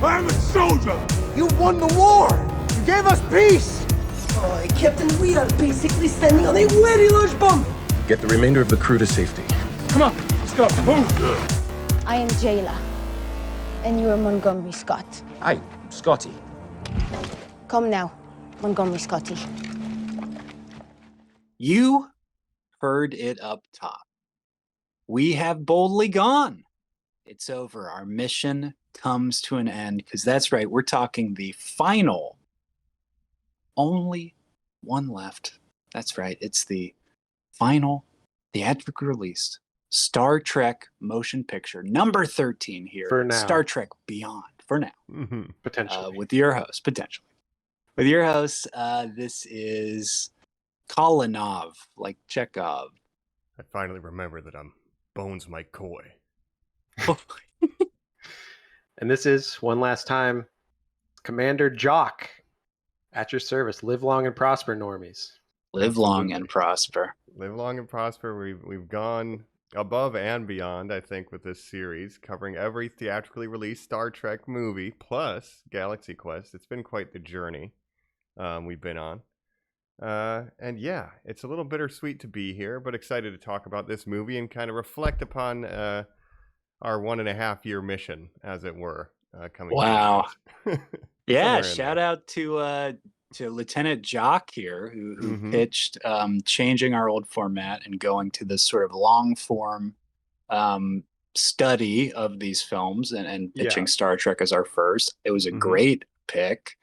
I'm a soldier! You won the war! You gave us peace! Oh, Captain, we are basically standing on a very large bomb! Get the remainder of the crew to safety. Come on, let's go. Move! I am Jayla, and you are Montgomery Scott. Hi, Scotty. Come now, Montgomery Scotty. You heard it up top. We have boldly gone. It's over. Our mission comes to an end, because that's right. We're talking the final. Only one left. That's right. It's the final theatrical released Star Trek motion picture, number 13 here. For now. Star Trek Beyond, for now. Mm-hmm. Potentially. With your host, potentially. With your host, this is Kolinov, like Chekhov. I finally remember that I'm Bones McCoy. And this is, one last time, Commander Jock at your service. Live long and prosper, Normies. Live long and prosper. Live long and prosper. We've gone above and beyond, I think, with this series, covering every theatrically released Star Trek movie, plus Galaxy Quest. It's been quite the journey we've been on. And yeah, it's a little bittersweet to be here, but excited to talk about this movie and kind of reflect upon our 1.5-year mission, as it were, coming. Wow. Yeah, Somewhere in shout there. out to Lieutenant Jock here, who Mhm. pitched changing our old format and going to this sort of long form study of these films and pitching Yeah. Star Trek as our first. It was a Mhm. great pick.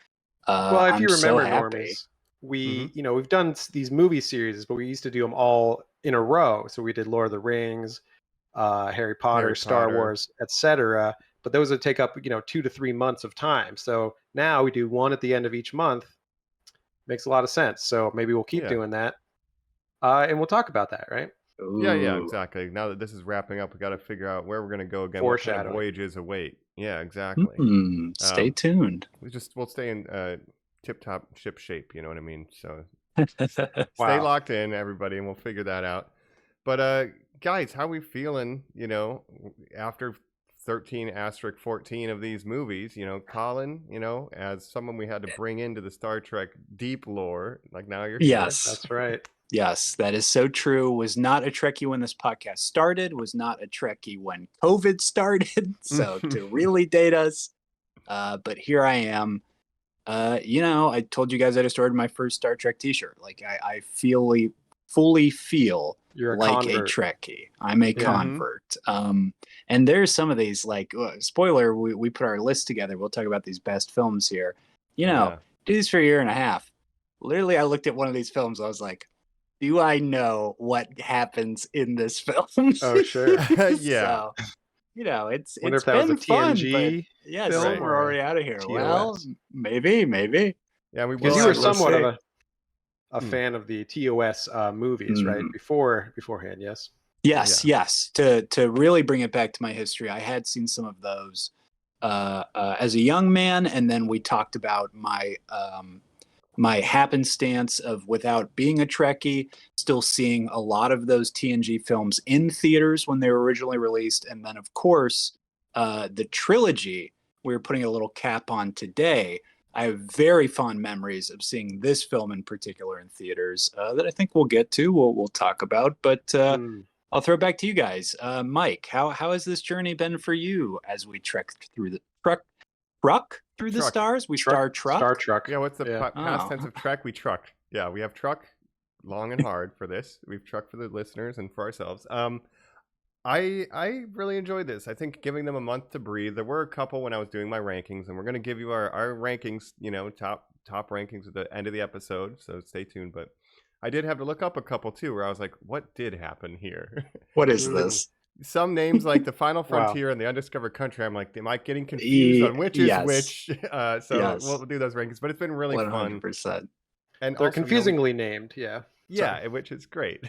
Well, if I'm you so remember, happy. Normies, we, we've done these movie series, but we used to do them all in a row. So we did Lord of the Rings, Harry Potter, Harry Star Potter. Wars, etc. But those would take up, 2 to 3 months of time. So now we do one at the end of each month. Makes a lot of sense. So maybe we'll keep Yeah. doing that. And we'll talk about that, right? Yeah, Ooh. exactly. Now that this is wrapping up, we got to figure out where we're going to go again. What kind of Foreshadowing. voyages away? Yeah, exactly. Stay Um, tuned. We'll stay in tip-top ship shape. You know what I mean? So Stay stay locked in, everybody, and we'll figure that out. But guys, how we feeling? After 13 asterisk 14 of these movies, Colin, as someone we had to bring into the Star Trek deep lore, like now you're here. Yes. That's right. Yes, that is so true. Was not a Trekkie when this podcast started. Was not a Trekkie when COVID started. So to really date us, but here I am. I told you guys I just ordered my first Star Trek T-shirt. Like I fully feel You're a like convert. a Trekkie. I'm a Yeah. convert. And there's some of these, like, spoiler, we put our list together. We'll talk about these best films here. Yeah. Do this for a year and a half. Literally, I looked at one of these films. I was like, do I know what happens in this film? Oh, sure. Yeah. So, it's Wonder it's if that was been a fun, TNG but yeah, film so Right. we're already out of here. TOS. Well, maybe. Yeah, we Because will you were have- somewhat see. of a fan of the TOS movies, right? Mhm. Beforehand, yes. Yes. To really bring it back to my history, I had seen some of those as a young man, and then we talked about my happenstance of, without being a Trekkie, still seeing a lot of those TNG films in theaters when they were originally released, and then of course the trilogy we were putting a little cap on today. I have very fond memories of seeing this film in particular in theaters that I think we'll get to. We'll talk about, but. I'll throw it back to you guys. Mike, how has this journey been for you as we trek through the truck through the Truck. stars? We Star Truck. Star Truck. Yeah, what's the Yeah. past Oh. tense of trek? We truck. Yeah, we have truck long and hard for this. We've trucked for the listeners and for ourselves. I really enjoyed this. I think giving them a month to breathe. There were a couple when I was doing my rankings, and we're going to give you our rankings, top rankings at the end of the episode, so stay tuned. But I did have to look up a couple too, where I was like, what did happen here? What is Mm. this? Some names like the Final Wow. Frontier and the Undiscovered Country, I'm like, am I getting confused on which is Yes. which? So Yes. we'll do those rankings, but it's been really fun. 100%. And They're also, confusingly named, yeah. yeah, which is great.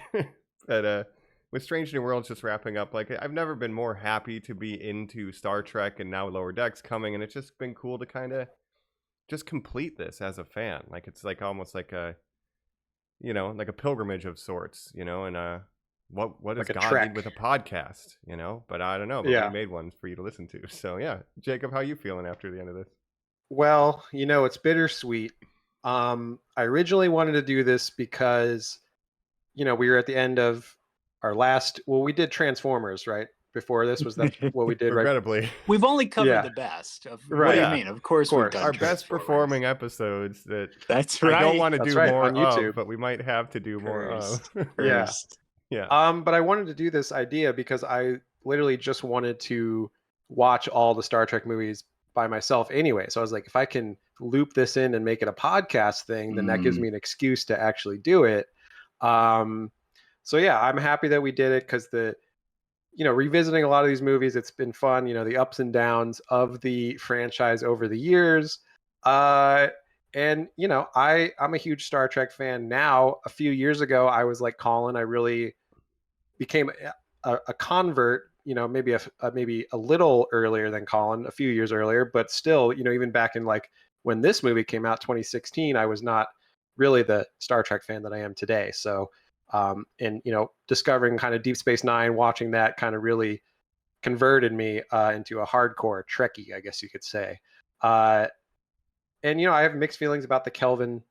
But with Strange New Worlds just wrapping up, like, I've never been more happy to be into Star Trek, and now Lower Decks coming, and it's just been cool to kind of just complete this as a fan. Like, it's like almost like a, like a pilgrimage of sorts, and what does Like a God trek. need with a podcast? You know, but I don't know. But Yeah. we made one for you to listen to. So yeah, Jacob, how you feeling after the end of this? Well, it's bittersweet. I originally wanted to do this because, we were at the end of our last. Well, we did Transformers, right? Before this, was that what we did, right? Regrettably, We've only covered Yeah. the best. What do Right. you Yeah. mean? Of course, we've done our best Transformers. performing episodes that That's I right. don't want to That's do right, more on YouTube. of, but we might have to do more of. Yeah. First. Yeah. But I wanted to do this idea because I literally just wanted to watch all the Star Trek movies by myself anyway. So I was like, if I can loop this in and make it a podcast thing, then that gives me an excuse to actually do it. So yeah, I'm happy that we did it because revisiting a lot of these movies, it's been fun, the ups and downs of the franchise over the years. And, I'm a huge Star Trek fan now. A few years ago, I was like Colin, I really became a convert, maybe a little earlier than Colin, a few years earlier, but still, even back in like when this movie came out, 2016, I was not really the Star Trek fan that I am today. So, and discovering kind of Deep Space Nine, watching that kind of really converted me into a hardcore Trekkie, I guess you could say. And I have mixed feelings about the Kelvin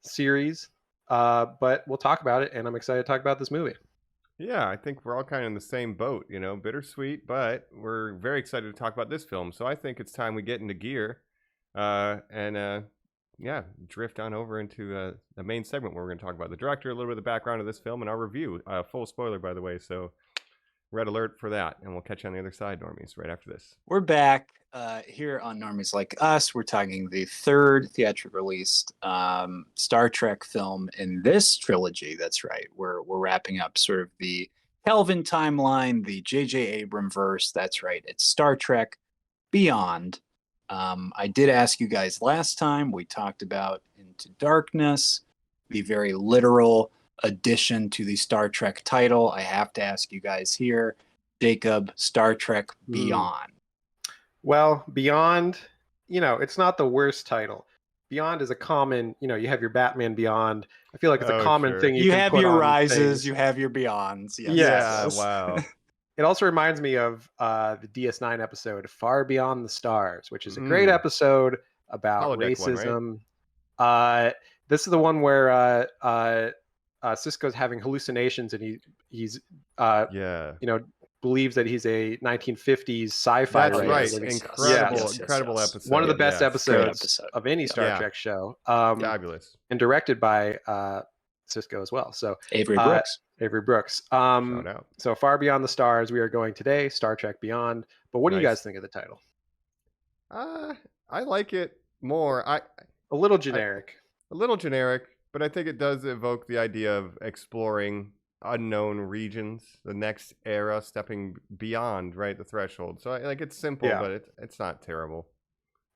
series, but we'll talk about it, and I'm excited to talk about this movie. Yeah, I think we're all kind of in the same boat, bittersweet, but we're very excited to talk about this film. So I think it's time we get into gear and drift on over into the main segment where we're going to talk about the director, a little bit of the background of this film, and our review. Full spoiler, by the way, so red alert for that. And we'll catch you on the other side, Normies, right after this. We're back here on Normies Like Us. We're talking the third theatrical released Star Trek film in this trilogy. That's right. We're wrapping up sort of the Kelvin timeline, the J.J. Abrams verse. That's right. It's Star Trek Beyond. I did ask you guys last time. We talked about Into Darkness, the very literal addition to the Star Trek title. I have to ask you guys here, Jacob, Star Trek Beyond. Well, Beyond, it's not the worst title. Beyond is a common, you have your Batman Beyond. I feel like it's a common thing. You can have put your on rises, things. you have your Beyonds. Yes. Yeah, wow. It also reminds me of the DS9 episode Far Beyond the Stars, which is a great episode about Holodeck racism. One, this is the one where Sisko's having hallucinations, and he's believes that he's a 1950s sci-fi That's writer. right. Incredible Incredible episode. One of the best episode. episodes of any Star Trek show. Fabulous. And directed by Sisko as well. So Avery Brooks. Avery Brooks. Shout out. So Far Beyond the Stars, we are going today, Star Trek Beyond. But what do you guys think of the title? I like it more. A little generic. A little generic, but I think it does evoke the idea of exploring unknown regions, the next era, stepping beyond, right, the threshold. So it's simple, but it's not terrible.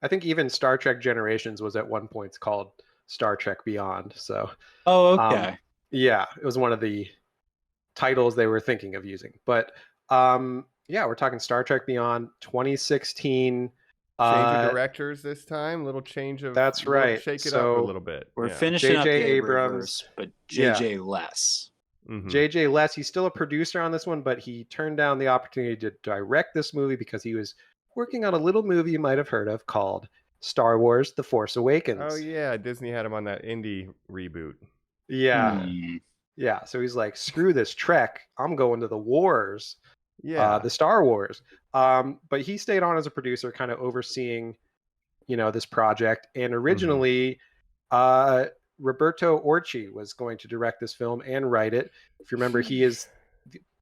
I think even Star Trek Generations was at one point called Star Trek Beyond. So okay. Yeah, it was one of the titles they were thinking of using. But we're talking Star Trek Beyond 2016. Change of directors this time, little change of that's right. Shake it up a little bit. We're finishing up the Abrams, but JJ less. Mm-hmm. JJ Less, he's still a producer on this one, but he turned down the opportunity to direct this movie because he was working on a little movie you might have heard of called Star Wars: The Force Awakens. Oh yeah, Disney had him on that indie reboot. Yeah. Yeah, so he's like, screw this Trek, I'm going to the wars. The Star Wars. But he stayed on as a producer, kind of overseeing, this project. And originally, Roberto Orci was going to direct this film and write it. If you remember, he is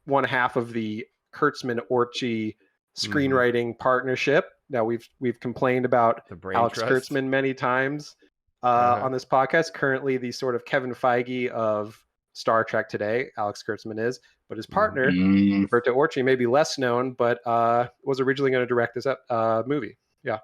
one half of the Kurtzman-Orci screenwriting partnership. Now we've complained about Alex Kurtzman many times on this podcast. Currently, the sort of Kevin Feige of Star Trek today, Alex Kurtzman is, but his partner Roberto Orci may be less known, but was originally going to direct this movie. Yeah.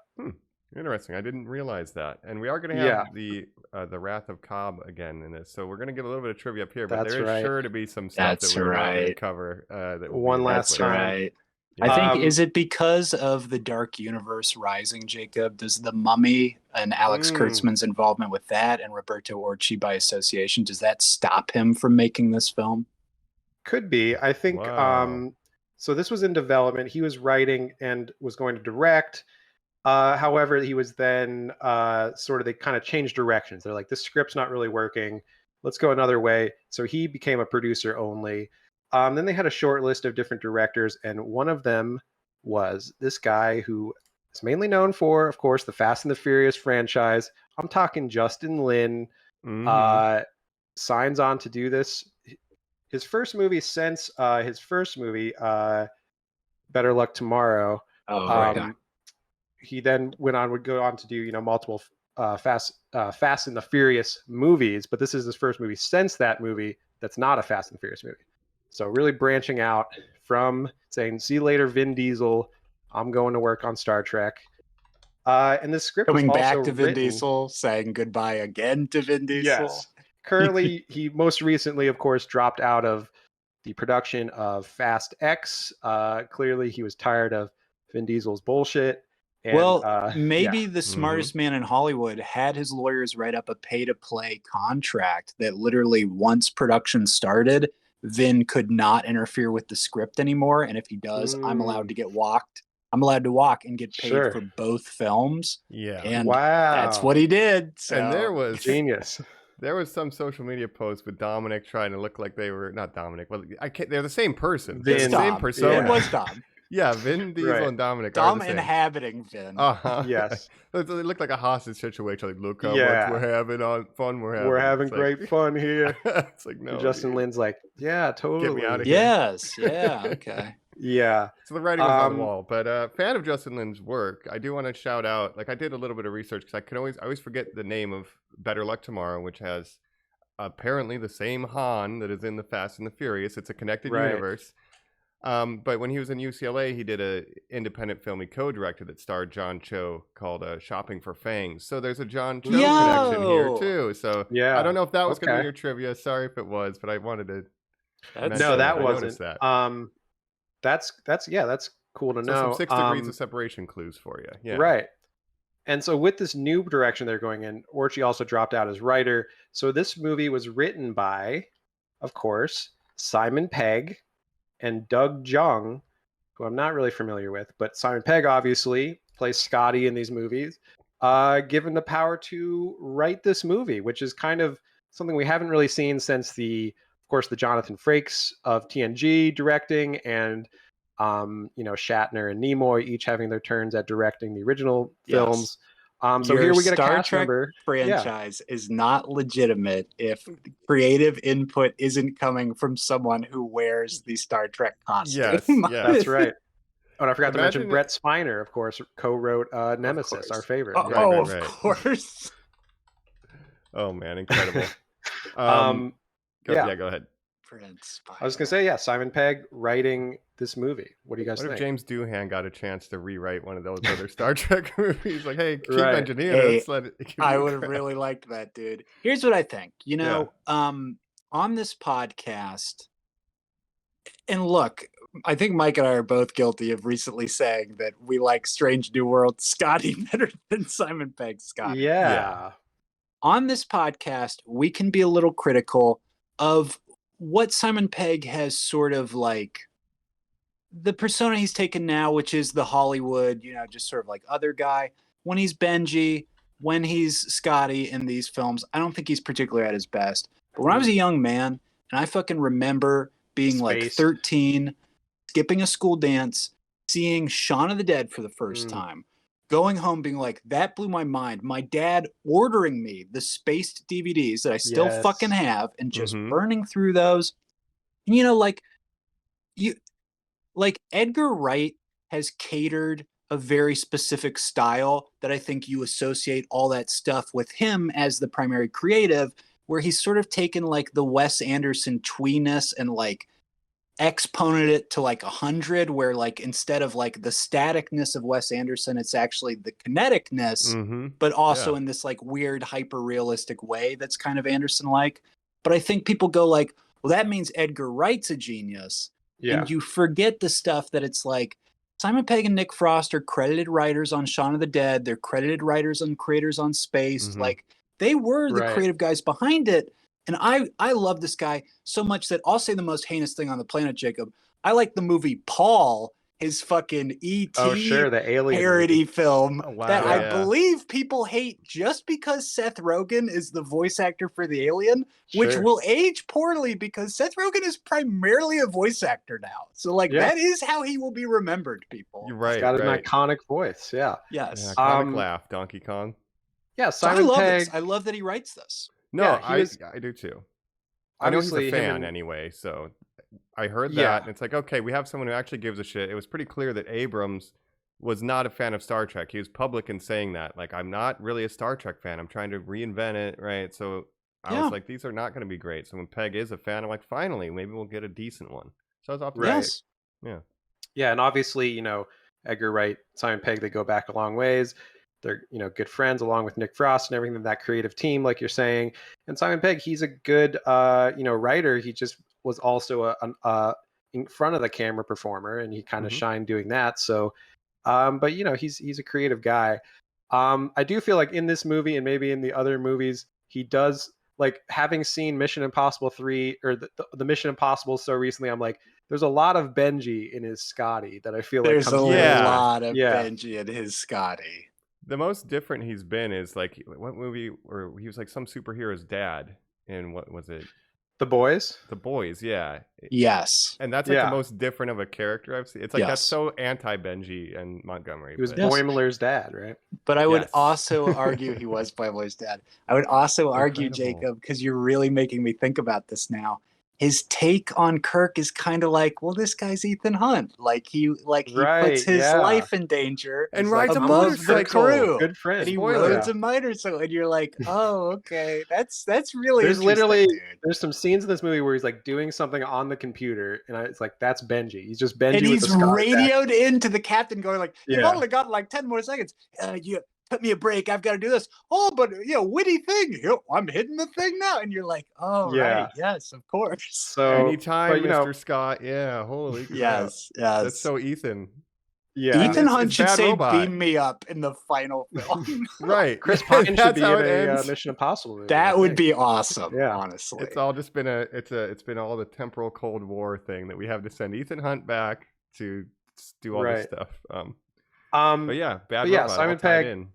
Interesting. I didn't realize that. And we are going to have the Wrath of Cobb again in this, so we're going to get a little bit of trivia up here. But there is sure to be some stuff that we're going to cover. One last time. Right. I think, is it because of the Dark Universe Rising, Jacob? Does The Mummy and Alex Kurtzman's involvement with that and Roberto Orci by association, does that stop him from making this film? Could be. I think Wow. so this was in development. He was writing and was going to direct. However, he was then sort of, they kind of changed directions. They're like, this script's not really working. Let's go another way. So he became a producer only. Then they had a short list of different directors, and one of them was this guy who is mainly known for, of course, the Fast and the Furious franchise. I'm talking Justin Lin. Hmm. Signs on to do this. His first movie since his first movie, Better Luck Tomorrow. Oh, Right. okay. He then would go on to do multiple Fast and the Furious movies, but this is his first movie since that movie that's not a Fast and Furious movie. So really branching out from saying, "See you later, Vin Diesel. I'm going to work on Star Trek." And this script Coming was back also to Vin written, Diesel, saying goodbye again to Vin Diesel. Yes. Currently, he most recently, of course, dropped out of the production of Fast X. Clearly, he was tired of Vin Diesel's bullshit. And, Well, maybe yeah. the smartest man in Hollywood had his lawyers write up a pay-to-play contract that literally, once production started, Vin could not interfere with the script anymore. And if he does, I'm allowed to get walked. I'm allowed to walk and get paid Sure. for both films. Yeah. And Wow. that's what he did. So. And there was Genius. There was some social media post with Dominic trying to look like they were not Dominic. Well, they're the same person. They're Vin. the same Dom. persona. It was Dom. Yeah, Vin Diesel Right. and Dominic Dom are the same. inhabiting Vin. Yes. They look like a hostage situation. Like, look how Yeah. much we're having fun. We're having. It's great fun here. Like, it's like, no. Justin dude. Lin's like, yeah, totally. me outta here. Yes. Yeah. Okay. Yeah. So the writing was on the wall. But fan of Justin Lin's work, I do want to shout out. Like, I did a little bit of research because I always forget the name of Better Luck Tomorrow, which has apparently the same Han that is in the Fast and the Furious. It's a connected Right. universe. But when he was in UCLA, he did a independent film he co-directed that starred John Cho called Shopping for Fangs. So there's a John Cho connection here Yo! too. So Yeah. I don't know if that was going to Okay. be your trivia. Sorry if it was, but I wanted to. That's No, that I noticed wasn't. that. That's cool to So know. some 6 degrees of separation clues for you. Yeah. Right. And so with this new direction they're going in, Orchie also dropped out as writer. So this movie was written by, of course, Simon Pegg and Doug Jung, who I'm not really familiar with, but Simon Pegg obviously plays Scotty in these movies, given the power to write this movie, which is kind of something we haven't really seen since of course, the Jonathan Frakes of TNG directing, and Shatner and Nimoy each having their turns at directing the original films. So Your here we get a Star cast Trek member. franchise is not legitimate if creative input isn't coming from someone who wears the Star Trek costume. Yes, yes. That's right. Oh, and I forgot to mention Imagine Brett Spiner, of course, co-wrote Nemesis, course. our favorite. Oh, Right, of right. course. Oh man, incredible. Yeah. Go ahead. Prince I was gonna say, yeah, Simon Pegg writing this movie. What do you guys What think? if James Doohan got a chance to rewrite one of those other Star Trek movies? Like, hey, keep Right. engineer. Hey, Let's let it. I would have really liked that, dude. Here's what I think. On this podcast, and look, I think Mike and I are both guilty of recently saying that we like Strange New World Scotty better than Simon Pegg Scotty. Yeah. On this podcast, we can be a little critical of what Simon Pegg has sort of like the persona he's taken now, which is the Hollywood, just sort of like other guy. When he's Benji, when he's Scotty in these films, I don't think he's particularly at his best. But when I was a young man, and I fucking remember being like Space. 13, skipping a school dance, seeing Shaun of the Dead for the first time, going home being like, that blew my mind. My dad ordering me the spaced DVDs that I still Yes. fucking have and just Mhm. burning through those. And, like Edgar Wright has catered a very specific style that I think you associate all that stuff with him as the primary creative, where he's sort of taken like the Wes Anderson tweeness and like exponented it to like 100, where like instead of like the staticness of Wes Anderson, it's actually the kineticness, Mhm. but also Yeah. in this like weird hyper realistic way that's kind of Anderson like. But I think people go like, well, that means Edgar Wright's a genius. Yeah. And you forget the stuff that it's like Simon Pegg and Nick Frost are credited writers on Shaun of the Dead. They're credited writers and creators on Space. Mhm. Like they were the Right. creative guys behind it, And I love this guy so much that I'll say the most heinous thing on the planet, Jacob. I like the movie Paul, his fucking E.T. Oh, sure, the alien parody movie. film Oh, wow, that I yeah. believe people hate just because Seth Rogen is the voice actor for the alien, which Sure. will age poorly because Seth Rogen is primarily a voice actor now. So like Yeah. that is how he will be remembered, people. You're right. He's got right. an iconic voice. Yeah. Yes. Yeah, iconic Um, laugh, Donkey Kong. Yeah. So I Simon love Pegg. this. I love that he writes this. No, Yeah, he was- I do too. I know he's Obviously, a him fan and- anyway, so I heard Yeah. that, and it's like, okay, we have someone who actually gives a shit. It was pretty clear that Abrams was not a fan of Star Trek. He was public in saying that, like, I'm not really a Star Trek fan. I'm trying to reinvent it, right? So I Yeah. was like, these are not going to be great. So when Peg is a fan, I'm like, finally, maybe we'll get a decent one. So I was optimistic. Right. Yes. Yeah, and obviously, Edgar Wright, Simon Pegg, they go back a long ways. They're, good friends along with Nick Frost and everything, that creative team, like you're saying. And Simon Pegg, he's a good, writer. He just was also a in front of the camera performer, and he kind of shined doing that. So, but he's a creative guy. I do feel like in this movie and maybe in the other movies, he does, like, having seen Mission Impossible 3 or the Mission Impossible so recently, I'm like, there's a lot of Benji in his Scotty that I feel There's like a comes through. Yeah. lot of Yeah. Benji and his Scotty. The most different he's been is like, what movie, or he was like some superhero's dad in, what was it? The Boys. The Boys, yeah. Yes. And that's like Yeah. the most different of a character I've seen. It's like that's Yes. so anti-Benji and Montgomery. He was but- Yes. Boimler's dad, right? But I would Yes. also argue he was Boimler's dad. I would also argue, Incredible. Jacob, because you're really making me think about this now. His take on Kirk is kind of like, well, this guy's Ethan Hunt. Like he Right, puts his yeah. life in danger And He's like, rides a above the motorcycle. crew. Good friend. And he Spoiler. rides a motorcycle, and you're like, oh, okay, that's really There's interesting, literally dude. there's some scenes in this movie where he's like doing something on the computer, and it's like, that's Benji. He's just Benji And with he's the Scott radioed into the captain, going like, "You've Yeah. only got like 10 more seconds. You put me a break. I've got to do this. Oh, but witty thing. I'm hitting the thing now." And you're like, "Oh, Yeah. right, yes, of course." So Anytime, but, Mr. Scott. Yeah, holy crap. Yes. That's so Ethan. yeah. Ethan It's Hunt should Bad say, Robot. "Beam me up" in the final film. Right. Chris Pine should That's be in how it a ends. Mission Impossible movie. I That would think. be awesome. Yeah. Honestly. It's all just been it's been all the temporal Cold War thing that we have to send Ethan Hunt back to do all this Right. stuff. But yeah, Bad but yeah, Robot, all Simon tied Pegg- in.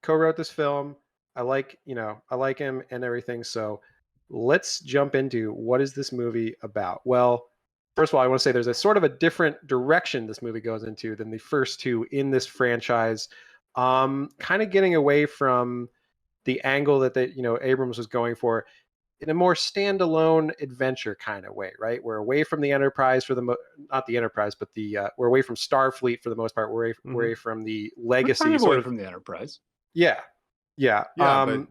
co-wrote this film. I like him and everything. So let's jump into what is this movie about. Well, first of all, I want to say there's a sort of a different direction this movie goes into than the first two in this franchise. Kind of getting away from the angle that Abrams was going for in a more standalone adventure kind of way, right? We're away from the Enterprise for not the Enterprise, but we're away from Starfleet for the most part. We're away from the We're legacy kind of sort away of. from the Enterprise. Yeah. Yeah, but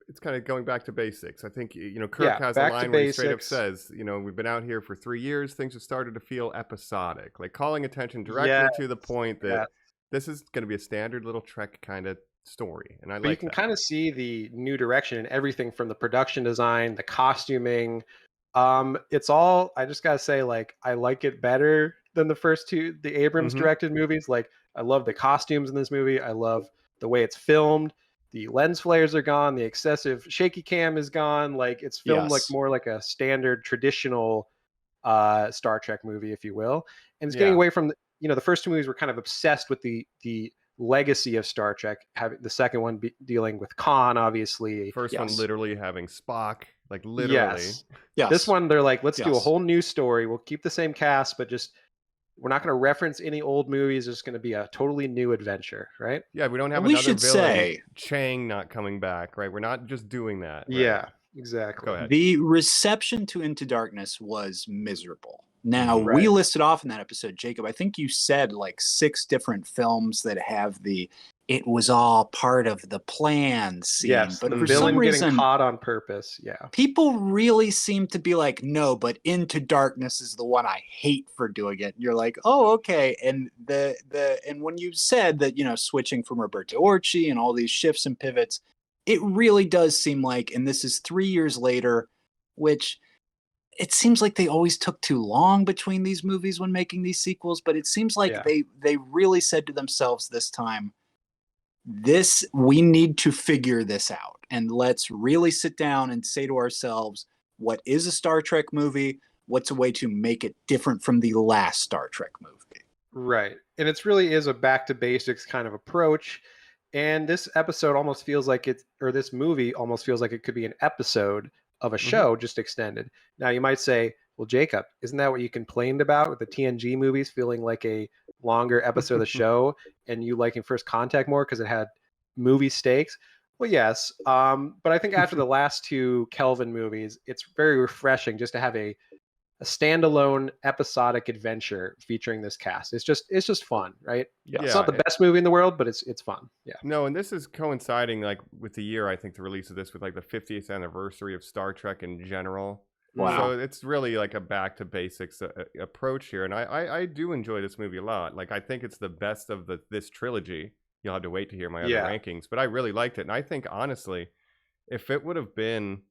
it's kind of going back to basics. I think Kirk Yeah, has a back to line where he straight up basics. says, we've been out here for 3 years. Things have started to feel episodic, like calling attention directly Yes, to the point that yes. this is going to be a standard little Trek kind of story, and I But you like can that. kind of see the new direction in everything from the production design, the costuming. It's all, I just gotta say, like, I like it better than the first two, the Abrams Mhm. directed movies. Like, I love the costumes in this movie. I love the way it's filmed. The lens flares are gone. The excessive shaky cam is gone. Like, it's filmed like Yes. more like a standard traditional Star Trek movie, if you will. And it's getting Yeah. away from the first two movies were kind of obsessed with the legacy of Star Trek. Having the second one dealing with Khan, obviously. First one Yes. literally having Spock, like literally. Yes. Yes. This one, they're like, let's do a Yes. whole new story. We'll keep the same cast, but just we're not going to reference any old movies. It's going to be a totally new adventure, right? Yeah, we don't have We another should villain, say- Chang not coming back, right? We're not just doing that. Right? Yeah, exactly. Go ahead. The reception to Into Darkness was miserable. Now, Right. we listed off in that episode, Jacob, I think you said like 6 different films that have it was all part of the plan scene. Yes, but the for villain some getting reason, caught on purpose. Yeah. people really seem to be like, no, but Into Darkness is the one I hate for doing it. And you're like, oh, okay. And and when you said that, switching from Roberto Orci and all these shifts and pivots, it really does seem like, and this is 3 years later, which it seems like they always took too long between these movies when making these sequels, but it seems like Yeah. they really said to themselves this time, we need to figure this out. and let's really sit down and say to ourselves, what is a Star Trek movie? What's a way to make it different from the last Star Trek movie? Right. And it's really is a back to basics kind of approach. And this episode almost feels like this movie almost feels like it could be an episode of a show just extended. Now you might say, well, Jacob, isn't that what you complained about with the TNG movies feeling like a longer episode of the show and you liking First Contact more because it had movie stakes? Well, yes. But I think after the last two Kelvin movies, it's very refreshing just to have a standalone episodic adventure featuring this cast. It's just fun, right? Yeah. It's not the best movie in the world, but it's fun. Yeah. No, and this is coinciding like with the year, I think, the release of this with like the 50th anniversary of Star Trek in general. Wow. So it's really like a back to basics approach here. And I do enjoy this movie a lot. Like, I think it's the best of this trilogy. You'll have to wait to hear my other rankings, but I really liked it. And I think, honestly, if it would have been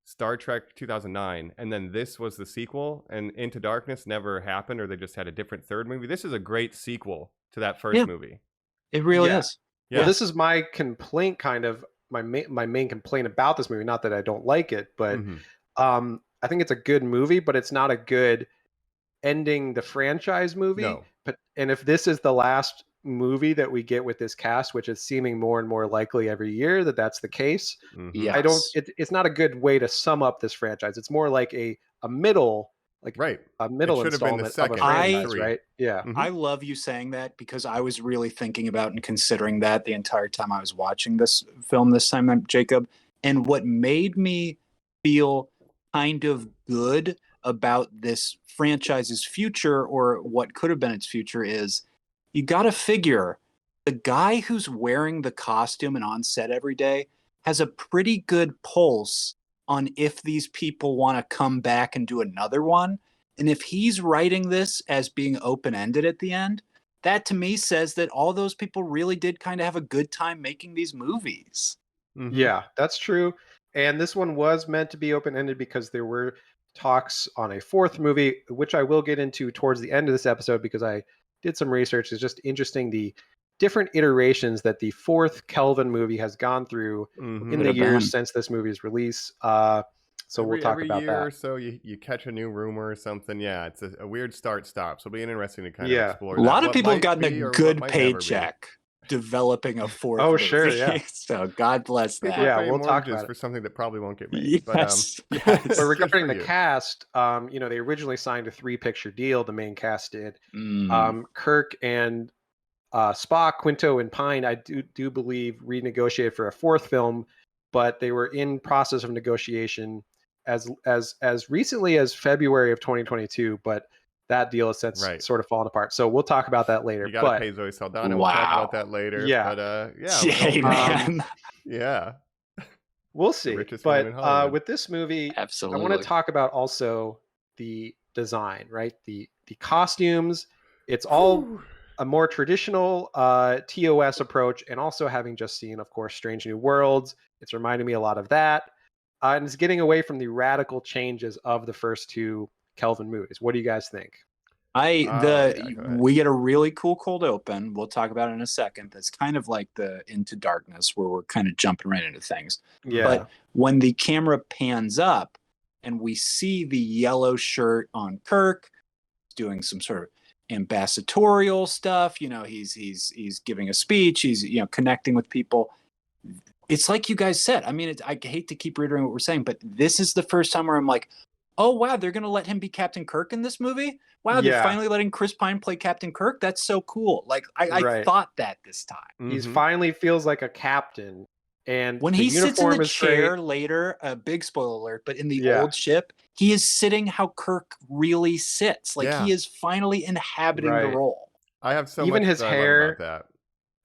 Star Trek 2009 and then this was the sequel and Into Darkness never happened, or they just had a different third movie, this is a great sequel to that first movie. It really is. Yeah. Well, this is my complaint, kind of my main complaint about this movie. Not that I don't like it, but I think it's a good movie, but it's not a good ending the franchise movie. No. And if this is the last movie that we get with this cast, which is seeming more and more likely every year that that's the case, Yes. it's not a good way to sum up this franchise. It's more like a middle, like a middle It should have been the installment of a second franchise, three. right? Yeah. I love you saying that because I was really thinking about and considering that the entire time I was watching this film this time, Jacob. And what made me feel kind of good about this franchise's future, or what could have been its future, is you got to figure the guy who's wearing the costume and on set every day has a pretty good pulse on if these people want to come back and do another one. And if he's writing this as being open-ended at the end, that to me says that all those people really did kind of have a good time making these movies. Yeah, that's true. And this one was meant to be open-ended because there were talks on a fourth movie, which I will get into towards the end of this episode because I did some research. It's just interesting the different iterations that the fourth Kelvin movie has gone through in the years since this movie's release. So we'll talk about every year that. or so you catch a new rumor or something. Yeah, it's a weird start-stop. So it'll be interesting to kind of explore A lot that. of people have What might gotten be a or good what might never be. paycheck developing a fourth Oh, movie. sure, yeah. So God bless that. People Yeah, pay we'll talk mortgages about it. for something that probably won't get made. Yes. But, But good regarding for the you. cast, they originally signed a 3-picture deal. The main cast did. Mm. Kirk and Spock, Quinto, and Pine, I do believe, renegotiated for a fourth film, but they were in process of negotiation as recently as February of 2022. But that deal has since sort of fallen apart. So we'll talk about that later. You got to pay Zoe Saldana. We'll talk about that later. Yeah. But Yay, man. yeah. We'll see. Richest man in But Hollywood. with this movie, Absolutely. I want to talk about also the design, right? The costumes. It's all a more traditional TOS approach, and also having just seen, of course, Strange New Worlds, it's reminding me a lot of that. And it's getting away from the radical changes of the first two Kelvin movies. What do you guys think? We get a really cool cold open. We'll talk about it in a second. That's kind of like the Into Darkness, where we're kind of jumping right into things. Yeah. But when the camera pans up and we see the yellow shirt on Kirk doing some sort of ambassadorial stuff, he's giving a speech, he's connecting with people. It's like you guys said. I mean, I hate to keep reiterating what we're saying, but this is the first time where I'm like, oh wow, they're gonna let him be Captain Kirk in this movie. Wow, they're finally letting Chris Pine play Captain Kirk. That's so cool. Like I thought that this time. He's finally feels like a captain. And when he sits in the chair later, a big spoiler alert, but in the old ship, he is sitting how Kirk really sits. Like he is finally inhabiting the role. I have so even much his that I love hair. about that.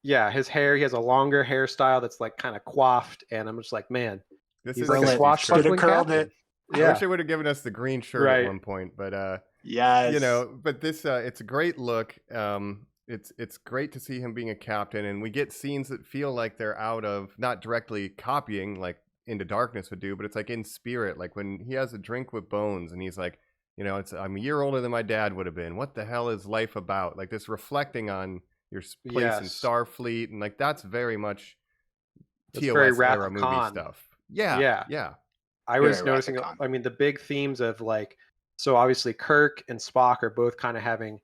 Yeah, his hair. He has a longer hairstyle that's like kind of coiffed, and I'm just like, man, He's like a swashbuckling captain. I wish they would have given us the green shirt at one point, but yes, but this it's a great look. It's great to see him being a captain, and we get scenes that feel like they're out of, not directly copying like Into Darkness would do, but it's like in spirit. Like when he has a drink with Bones, and he's like, I'm a year older than my dad would have been. What the hell is life about? Like this reflecting on your place in Starfleet, and like that's very much It's very TOS era Wrath of movie Khan. stuff. Yeah, Yeah. yeah. I was Very noticing, Wrath of Khan. I mean, the big themes of like, so obviously Kirk and Spock are both kind of having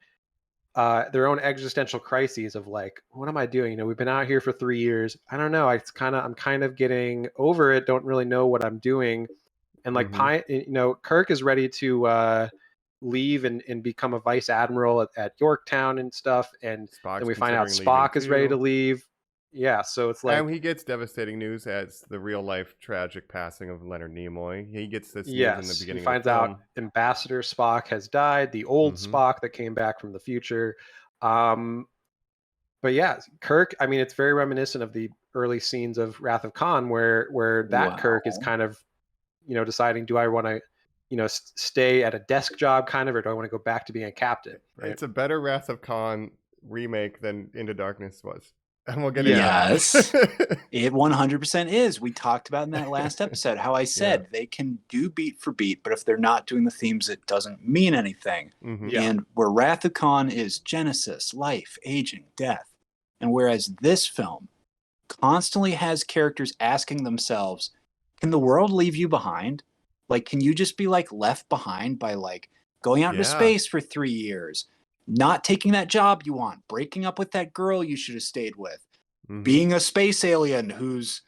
their own existential crises of like, what am I doing? You know, we've been out here for 3 years. I don't know. I'm kind of getting over it. Don't really know what I'm doing. And like, you know, Kirk is ready to leave and become a vice admiral at Yorktown and stuff. And Spock's then we find out considering leaving Spock is ready to too. leave. Yeah. So it's like, And he gets devastating news as the real life tragic passing of Leonard Nimoy. He gets this news in the yes, he beginning finds of the out film. Ambassador Spock has died, the old Spock that came back from the future. But yeah, Kirk, I mean, it's very reminiscent of the early scenes of Wrath of Khan, where that Kirk is kind of, you know, deciding, do I want to, you know, stay at a desk job kind of, or do I want to go back to being a captain? Right? It's a better Wrath of Khan remake than Into Darkness was. And we'll get Yes. into that. It 100% is. We talked about in that last episode how I said they can do beat for beat, but if they're not doing the themes, it doesn't mean anything. And where Wrath of Khan is Genesis, life, aging, death. And whereas this film constantly has characters asking themselves, can the world leave you behind? Like, can you just be like left behind by like going out into space for 3 years, not taking that job you want, breaking up with that girl you should have stayed with, being a space alien whose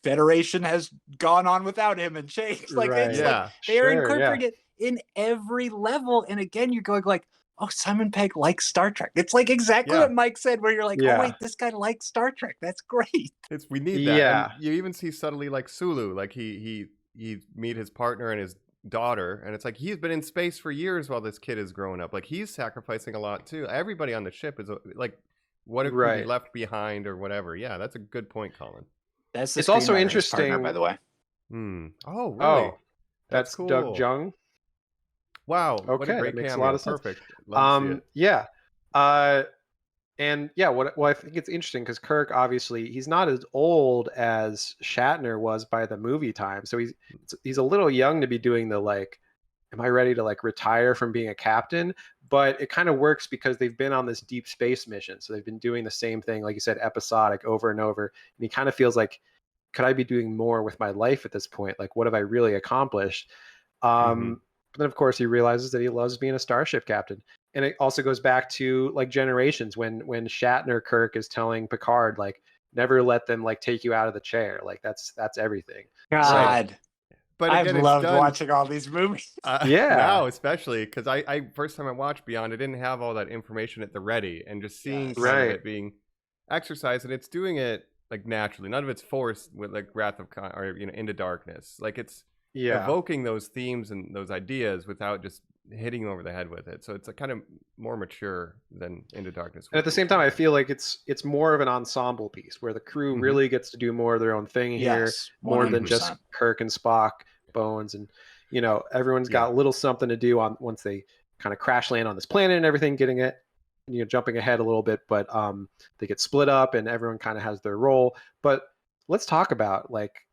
Federation has gone on without him and changed. Like, it's like they are incorporated in every level. And again, you're going like, oh, Simon Pegg likes Star Trek. It's like exactly what Mike said, where you're like, oh wait, this guy likes Star Trek. That's great. We need that. And you even see subtly like Sulu, like he meet his partner and his daughter, and it's like he's been in space for years while this kid is growing up. Like he's sacrificing a lot too. Everybody on the ship is like, what if we be left behind or whatever? Yeah, that's a good point, Colin. That's the it's also interesting, partner, by the way. Oh, really? Oh, that's cool. Doug Jung. Wow. Okay, what a great that makes cameo. a lot of sense. Perfect. Love to see it. Yeah. And yeah, what I think it's interesting because Kirk, obviously, he's not as old as Shatner was by the movie time. So he's a little young to be doing the like, am I ready to like retire from being a captain? But it kind of works because they've been on this deep space mission. So they've been doing the same thing, like you said, episodic over and over. And he kind of feels like, could I be doing more with my life at this point? Like, what have I really accomplished? But then, of course, he realizes that he loves being a starship captain. And it also goes back to like Generations when Shatner Kirk is telling Picard, like, never let them like take you out of the chair. Like that's everything. God. So, but I've again, loved watching all these movies. Now, especially because I first time I watched Beyond, I didn't have all that information at the ready, and just seeing kind of it being exercised, and it's doing it like naturally. None of it's forced with like Wrath of Khan or Into Darkness. Like it's evoking those themes and those ideas without just hitting you over the head with it. So it's a kind of more mature than Into Darkness. And at the same time, I feel like it's more of an ensemble piece where the crew really gets to do more of their own thing here, more than just Kirk and Spock, Bones, and you know, everyone's got a little something to do on once they kind of crash land on this planet and everything, getting it, you know, jumping ahead a little bit, but they get split up and everyone kind of has their role. But let's talk about like,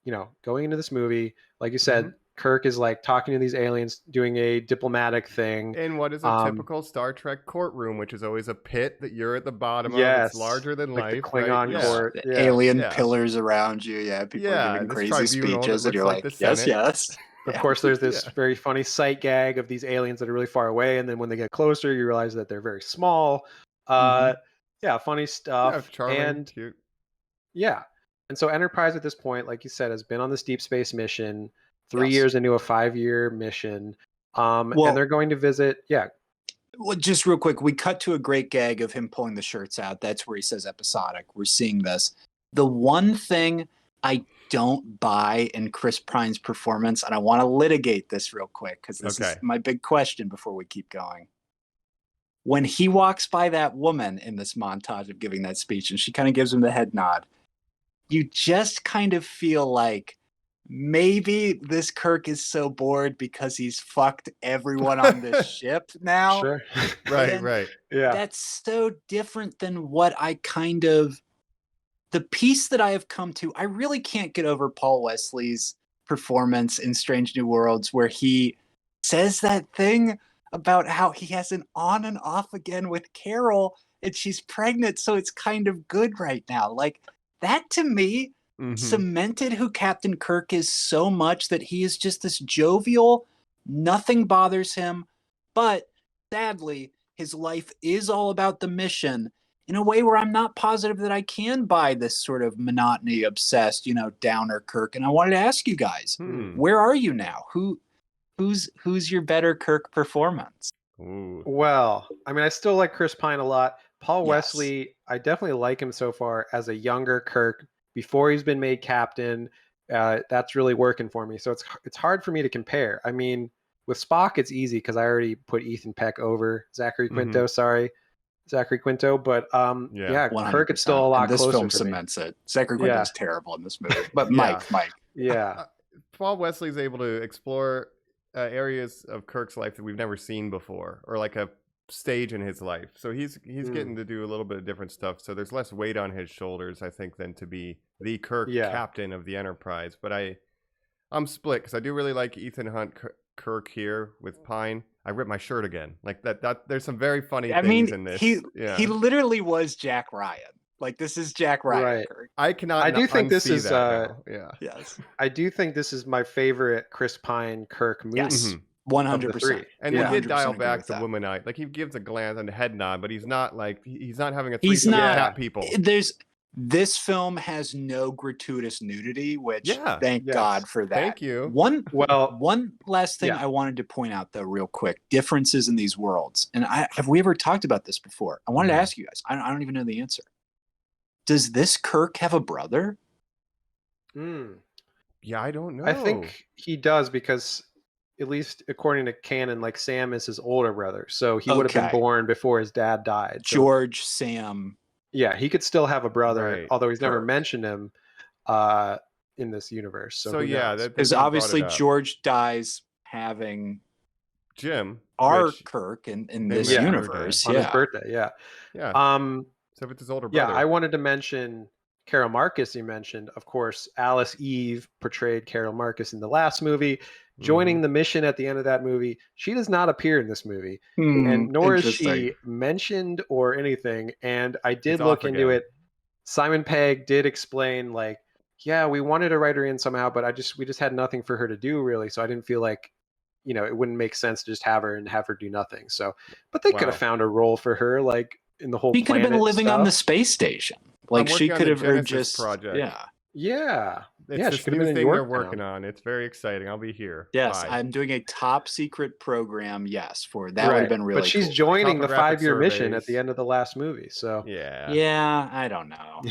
you know, going into this movie, like you said, Kirk is like talking to these aliens, doing a diplomatic thing. In what is a typical Star Trek courtroom, which is always a pit that you're at the bottom of. It's larger than like life. The Klingon court. The alien pillars around you. Yeah, people are giving crazy speeches, and you're like, yes. Of course, there's this very funny sight gag of these aliens that are really far away, and then when they get closer, you realize that they're very small. Yeah, funny stuff. Charming, and cute. Yeah. And so Enterprise at this point, like you said, has been on this deep space mission, 3 years into a 5-year mission. And they're going to visit. Yeah. Well, just real quick, we cut to a great gag of him pulling the shirts out. That's where he says episodic. We're seeing this. The one thing I don't buy in Chris Pine's performance, and I want to litigate this real quick because this is my big question before we keep going. When he walks by that woman in this montage of giving that speech, and she kind of gives him the head nod, you just kind of feel like maybe this Kirk is so bored because he's fucked everyone on this ship now. Sure. Right. Yeah. That's so different than what I kind of, the piece that I have come to. I really can't get over Paul Wesley's performance in Strange New Worlds, where he says that thing about how he has an on and off again with Carol and she's pregnant. So it's kind of good right now. Like, that to me cemented who Captain Kirk is so much that he is just this jovial, nothing bothers him, but sadly, his life is all about the mission in a way where I'm not positive that I can buy this sort of monotony obsessed, downer Kirk. And I wanted to ask you guys, where are you now? Who's your better Kirk performance? Ooh. Well, I mean, I still like Chris Pine a lot. Paul Yes. Wesley, I definitely like him so far as a younger Kirk before he's been made captain. That's really working for me. So it's hard for me to compare. I mean, with Spock, it's easy because I already put Ethan Peck over Zachary Quinto. Zachary Quinto. But yeah, 100%. Kirk, it's still a lot and this closer film for me. cements it. Zachary Quinto's terrible in this movie. But Mike. Yeah. Paul Wesley's able to explore areas of Kirk's life that we've never seen before, or like a stage in his life. So he's getting to do a little bit of different stuff. So there's less weight on his shoulders, I think, than to be the Kirk captain of the Enterprise. But I'm split because I do really like Ethan Hunt Kirk here with Pine. I ripped my shirt again. Like that there's some very funny things in this. He literally was Jack Ryan. Like, this is Jack Ryan. Right. Kirk. I cannot. I do think this unsee is that now. Yes. I do think this is my favorite Chris Pine Kirk movie. Yes. Of 100%. the three. And he did dial 100% back agree the with womanite. Like, he gives a glance and a head nod, but he's not like he's not having a He's threesome with not- cat people. This film has no gratuitous nudity, which thank Yes. God for that. Thank you. One last thing Yeah. I wanted to point out, though, real quick: differences in these worlds. And have we ever talked about this before? I wanted to ask you guys. I don't even know the answer. Does this Kirk have a brother? Yeah, I don't know. I think he does because, at least according to canon, like Sam is his older brother, so he would have been born before his dad died. So, George, Sam. yeah, he could still have a brother, Right. although he's never Kirk. mentioned him in this universe. So who yeah, knows? Because obviously George dies having Jim, our Kirk in this Yeah. universe. on his birthday. Yeah. So with his older brother. Yeah, I wanted to mention Carol Marcus. You mentioned, of course, Alice Eve portrayed Carol Marcus in the last movie, joining the mission at the end of that movie. She does not appear in this movie, and nor is she mentioned or anything. And I did look into it. Simon Pegg did explain, like, yeah, we wanted to write her in somehow, but we just had nothing for her to do, really. So I didn't feel like, it wouldn't make sense to just have her do nothing. So, but they could have found a role for her, like, in the whole. He could have been living on the stuff. space station. Like, she could have Genesis just project. Yeah. It's she this could have new been in thing they're Yorktown. working on. It's very exciting. I'll be here. Yes, Bye. I'm doing a top secret program. Yes, for that would have been really. But she's cool. joining the Topographic 5-year mission surveys. at the end of the last movie. So Yeah, I don't know.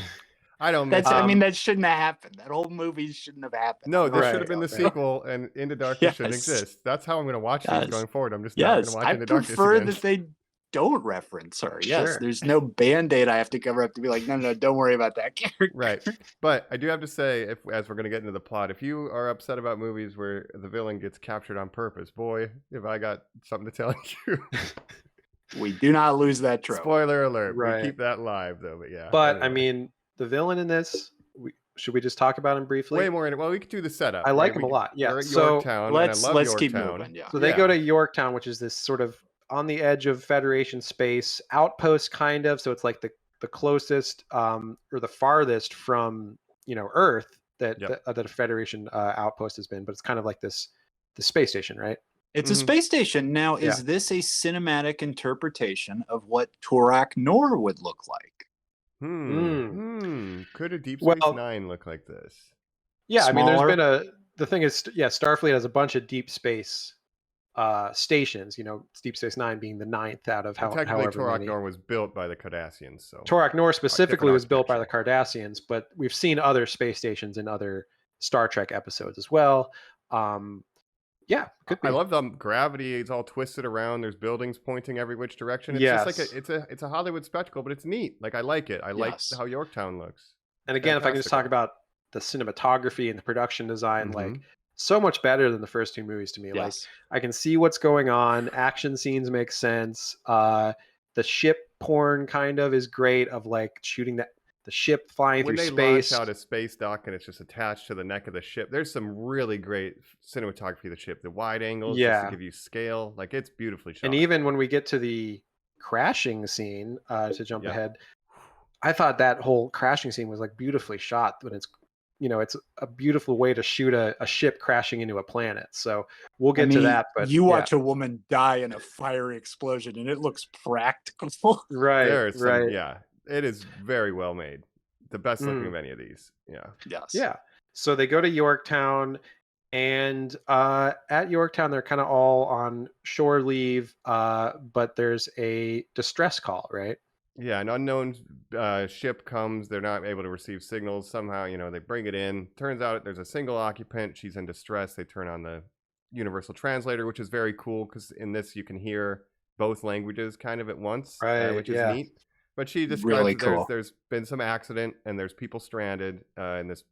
I don't. I mean, that shouldn't have happened. That whole movie shouldn't have happened. No, this Right. should have been the sequel, and Into Darkness shouldn't Yes. exist. That's how I'm going to watch these going forward. I'm just not going to watch I Into Darkness prefer again. that they don't reference her. Yes, Sure. there's no Band-Aid I have to cover up to be like, no, don't worry about that character. Right. But I do have to say, as we're going to get into the plot, if you are upset about movies where the villain gets captured on purpose, boy, if I got something to tell you. We do not lose that trope. Spoiler alert. Right. We keep that live, though. But yeah. But anyway. I mean, the villain in this, should we just talk about him briefly? Way more in it. Well, we could do the setup. I like right? him a lot. Yeah. We're at So Yorktown, and I love Let's keep Yorktown. moving. Yeah. So they go to Yorktown, which is this sort of on the edge of Federation space outpost, kind of. So it's like the closest or the farthest from Earth that a Federation outpost has been. But it's kind of like the space station, right? It's a space station. Now, is this a cinematic interpretation of what Torak Nor would look like? Could a Deep Space Nine look like this? Yeah, I mean, Smaller? the thing is, Starfleet has a bunch of deep space stations. Deep Space Nine being the 9th out of Technically, however Torak many. Nor was built by the Cardassians. So Torak Nor specifically was built by the architecture. Cardassians, but we've seen other space stations in other Star Trek episodes as well. Yeah, could be. I love the gravity. It's all twisted around. There's buildings pointing every which direction. It's just like it's a Hollywood spectacle, but it's neat. Like, I like it. I like how Yorktown looks. And again, if I can just talk about the cinematography and the production design, like, so much better than the first two movies to me. Like, I can see what's going on. Action scenes make sense. The ship porn kind of is great, of like shooting the ship flying When through they space. launch out a space dock and it's just attached to the neck of the ship, there's some really great cinematography of the ship. The wide angles, just to give you scale. Like, it's beautifully shot. And even when we get to the crashing scene, to jump ahead, I thought that whole crashing scene was like beautifully shot when it's it's a beautiful way to shoot a ship crashing into a planet. So we'll get to that. But you watch a woman die in a fiery explosion, and it looks practical. right, There's some, right, yeah, it is very well made. The best looking of any of these. Yeah. Yes. yeah. So they go to Yorktown, and at Yorktown they're kind of all on shore leave, but there's a distress call, right? Yeah, an unknown ship comes. They're not able to receive signals. Somehow, they bring it in. Turns out there's a single occupant. She's in distress. They turn on the universal translator, which is very cool because in this you can hear both languages kind of at once, Right, which is yeah. neat. But she describes Really that cool. there's been some accident and there's people stranded in this,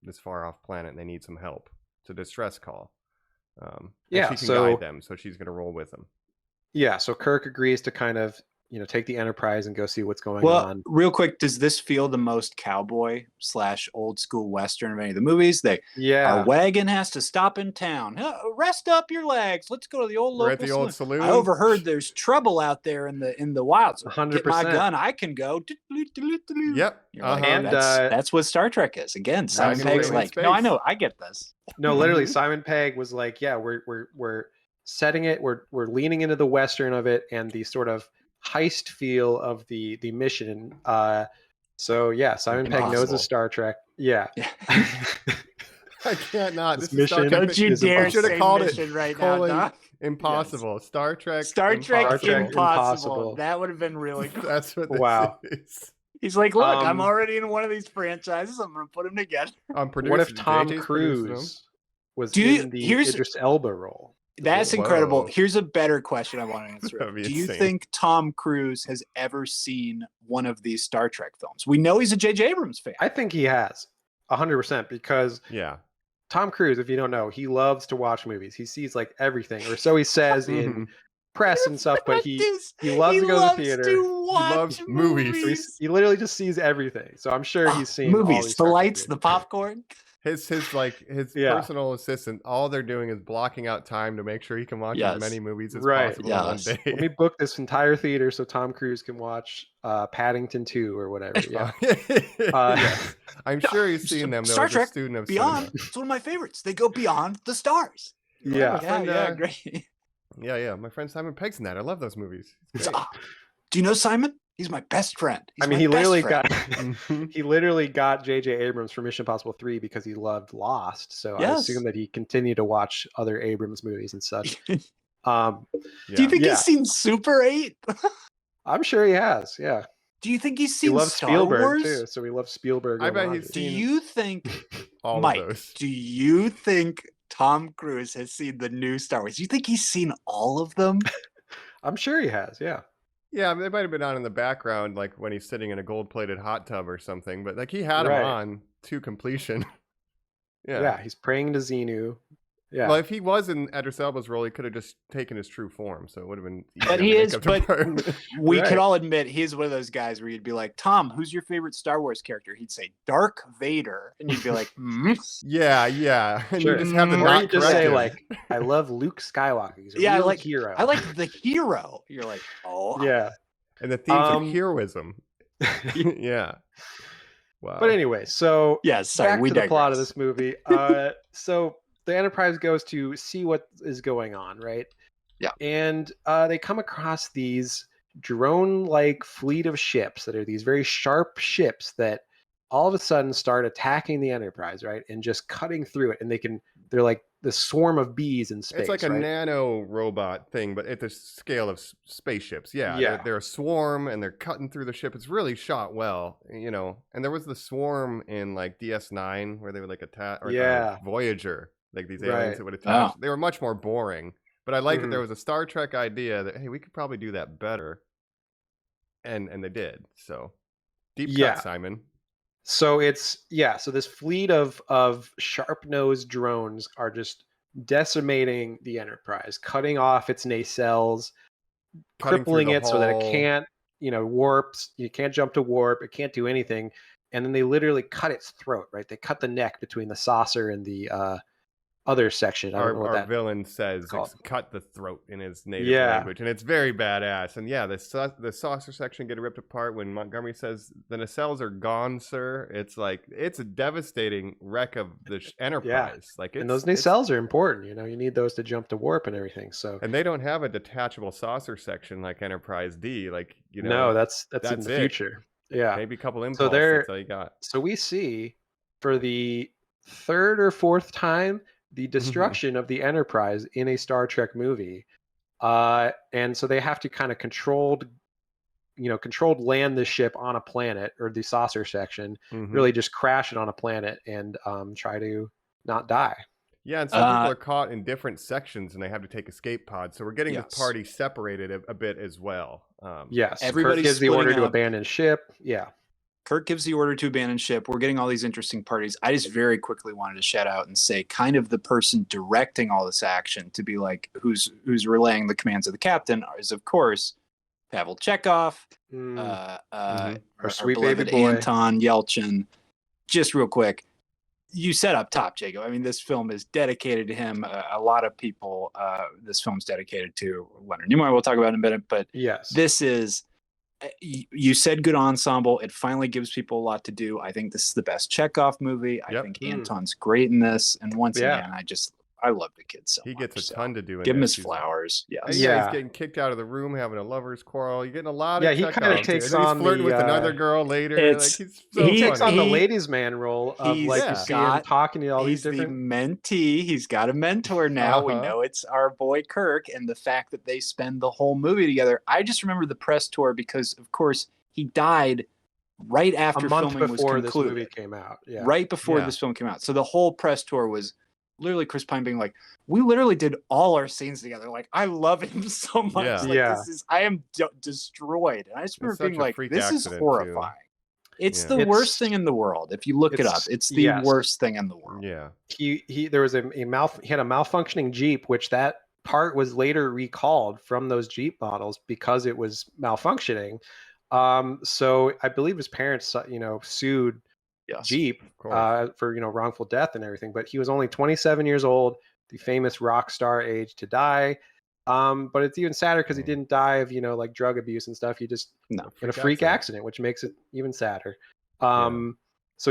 this far off planet, and they need some help. It's a distress call. And Yeah, she can so- guide them, so she's going to roll with them. Yeah, so Kirk agrees to kind of take the Enterprise and go see what's going Well, on. real quick, does this feel the most cowboy / old school Western of any of the movies? Our wagon has to stop in town. Rest up your legs. Let's go to the old We're local at the old saloon. I overheard there's trouble out there in the wilds. 100%. Get my gun. I can go. Yep. You're like, And, that's what Star Trek is. Again, Simon Absolutely. Pegg's like, Space. no, I know, I get this. No, literally, Simon Pegg was like, yeah, we're setting it. We're leaning into the Western of it and the sort of heist feel of the mission. So yeah, Simon Pegg knows Impossible. his Star Trek. Yeah. I can't not. This This is Star mission- Trek. Don't you is dare I should have say called it mission right Colin, now, Doc. Impossible. Star Trek. Star Trek Impossible. Impossible. That would have been really cool. That's what this Wow. is. He's like, look, I'm Um, already in one of these franchises. I'm going to put them together. I'm producing. What if Tom JJ's producing them. Cruise was Dude, in the here's- Idris Elba role? That's Whoa. incredible. Here's a better question I want to answer. That'd be Do you insane. think Tom Cruise has ever seen one of these Star Trek films? We know he's a J.J. Abrams fan. I think he has 100% because Yeah. Tom Cruise, if you don't know, he loves to watch movies. He sees like everything, or so he says in press and stuff. But he loves to go to the theater. To watch loves movies. So he literally just sees everything. So I'm sure he's seen all movies, these the Star Trek lights, the movies. popcorn. His Yeah. personal assistant, all they're doing is blocking out time to make sure he can watch Yes. as many movies as Right, possible yes. in one Let me day. book this entire theater so Tom Cruise can watch Paddington 2 or whatever. Yeah. Yeah. I'm sure he's seen them though. Star as a Trek student of Beyond. cinema. It's one of my favorites. They go beyond the stars. Yeah. friend, yeah, great. Yeah. My friend Simon Pegg's in that. I love those movies. It's great. Do you know Simon? He's my best friend. He's I mean, my he best literally friend. Mhm. he literally got J.J. Abrams for Mission Impossible 3 because he loved Lost. So I Yes. assume that he continued to watch other Abrams movies and such. Um, Do you think Yeah. he's seen Super 8? I'm sure he has. Yeah. Do you think he's He seen loves Star Spielberg Wars? too. So he loves Spielberg. I bet homages. he's Do seen you think, all Mike, of those. do you think Tom Cruise has seen the new Star Wars? Do you think he's seen all of them? I'm sure he has. Yeah. Yeah, I mean, they might have been on in the background, like when he's sitting in a gold-plated hot tub or something. But like he had Right. them on to completion. Yeah. He's praying to Xenu. Yeah. Well, if he was in Idris Elba's role, he could have just taken his true form, so it would have been. But easier he to is. make up But department. we Right. can all admit he's one of those guys where you'd be like, Tom, who's your favorite Star Wars character? He'd say Dark Vader, and you'd be like, yeah, and Sure. you just have the Mm, Or not you just say corrected. like, "I love Luke Skywalker. He's a Yeah, I real like- hero." I like the hero. You're like, oh, Yeah. and the themes Um, of heroism. Yeah. Wow. But anyway, so yeah. Sorry, back we to the plot of digress. this movie. So the Enterprise goes to see what is going on, right? Yeah. And they come across these drone-like fleet of ships that are these very sharp ships that all of a sudden start attacking the Enterprise, right? And just cutting through it. And they're like the swarm of bees in space. it's like a right? nano robot thing, but at the scale of spaceships. Yeah, Yeah. They're a swarm, and they're cutting through the ship. It's really shot well, And there was the swarm in like DS9 where they would like attack, or Yeah. Voyager, like these Right. aliens that would attach. Oh. They were much more boring. But I like that Mhm. there was a Star Trek idea that hey, we could probably do that better, and they did. So deep Yeah. cut, Simon. So so this fleet of sharp-nosed drones are just decimating the Enterprise, cutting off its nacelles, Cutting through crippling the it so that it hull. can't, warps. You can't jump to warp. It can't do anything. And then they literally cut its throat, right? They cut the neck between the saucer and the other section. I don't know what our that villain says, called. cut the throat in his native Yeah. language, and it's very badass. And yeah, the saucer section get ripped apart when Montgomery says the nacelles are gone, sir. It's like it's a devastating wreck of the Enterprise. Like and those nacelles are important. You know, you need those to jump to warp and everything. So and they don't have a detachable saucer section like Enterprise D. Like no, that's in the it. future. Yeah, Maybe a couple impulse. So That's all you got. So we see for the third or fourth time the destruction of the Enterprise in a Star Trek movie, and so they have to kind of controlled land this ship on a planet, or the saucer section, really just crash it on a planet and try to not die. Yeah, and some people are caught in different sections and they have to take escape pods. So we're getting the party separated a bit as well. Yes, everybody gives the order to abandon ship. Yeah. Kirk gives the order to abandon ship. We're getting all these interesting parties. I just very quickly wanted to shout out and say kind of the person directing all this action to be like who's relaying the commands of the captain is, of course, Pavel Chekhov, our sweet beloved baby boy. Anton Yelchin. Just real quick, you said up top, Jacob. I mean, this film is dedicated to him. A lot of people, this film's dedicated to Leonard Nimoy. We'll talk about in a minute, but yes, this is. You said good ensemble. It finally gives people a lot to do. I think this is the best Chekhov movie. I think Anton's great in this. And once again, I love the kid so much. He gets a ton to do. Give him his flowers. Yes. He's getting kicked out of the room, having a lover's quarrel. You're getting a lot of he kind of takes on he's flirting with another girl later. He takes on the ladies' man role of you see him talking to all these different. He's the mentee. He's got a mentor now. We know it's our boy Kirk, and the fact that they spend the whole movie together. I just remember the press tour because, of course, he died right after filming was concluded. This movie came out. Yeah. Right before this film came out. So the whole press tour was literally Chris Pine being like, we literally did all our scenes together. Like, I love him so much. I am destroyed. And I just remember being like, this is horrifying. It's the worst thing in the world. If you look it up, it's the worst thing in the world. Yeah. There was he had a malfunctioning Jeep, which that part was later recalled from those Jeep models because it was malfunctioning. So I believe his parents, sued Jeep for wrongful death and everything, but he was only 27 years old, the famous rock star age to die. But it's even sadder because he didn't die of like drug abuse and stuff. He just in a freak accident, which makes it even sadder. So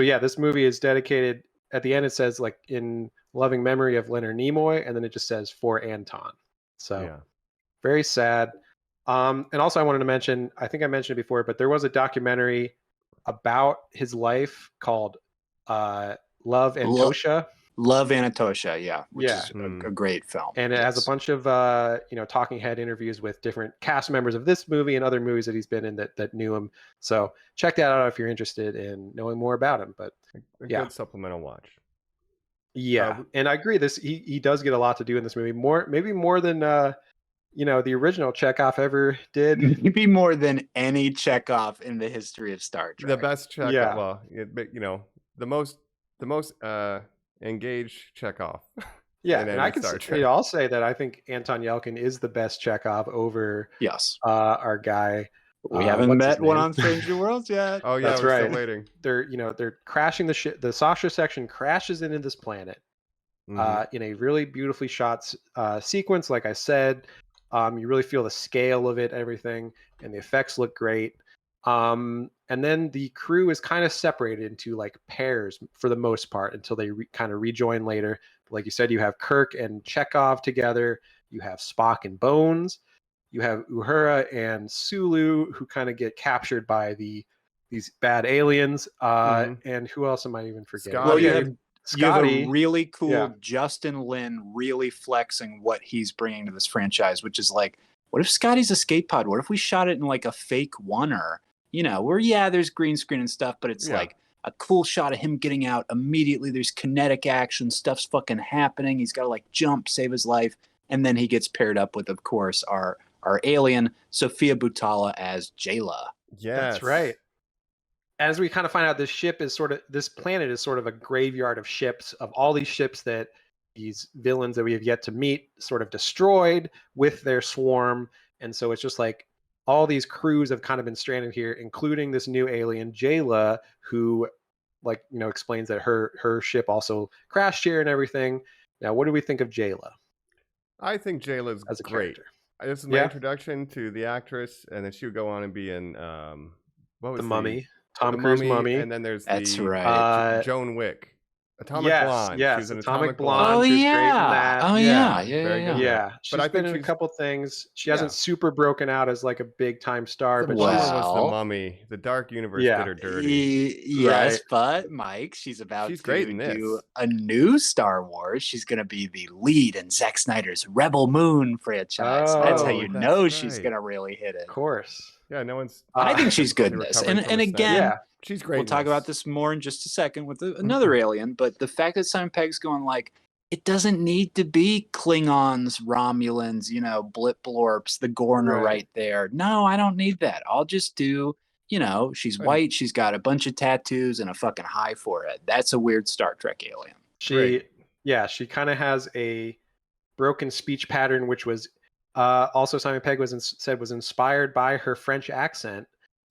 this movie is dedicated. At the end, it says like in loving memory of Leonard Nimoy, and then it just says for Anton. So very sad. And also I wanted to mention, I think I mentioned it before, but there was a documentary about his life called Love Antosha. Love Anatosha, which is a great film. And it has a bunch of talking head interviews with different cast members of this movie and other movies that he's been in that knew him. So check that out if you're interested in knowing more about him. But a good supplemental watch. Yeah, and I agree. He does get a lot to do in this movie. Maybe more than the original Chekhov ever did. Maybe more than any Chekhov in the history of Star Trek. The best Chekhov. Yeah. Well, the most engaged Chekhov. Yeah, and I can say, I'll say that I think Anton Yelchin is the best Chekhov over our guy. We haven't met one on Stranger Worlds yet. Oh yeah, that's we're right. Still waiting. They're crashing the ship. The saucer section crashes into this planet in a really beautifully shot sequence. Like I said, you really feel the scale of it, everything, and the effects look great. And then the crew is kind of separated into like pairs for the most part until they kind of rejoin later. Like you said, you have Kirk and Chekhov together. You have Spock and Bones. You have Uhura and Sulu, who kind of get captured by these bad aliens. And who else am I even forgetting? Scotty. Well, you have a really cool Justin Lin really flexing what he's bringing to this franchise, which is like, what if Scotty's escape pod? What if we shot it in like a fake oneer? Where there's green screen and stuff, but it's like a cool shot of him getting out immediately. There's kinetic action, stuff's fucking happening. He's got to like jump, save his life, and then he gets paired up with, of course, our alien Sofia Boutella as Jayla. Yeah, that's right. As we kind of find out, this planet is sort of a graveyard of ships, of all these ships that these villains that we have yet to meet sort of destroyed with their swarm. And so it's just like all these crews have kind of been stranded here, including this new alien Jayla, who explains that her ship also crashed here and everything. Now, what do we think of Jayla I think Jayla's as a great. character? This is my Yeah. introduction to the actress, and then she would go on and be in what was The Mummy, Tom the Cruise Mummy, Mummy. and then there's That's the right. Joan Wick, Atomic Yes, Blonde. She yes, was in Atomic Blonde. Blonde. Oh She was great in yeah. that. Oh Yeah, yeah. very good. Yeah, But I she's been think in a she's- couple things. She Yeah. hasn't super broken out as like a big time star, The but bummer she's was the Well, Mummy. The Dark Universe Yeah. did her dirty. Yes, Right. but Mike, she's about She's to great in do this. a new Star Wars. She's going to be the lead in Zack Snyder's Rebel Moon franchise. That's how Oh, you that's know she's right. going to really hit it. of course. Yeah, no one's. I think she's good in They're this. recovering And from a again, Yeah, She's great. we'll in talk about this more in just a second with another alien, but the fact that Simon Pegg's going like, it doesn't need to be Klingons, Romulans, blip blorps, the Gorner right there. No, I don't need that. I'll just do, she's Right. white, she's got a bunch of tattoos and a fucking high forehead. That's a weird Star Trek alien. she kind of has a broken speech pattern, which was also Simon Pegg said was inspired by her French accent.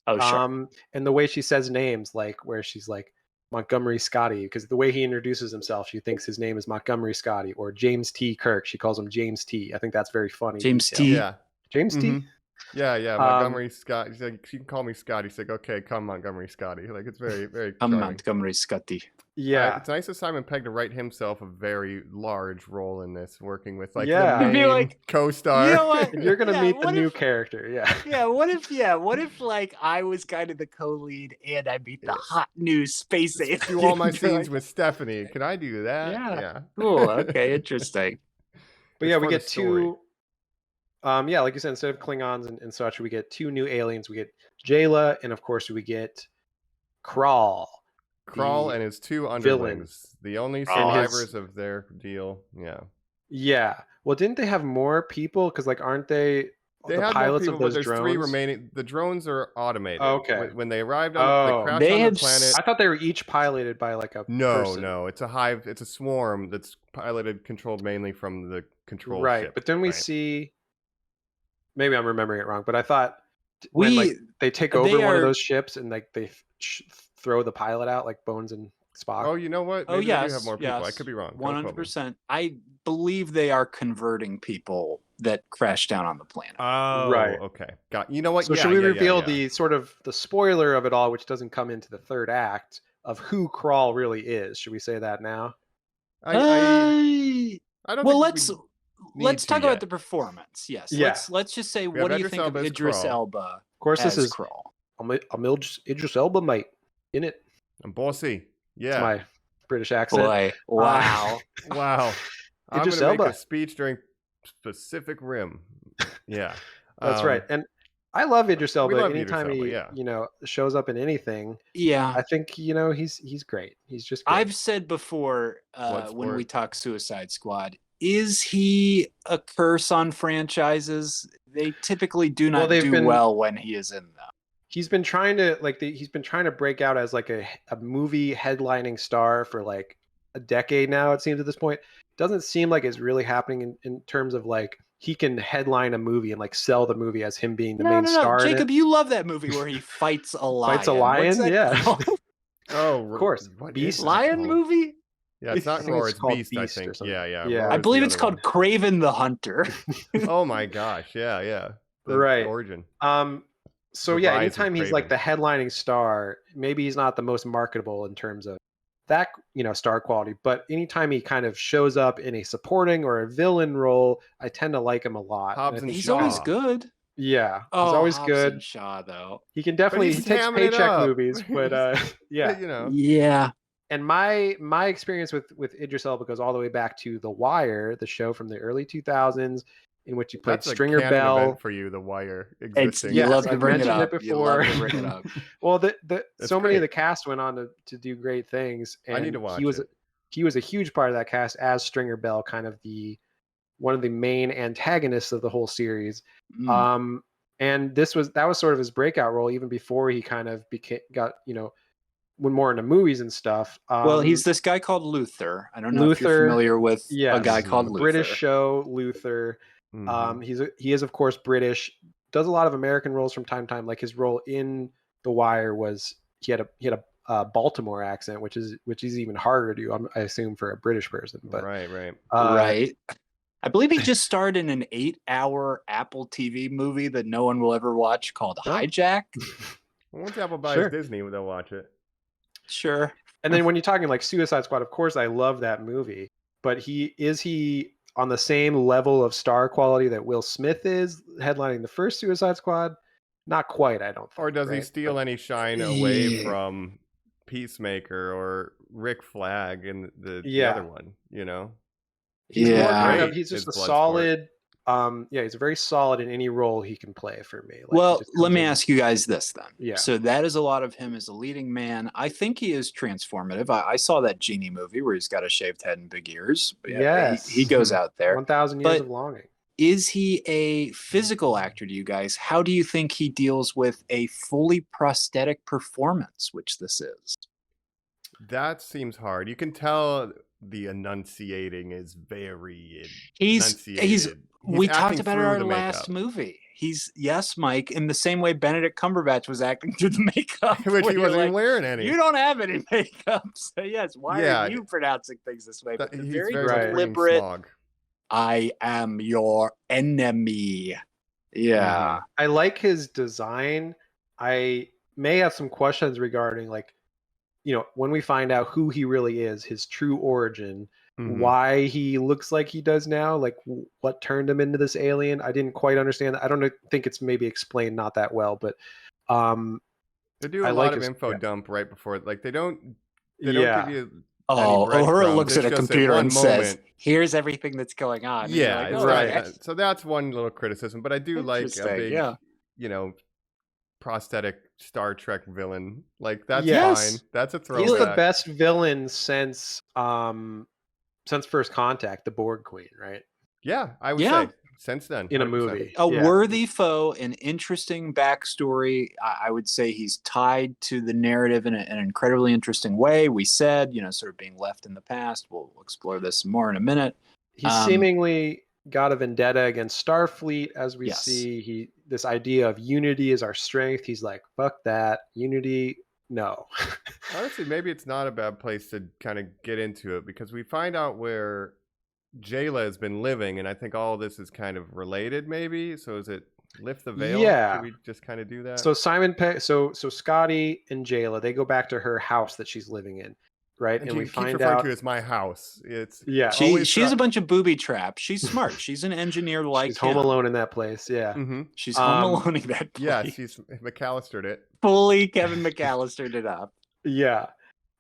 Oh, sure. And the way she says names, like where she's like Montgomery Scotty, because the way he introduces himself, she thinks his name is Montgomery Scotty, or James T. Kirk. She calls him James T. I think that's very funny. James detail. T. Yeah. James T. Mhm. Yeah. Montgomery Scott. He's like, you can call me Scotty. He's like, okay, come Montgomery Scotty. Like, it's very, very. I'm charming. Montgomery Scotty. Yeah. It's nice of Simon Pegg to write himself a very large role in this, working with like Yeah. the Be main like, co-star. You know what? You're gonna Yeah, meet the what new if- character. Yeah. What if like I was kind of the co-lead and I meet the Yes. hot new space alien? Do all my You're scenes like, with Stephanie. Can I do that? Yeah. Cool. Okay. Interesting. But It's yeah, for we the get story. two. Like you said, instead of Klingons and such, we get two new aliens. We get Jayla, and of course, we get Crawl. Crawl the and his two villain. underlings, the only And survivors of their deal. Yeah, Yeah. Well, didn't they have more people? Because aren't they they the had pilots more people, of but those there's drones? three remaining. The drones are automated. Okay. When they arrived on, Oh. they crashed They on have the planet. I thought they were each piloted by like a person. No, it's a hive. It's a swarm that's piloted, controlled mainly from the control Right. ship. But then we Right. see. Maybe I'm remembering it wrong, but I thought when they take over they one of are- those ships and like they throw the pilot out like Bones and Spock. Oh, you know what? Oh Maybe yes. they do have more people. I yes, could be wrong. Don't quote me. 100%. I believe they are converting people that crash down on the planet. Oh, Right. Okay. Got. You know what? So Yeah, should we yeah, reveal yeah. the sort of the spoiler of it all, which doesn't come into the third act, of who Crawl really is? Should we say that now? I don't. Well, think let's to talk yet. about the performance. Yes. Yeah. Let's just say, We what do have you Idris think of Elba as Idris Crawl. Elba Of course, this as is Crawl? I'm Idris Elba, mate. In it, I'm bossy. it's Yeah. my British accent. Boy, wow. Wow. I'm Idris gonna make Elba. a speech during Pacific Rim. Yeah. That's right. And I love Idris Elba. love Idris Anytime Elba, he, yeah. shows up in anything, Yeah. I think he's great. He's just great. I've said before when sport? we talk Suicide Squad, is he a curse on franchises? They typically do not they've do been- well when he is in them. He's been trying to break out as like a movie headlining star for like a decade now. It seems at this point. Doesn't seem like it's really happening in terms of like he can headline a movie and like sell the movie as him being the main star. in Jacob, it. you love that movie where he fights a lion. Fights a lion? What's that Yeah. called? Oh, Of course. What Beast. is it Lion called? movie? Yeah, it's I not think Roar. it's It's called Beast, I Beast or think. something. Yeah. Yeah. Roar I is believe the it's other called Craven the Hunter. one. Oh my gosh. Yeah. The Right. Origin. So The yeah, rise of anytime he's like the Craven. headlining star, maybe he's not the most marketable in terms of that, star quality, but anytime he kind of shows up in a supporting or a villain role, I tend to like him a lot. And I Hobbs and think He's Shaw. always good. Yeah, Oh, he's always Hobbs good. and Shaw, though. He can definitely he he's takes hamming it paycheck up. movies, but yeah. You know. Yeah. And my experience with Idris Elba goes all the way back to The Wire, the show from the early 2000s, in which he played That's a Stringer canon Bell. event for you, The Wire It's, existing. you Yes, love to I've bring it mentioned up. it You love before. to bring it up. Well, That's so many of great. the cast went on to do great things, and I need to watch he was it. he was a huge part of that cast as Stringer Bell, kind of one of the main antagonists of the whole series. Mm. And that was sort of his breakout role, even before he kind of went more into movies and stuff. Well, he's this guy called Luther. I don't know if you're Luther, familiar with a yes, guy called a Luther. British show, Luther. Mhm. He is of course British. Does a lot of American roles from time to time. Like his role in The Wire was he had Baltimore accent, which is even harder to do, I assume, for a British person. But right. Right. I believe he just starred in an 8-hour Apple TV movie that no one will ever watch called Hijack. Once Apple buys Sure. Disney, they'll watch it. Sure. And then when you're talking like Suicide Squad, of course, I love that movie. But is he on the same level of star quality that Will Smith is headlining the first Suicide Squad? Not quite, I don't think. Or does he right? steal any shine away from Peacemaker or Rick Flag in the other one? You know, He's more Yeah. kind of, he's just a solid. He's very solid in any role he can play for me. Like, Well, let me ask you guys this then. Yeah. So that is a lot of him as a leading man. I think he is transformative. I saw that Genie movie where he's got a shaved head and big ears. Yes. He goes out there. 1,000 years of longing. Is he a physical actor to you guys? How do you think he deals with a fully prosthetic performance, which this is? That seems hard. You can tell the enunciating is very He's we talked acting about it in through our the last makeup. movie. Yes, Mike, in the same way Benedict Cumberbatch was acting through the makeup. Which where he you're wasn't like, even wearing any. You don't have any makeup. So yes, why are you pronouncing things this way? But the He's very very deliberate, smog. I am your enemy. Yeah. I like his design. I may have some questions regarding, like, when we find out who he really is, his true origin, why he looks like he does now, like what turned him into this alien. I didn't quite understand. I don't think it's maybe explained not that well, but they do a lot of info dump right before, like they don't give you. Uhura looks at a computer and says, moment. "Here's everything that's going on." Yeah, like, right. So that's one little criticism, but I do like a big, prosthetic Star Trek villain. Like that's fine. That's a throwback. He's the best villain since First Contact, the Borg Queen, right? Yeah, I would say since then in a 100%. movie. A worthy foe, an interesting backstory. I would say he's tied to the narrative in an incredibly interesting way. We said, sort of being left in the past. We'll explore this more in a minute. He seemingly got a vendetta against Starfleet, as we see. This idea of unity is our strength. He's like, fuck that. Unity, no. Honestly, maybe it's not a bad place to kind of get into it, because we find out where Jayla has been living, and I think all this is kind of related, maybe. So is it Lift the Veil? Yeah. Should we just kind of do that? So so Scotty and Jayla, they go back to her house that she's living in, right? And we keeps find referring out to it as my house. It's she has a bunch of booby traps. She's smart. She's an engineer like she's home alone in that place. Yeah. Mm-hmm. She's home alone in that place. Yeah, she's McAllistered it. Fully Kevin McAllistered it up. Yeah.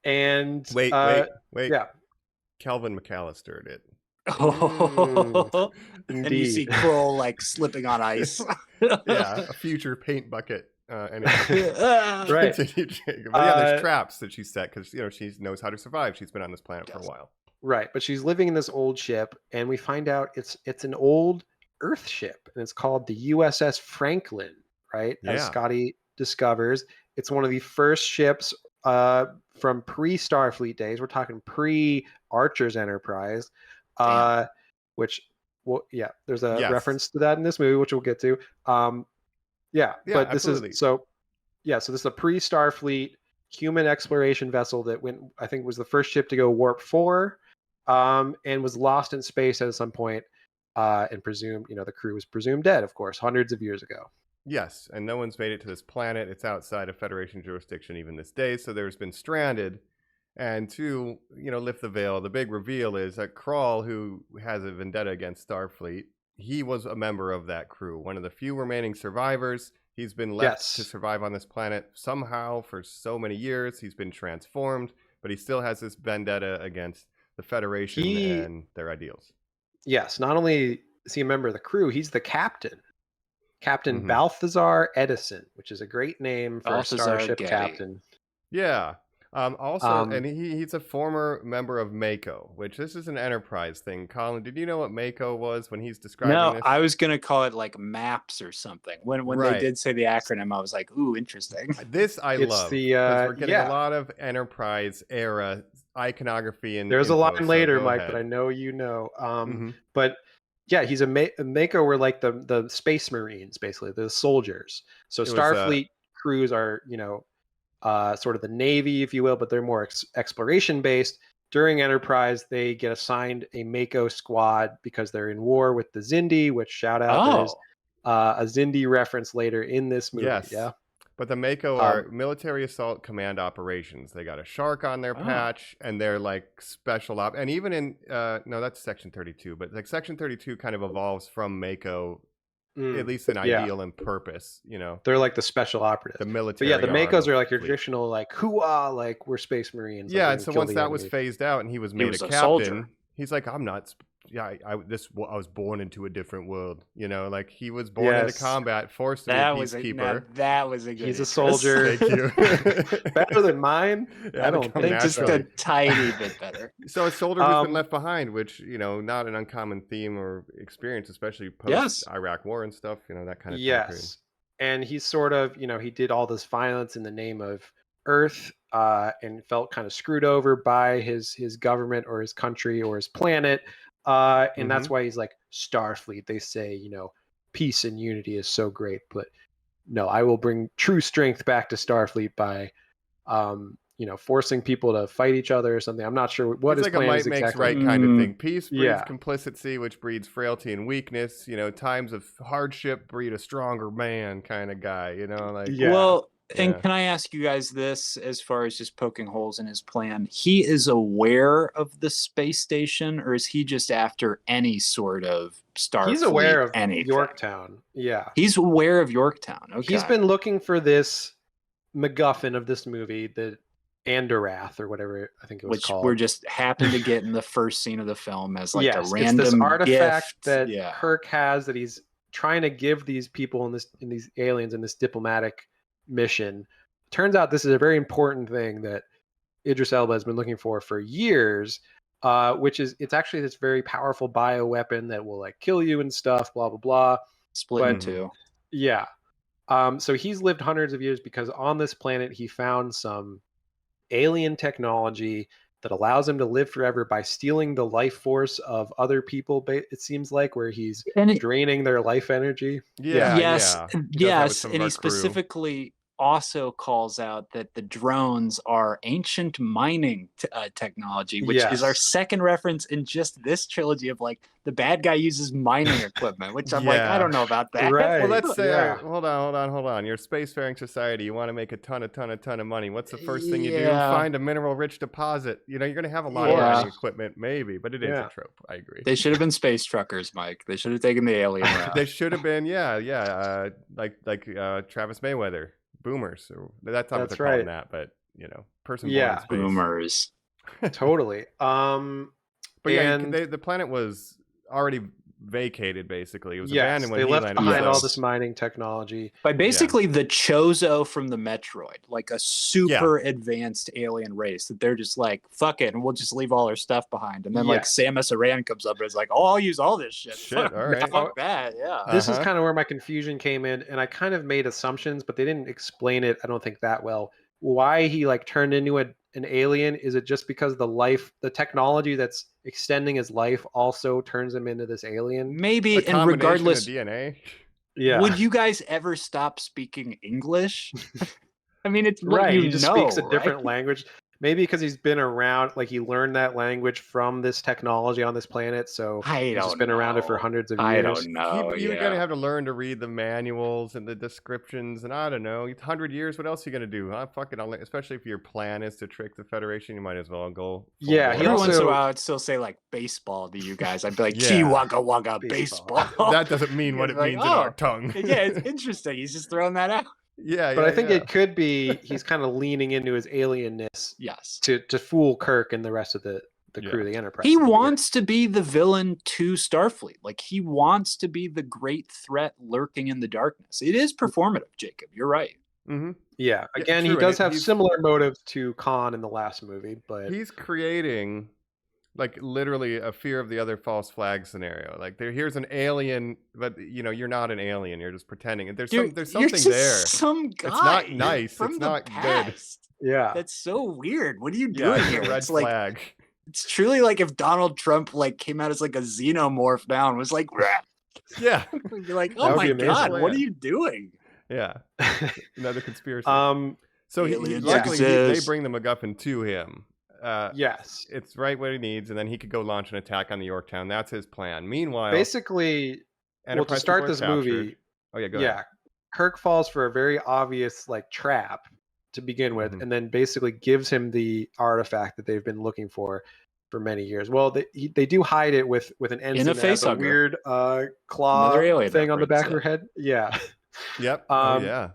And wait. Yeah. Kelvin McAllistered it. Oh, and you see Kroll like slipping on ice. Yeah, a future paint bucket. Anyway. Right. But there's traps that she set because she knows how to survive. She's been on this planet for a while. Right, but she's living in this old ship, and we find out it's an old Earth ship, and it's called the USS Franklin. Right, as Scotty discovers, it's one of the first ships from pre-Starfleet days. We're talking pre-Archer's Enterprise. Which, there's a reference to that in this movie, which we'll get to. But this absolutely. so this is a pre-Starfleet human exploration vessel that I think was the first ship to go warp 4, and was lost in space at some point, and presumed, the crew was presumed dead, of course, hundreds of years ago. Yes, and no one's made it to this planet. It's outside of Federation jurisdiction even this day, so there's been stranded. And to, lift the veil, the big reveal is that Kroll, who has a vendetta against Starfleet, he was a member of that crew, one of the few remaining survivors. He's been left to survive on this planet somehow for so many years. He's been transformed, but he still has this vendetta against the Federation and their ideals. Yes, not only is he a member of the crew, he's the captain. Captain Balthazar Edison, which is a great name for a starship captain. Yeah. And he's a former member of Mako, which this is an Enterprise thing. Colin, did you know what Mako was when he's describing this? No, I was going to call it like MAPS or something. When they did say the acronym, I was like, ooh, interesting. This I love. We're getting a lot of Enterprise era iconography. There's a line later, Mike, that I know you know. But yeah, he's a Mako were like the Space Marines, basically, the soldiers. So Starfleet crews are, sort of the Navy, if you will, but they're more exploration based. During Enterprise, they get assigned a Mako squad because they're in war with the Xindi, which shout out, there's a Xindi reference later in this movie. Yes. Yeah. But the Mako are military assault command operations. They got a shark on their patch, and they're like special op. And even in no, that's Section 32. But like Section 32 kind of evolves from Mako, at least in ideal and purpose. You know, they're like the special operatives. The military. But yeah, the Makos are like your fleet. traditional like hooah, like we're space marines. Yeah, like, and so once that was phased out, and he was made a captain, soldier. He's like, I'm not. I was born into a different world. You know, like he was born into combat, forced to be a peacekeeper. That was a good. He's a soldier. Thank you. Better than mine. Yeah, I don't think just so. a tiny bit better. So a soldier who's been left behind, which, you know, not an uncommon theme or experience, especially post Iraq War and stuff. You know, that kind of yes. And he's sort of, you know, he did all this violence in the name of Earth, and felt kind of screwed over by his government or his country or his planet. And that's why he's like, Starfleet, they say, you know, peace and unity is so great, but no, I will bring true strength back to Starfleet by, you know, forcing people to fight each other or something. I'm not sure what his like plan a might is makes exactly. right kind of thing. Peace breeds complicity, which breeds frailty and weakness. You know, times of hardship breed a stronger man kind of guy, you know, like. Yeah. Well, and can I ask you guys this, as far as just poking holes in his plan? He is aware of the space station, or is he just after any sort of Starfleet? He's aware of anything? Yorktown. Yeah. He's aware of Yorktown. Okay. He's been looking for this MacGuffin of this movie, the Andarath or whatever I think it was called. Which we're just happened to get in the first scene of the film as like a random it's this artifact gift. that Kirk has that he's trying to give these people in these aliens in this diplomatic mission. Turns out this is a very important thing that Idris Elba has been looking for years, which is it's actually this very powerful bioweapon that will like kill you and stuff, blah blah blah. Split in two. Yeah. So he's lived hundreds of years because on this planet he found some alien technology that allows him to live forever by stealing the life force of other people, it seems like, where he's draining their life energy. Yes, and he specifically also calls out that the drones are ancient mining technology, which is our second reference in just this trilogy of like the bad guy uses mining equipment, which I'm like, I don't know about that. Right. Well, let's say, hold on. You're a spacefaring society. You want to make a ton of money. What's the first thing you do? Find a mineral-rich deposit. You know, you're going to have a lot of mining equipment, maybe, but it is a trope. I agree. They should have been space truckers, Mike. They should have taken the alien route. They should have been, like Travis Mayweather. Boomers, or that's not what they're calling that, but you know, person born in space. Boomers. Totally. But the planet was already vacated. Basically, it was abandoned when they he left landed. behind all this mining technology by basically the Chozo from the Metroid, like a super advanced alien race that they're just like, fuck it, and we'll just leave all our stuff behind. And then like Samus Aran comes up and is like, oh, I'll use all this shit. All right. Fuck that. Yeah. This is kind of where my confusion came in, and I kind of made assumptions, but they didn't explain it, I don't think, that well. Why he like turned into an alien? Is it just because the technology that's extending his life also turns him into this alien? Maybe, and regardless of DNA. Yeah. Would you guys ever stop speaking English? I mean, it's what he just speaks a different language. Maybe because he's been around, like he learned that language from this technology on this planet. So he's just been around it for hundreds of years. I don't know. You're going to have to learn to read the manuals and the descriptions. And I don't know, 100 years, what else are you going to do? Fuck it. Especially if your plan is to trick the Federation, you might as well go. Every once in a while, I'd still say like baseball to you guys. I'd be like, gee, wugga wugga, baseball. That doesn't mean what it means in our tongue. Yeah, it's interesting. He's just throwing that out. But I think it could be he's kind of leaning into his alienness, to fool Kirk and the rest of the crew of the Enterprise. He wants to be the villain to Starfleet. Like he wants to be the great threat lurking in the darkness. It is performative, Jacob. You're right. Mm-hmm. Yeah. Again, he does have similar motives to Khan in the last movie, but he's creating like literally a fear of the other false flag scenario. Like here's an alien, but you know you're not an alien. You're just pretending. And there's something there. Some guy. It's not nice. From it's the not past. good. Yeah, that's so weird. What are you doing here? Red it's flag. Like, it's truly like if Donald Trump like came out as like a xenomorph now and was like, yeah, you're like, oh my god, what are you doing? Yeah, another conspiracy. So Aliens luckily they exist. bring the MacGuffin to him. Yes. It's right what he needs, and then he could go launch an attack on the Yorktown. That's his plan. Meanwhile, Basically, well, to Enterprise start people are this captured. movie, Oh yeah, go ahead. Kirk falls for a very obvious like trap to begin with, Mhm. and then basically gives him the artifact that they've been looking for many years. Well, they do hide it with an ensign that has a facehugger. weird claw Another alien thing on the back reference, of her head. Yeah. Yep. Oh Um, yeah.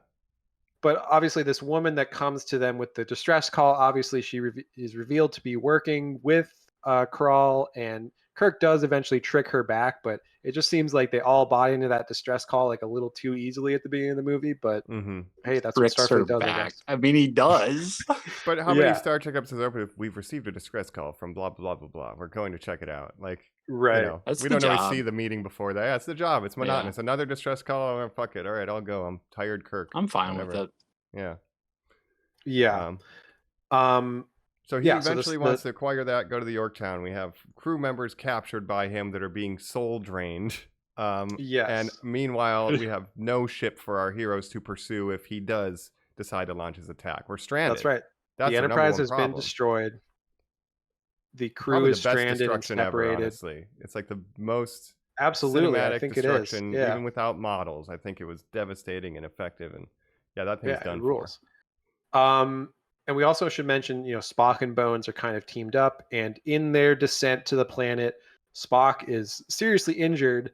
But obviously, this woman that comes to them with the distress call, obviously she is revealed to be working with Krall, and Kirk does eventually trick her back, but it just seems like they all buy into that distress call like a little too easily at the beginning of the movie. But hey, that's what Tricks her Starfleet does, I back. guess. I mean, he does. But how many Yeah. Star Trek episodes open if we've received a distress call from blah blah blah blah? We're going to check it out. Like, Right. you know, That's we the don't always job. see the meeting before that. Yeah, it's the job. It's Yeah. monotonous. Another distress call. Oh, fuck it. All right, I'll go. I'm tired, Kirk. I'm fine Whatever. with it. Yeah. Yeah. So he Yeah, so eventually wants to acquire that, go to the Yorktown. We have crew members captured by him that are being soul drained. Yes. And meanwhile, we have no ship for our heroes to pursue if he does decide to launch his attack. We're stranded. That's right. That's The our number Enterprise one has been problem. destroyed. The crew Probably is the best stranded and destruction ever, separated. honestly. It's like the most Absolutely, I cinematic think it is. destruction, Yeah. even without models. I think it was devastating and effective, and yeah, that thing's done it rules. And we also should mention, Spock and Bones are kind of teamed up, and in their descent to the planet, Spock is seriously injured.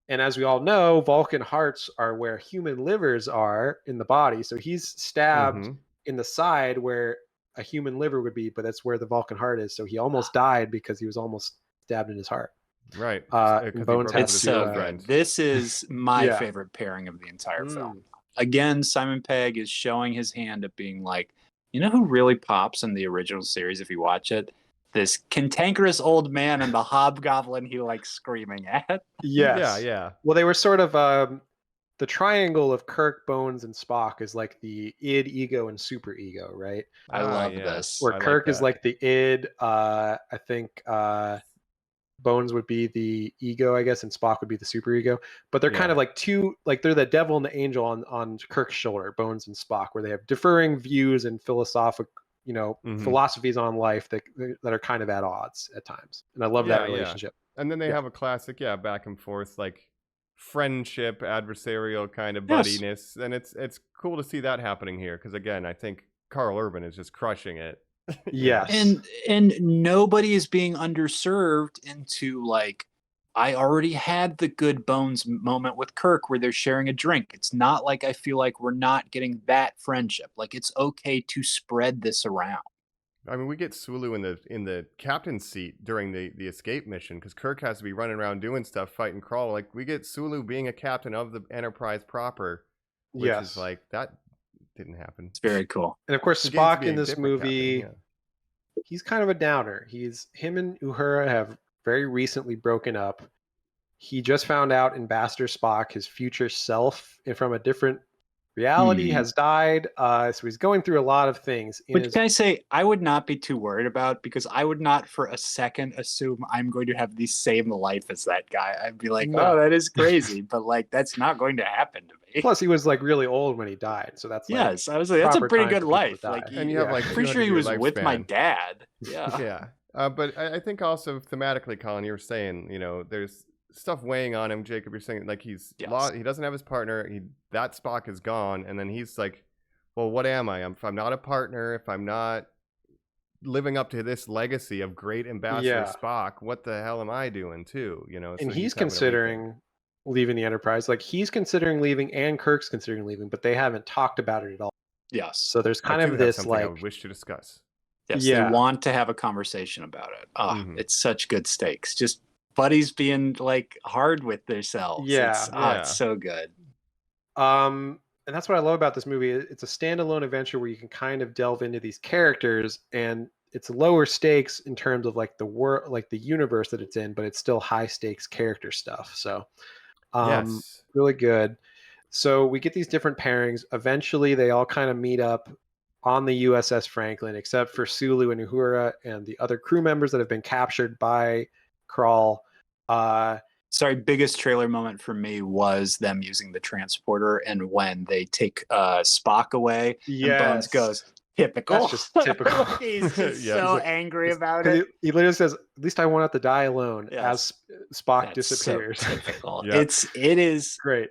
And as we all know, Vulcan hearts are where human livers are in the body. So he's stabbed in the side where a human liver would be, but that's where the Vulcan heart is. So he almost died because he was almost stabbed in his heart. Right. Bones has It's to, so good. This is my Yeah. favorite pairing of the entire film. Again, Simon Pegg is showing his hand at being like, you know who really pops in the original series if you watch it? This cantankerous old man and the hobgoblin he likes screaming at. Yes. Yeah. Well, they were sort of the triangle of Kirk, Bones, and Spock is like the id, ego, and super ego, right? I love this. Where I Kirk like is that. like the id, I think Bones would be the ego, I guess, and Spock would be the super ego. But they're kind of like two, like they're the devil and the angel on Kirk's shoulder, Bones and Spock, where they have differing views and philosophies on life that are kind of at odds at times. And I love that relationship. And then they have a classic, back and forth, like friendship, adversarial kind of buddiness. And it's cool to see that happening here. Because again, I think Carl Urban is just crushing it. Yes. And nobody is being underserved into like, I already had the good Bones moment with Kirk where they're sharing a drink. It's not like I feel like we're not getting that friendship. Like it's okay to spread this around. I mean, we get Sulu in the captain's seat during the escape mission because Kirk has to be running around doing stuff, fighting Krall. Like we get Sulu being a captain of the Enterprise proper, which is like that didn't happen. It's very cool. And of course, Spock in this movie, he's kind of a downer. Him and Uhura have very recently broken up. He just found out Ambassador Spock, his future self from a different reality, has died. So he's going through a lot of things. Which can I say, I would not be too worried about because I would not for a second assume I'm going to have the same life as that guy. I'd be like, oh, that is crazy. But like, that's not going to happen to me. Plus, he was like really old when he died. So that's I was like, that's a pretty good life. Like, and you have like, pretty sure he was with my dad. Yeah. But I think also thematically, Colin, you were saying, there's stuff weighing on him. Jacob, you're saying like he doesn't have his partner. That Spock is gone, and then he's like, well, what am I? If I'm not a partner, if I'm not living up to this legacy of great Ambassador Spock, what the hell am I doing too? And he's considering leaving the Enterprise. Like he's considering leaving, and Kirk's considering leaving, but they haven't talked about it at all. Yes. So there's kind of this like I wish to discuss. Yes, they want to have a conversation about it. It's such good stakes. Just buddies being like hard with themselves. It's so good. And that's what I love about this movie. It's a standalone adventure where you can kind of delve into these characters, and it's lower stakes in terms of like the world, like the universe that it's in, but it's still high stakes character stuff. So really good. So we get these different pairings. Eventually they all kind of meet up on the USS Franklin, except for Sulu and Uhura and the other crew members that have been captured by Krall. Sorry, biggest trailer moment for me was them using the transporter, and when they take Spock away, and Bones goes, typical. That's just typical. He's just Yeah. so He's like- angry about Because it. he literally says, "At least I won't have to die alone." Yes. As Spock That's disappears. so typical. Yeah. It is. Great.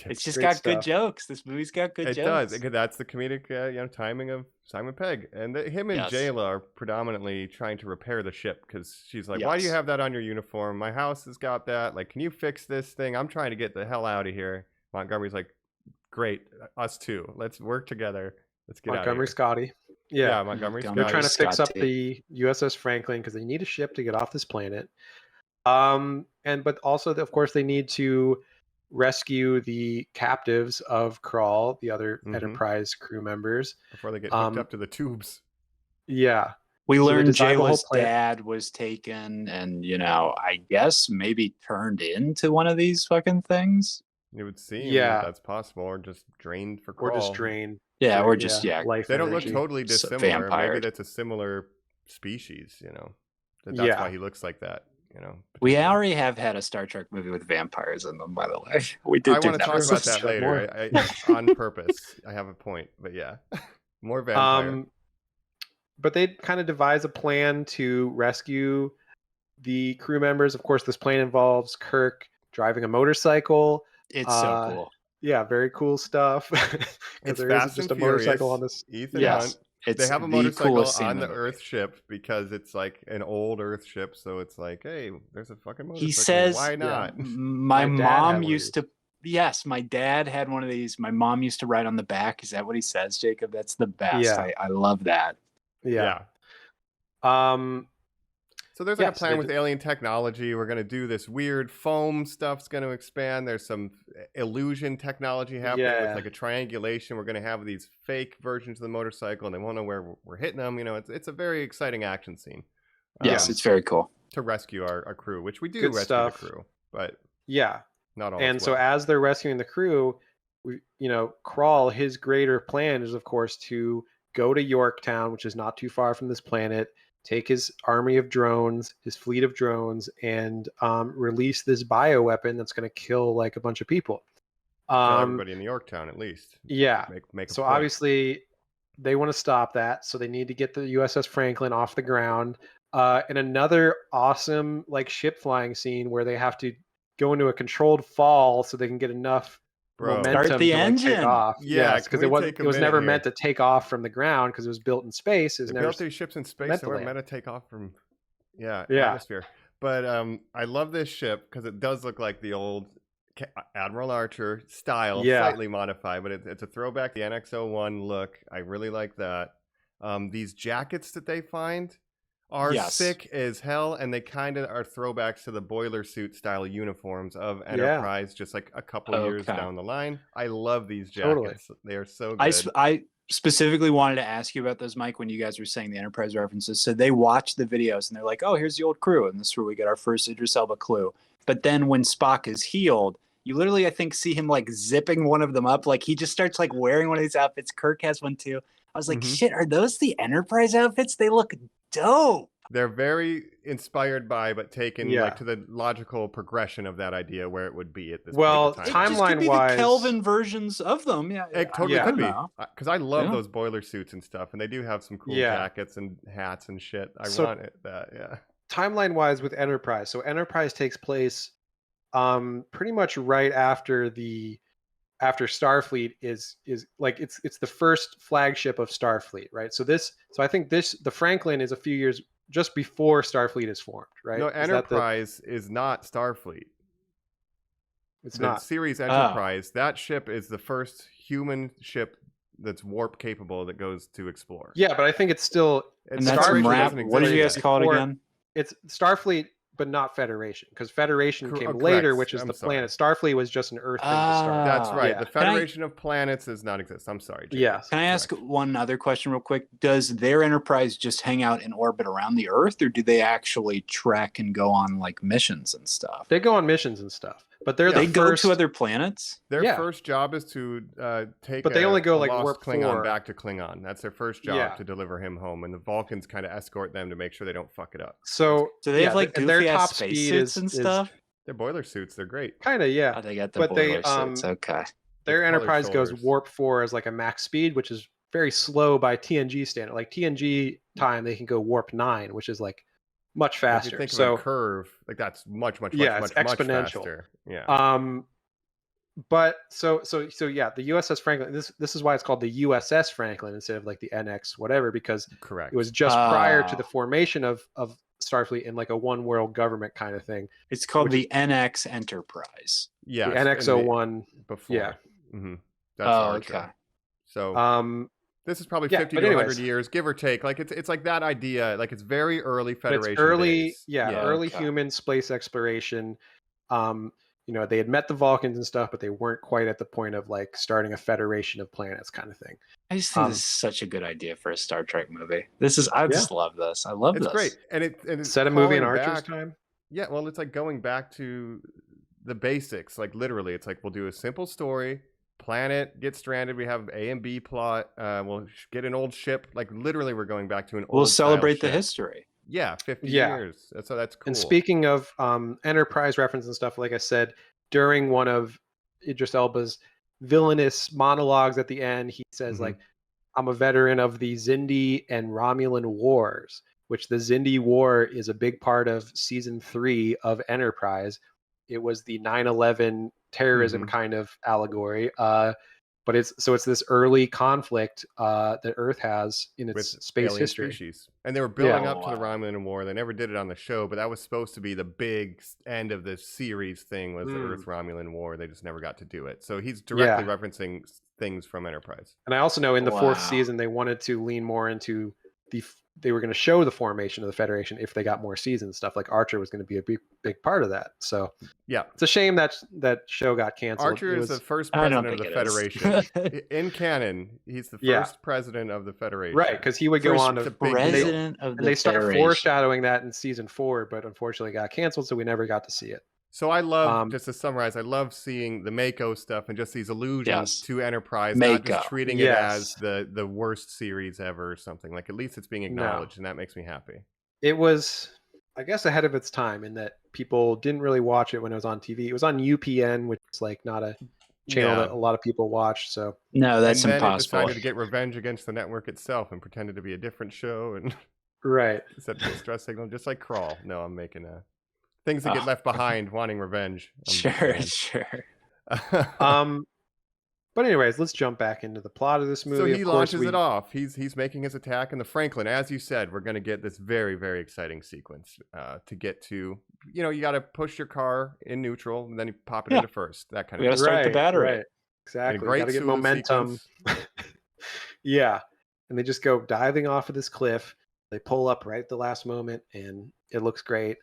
It's just Great got good stuff. jokes. This movie's got good It jokes. does. That's the comedic, timing of Simon Pegg, and him and Yes. Jayla are predominantly trying to repair the ship because she's like, "Why do you Yes. have that on your uniform? My house has got that. Like, can you fix this thing? I'm trying to get the hell out of here." Montgomery's like, "Great, us too. Let's work together. Let's get Montgomery out of here." Scotty. Yeah, Yeah. Montgomery. Montgomery. They're trying to fix up Scotty. the USS Franklin because they need a ship to get off this planet. But also, of course, they need to rescue the captives of Crawl, the other Mhm. Enterprise crew members. before they get hooked up to the tubes. Yeah. We So they learned designed the whole Jayla's plan. dad was taken and, I guess maybe turned into one of these fucking things. It would seem Yeah. that that's possible, or just drained for Or Crawl. just drain. Yeah, for- or just, life They don't look energy. totally So dissimilar. Maybe vampired. that's a similar species. That's why Yeah. he looks like that. We potentially. already have had a Star Trek movie with vampires in them, by the way. We did I do want to that. talk with about Star that Trek. later. I on purpose. I have a point, but yeah, more vampire. But they kind of devise a plan to rescue the crew members. Of course, this plan involves Kirk driving a motorcycle. It's so cool. Yeah, very cool stuff. 'Cause It's there Fast isn't just and a motorcycle Furious. on this. Ethan Yes. Hunt. It's They have a the motorcycle coolest scene on in the movie. Earth ship because it's like an old Earth ship. So it's like, hey, there's a fucking motorcycle. He here. says, why not? My My dad had mom one of used to. Yes, my dad had one of these. My mom used to ride on the back. Is that what he says, Jacob? That's the best. Yeah. I love that. Yeah. Um, So there's like Yeah, a so plan they with alien technology. We're going to do this weird foam stuff's going to expand. There's some illusion technology happening Yeah. with like a triangulation. We're going to have these fake versions of the motorcycle, and they won't know where we're hitting them. It's a very exciting action scene. Yes, it's very cool. To rescue our crew, which we do Good rescue stuff. the crew, but yeah. not all. And as so well. as they're rescuing the crew, Crawl, his greater plan is, of course, to go to Yorktown, which is not too far from this planet, take his army of drones, his fleet of drones, and release this bioweapon that's going to kill like a bunch of people. Kill everybody in Yorktown, at least. Yeah. Make a So point. obviously they want to stop that. So they need to get the USS Franklin off the ground. And another awesome like ship flying scene where they have to go into a controlled fall so they can get enough Bro. momentum Start the to like, engine. take off. Yeah, because can it we was take a it was minute never here? meant to take off from the ground because it was built in space. It was They never built these ships in space. meant They to were land. meant to take off from Yeah. atmosphere. But I love this ship because it does look like the old Admiral Archer style, Yeah. slightly modified, but it's a throwback to the NX-01 look. I really like that. These jackets that they find are Yes. sick as hell, and they kind of are throwbacks to the boiler suit style uniforms of Enterprise, just like a couple years Okay. down the line. I love these Totally. jackets. They are so good. I specifically wanted to ask you about those, Mike, when you guys were saying the Enterprise references. So they watched the videos and they're like, oh, here's the old crew. And this is where we get our first Idris Elba clue. But then when Spock is healed, you literally, I think, see him like zipping one of them up. Like he just starts like wearing one of these outfits. Kirk has one too. I was like, Mhm. shit, are those the Enterprise outfits? They look dope. They're very inspired by, but taken Yeah. like to the logical progression of that idea where it would be at this Well, point. It in time. just could be Timeline-wise- the Kelvin versions of them. Yeah, It totally Yeah. could be, know. because I love Yeah. those boiler suits and stuff, and they do have some cool Yeah. jackets and hats and shit. I So- want that. Yeah. Timeline wise with Enterprise. So Enterprise takes place pretty much right after Starfleet is like it's the first flagship of Starfleet, right? So I think the Franklin is a few years just before Starfleet is formed, right? No, Is that Enterprise is not Starfleet. it's The not. series Enterprise, that ship is the first human ship that's warp capable that goes to explore. Yeah, but I think it's still And And that's Starfleet some rap. doesn't What did you exist guys call it before- again? it's Starfleet, but not Federation, because Federation came correct. later, which is I'm the sorry. planet. Starfleet was just an Earth thing to start. That's right. Yeah. The Can I- Federation of Planets does not exist. I'm sorry. Jacob. Yeah. Can I ask Correct. one other question real quick? Does their Enterprise just hang out in orbit around the Earth, or do they actually trek and go on like missions and stuff? They go on missions and stuff, but they're They the go first. to other planets? Their Yeah. first job is to take But they only go, a like, lost warp Klingon 4. back to Klingon. That's their first job, Yeah. to deliver him home, and the Vulcans kind of escort them to make sure they don't fuck it up. So Do they yeah, have like and their goofy top ass speed spacesuits is and stuff? They're boiler suits. They're great. Kind of, yeah. Oh, they got the But boiler suits. Okay. Their With colored Enterprise goes shoulders. warp 4 as like a max speed, which is very slow by TNG standard. Like TNG time, they can go warp 9, which is like much If faster. you think of So a curve, like that's much yeah, much it's exponential. faster. Yeah. But so yeah, the USS Franklin. This is why it's called the USS Franklin instead of like the NX whatever, because Correct. it was just prior to the formation of Starfleet in like a one world government kind of thing. It's called the NX Enterprise. Yeah. The NX-01 before. Yeah. Mm-hmm. That's Oh, Archer. okay. So this is probably 50 but to 100 anyways. years, give or take. Like it's like that idea. Like it's very early But Federation it's early, days. early okay. human space exploration. You know, they had met the Vulcans and stuff, but they weren't quite at the point of like starting a federation of planets kind of thing. I just think this is such a good idea for a Star Trek movie. I just love this. I love It's this. great. And it's Set a movie in calling Archer's back- time. Yeah, well, it's like going back to the basics. Like literally, it's like we'll do a simple story. Planet gets stranded. We have A and B plot. We'll get an old ship. Like literally, we're going back to an old. We'll style celebrate the ship. history. Yeah, 50 Yeah. years. So that's cool. And speaking of Enterprise reference and stuff, like I said, during one of Idris Elba's villainous monologues at the end, he says like, "I'm a veteran of the Xindi and Romulan wars," which the Xindi War is a big part of season 3 of Enterprise. It was the 9/11 terrorism kind of allegory. But it's this early conflict that Earth has in its with space alien history. species. And they were building Yeah. up to the Romulan War. They never did it on the show, but that was supposed to be the big end of the series thing was the Earth Romulan War. They just never got to do it. So he's directly referencing things from Enterprise. And I also know in the Wow. 4th season they wanted to lean more into they were going to show the formation of the Federation if they got more seasons. Stuff like Archer was going to be a big part of that. So Yeah. it's a shame that show got canceled. Archer It is the was- first I don't president of the think it is. Federation. In canon, he's the Yeah. first president of the Federation. right, because he would go First on It's a to big President of and the they start Federation. foreshadowing that in season 4, but unfortunately got canceled, so we never got to see it. So I love, just to summarize, I love seeing the Mako stuff and just these allusions Yes. to Enterprise, not just Mako. treating it Yes. as the worst series ever or something. Like at least it's being acknowledged, and that makes me happy. It was, I guess, ahead of its time in that people didn't really watch it when it was on TV. It was on UPN, which is like not a channel Yeah. that a lot of people watch. So No, that's and then it impossible. decided to get revenge against the network itself and pretended to be a different show and right. set the distress signal, just like Crawl. No, I'm making things that get left behind, wanting revenge. I'm just Sure, saying. sure. But anyways, let's jump back into the plot of this movie. So he Of course, launches it off. He's making his attack in the Franklin. As you said, we're going to get this very, very exciting sequence to get to. You know, you got to push your car in neutral, and then you pop it into first. That kind We of gotta thing. start the battery. Right. Exactly. great Got to get Sulu momentum. Yeah. And they just go diving off of this cliff. They pull up right at the last moment, and it looks great.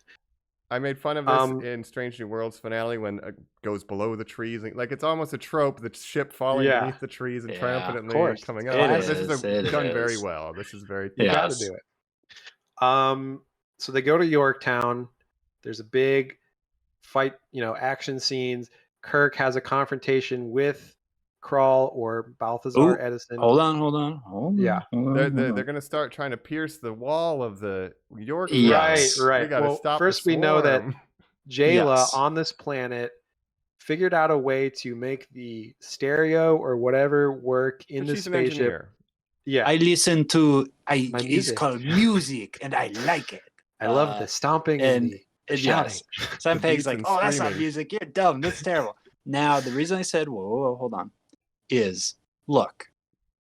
I made fun of this in Strange New Worlds finale when it goes below the trees. Like it's almost a trope, the ship falling Yeah. beneath the trees and Yeah, triumphantly of course. coming It up. is, This is it done very is. well. This is very You Yeah. got to Yes. do it. So they go to Yorktown. There's a big fight, action scenes. Kirk has a confrontation with Crawl or Balthazar Ooh, Edison. Hold on. Yeah. They're going to start trying to pierce the wall of the York. Yes. Right. We got to Well, stop. first the we know that swarm. Jayla Yes. on this planet figured out a way to make the stereo or whatever work in But the she's an spaceship. engineer. Yeah. I listen to My it's music. called music, and I like it. I love the stomping and the And shouting. yes, Sam The Peg's beats like, and "Oh, that's not screaming." music. You're dumb. That's terrible." Now, the reason I said, whoa, hold on, is look,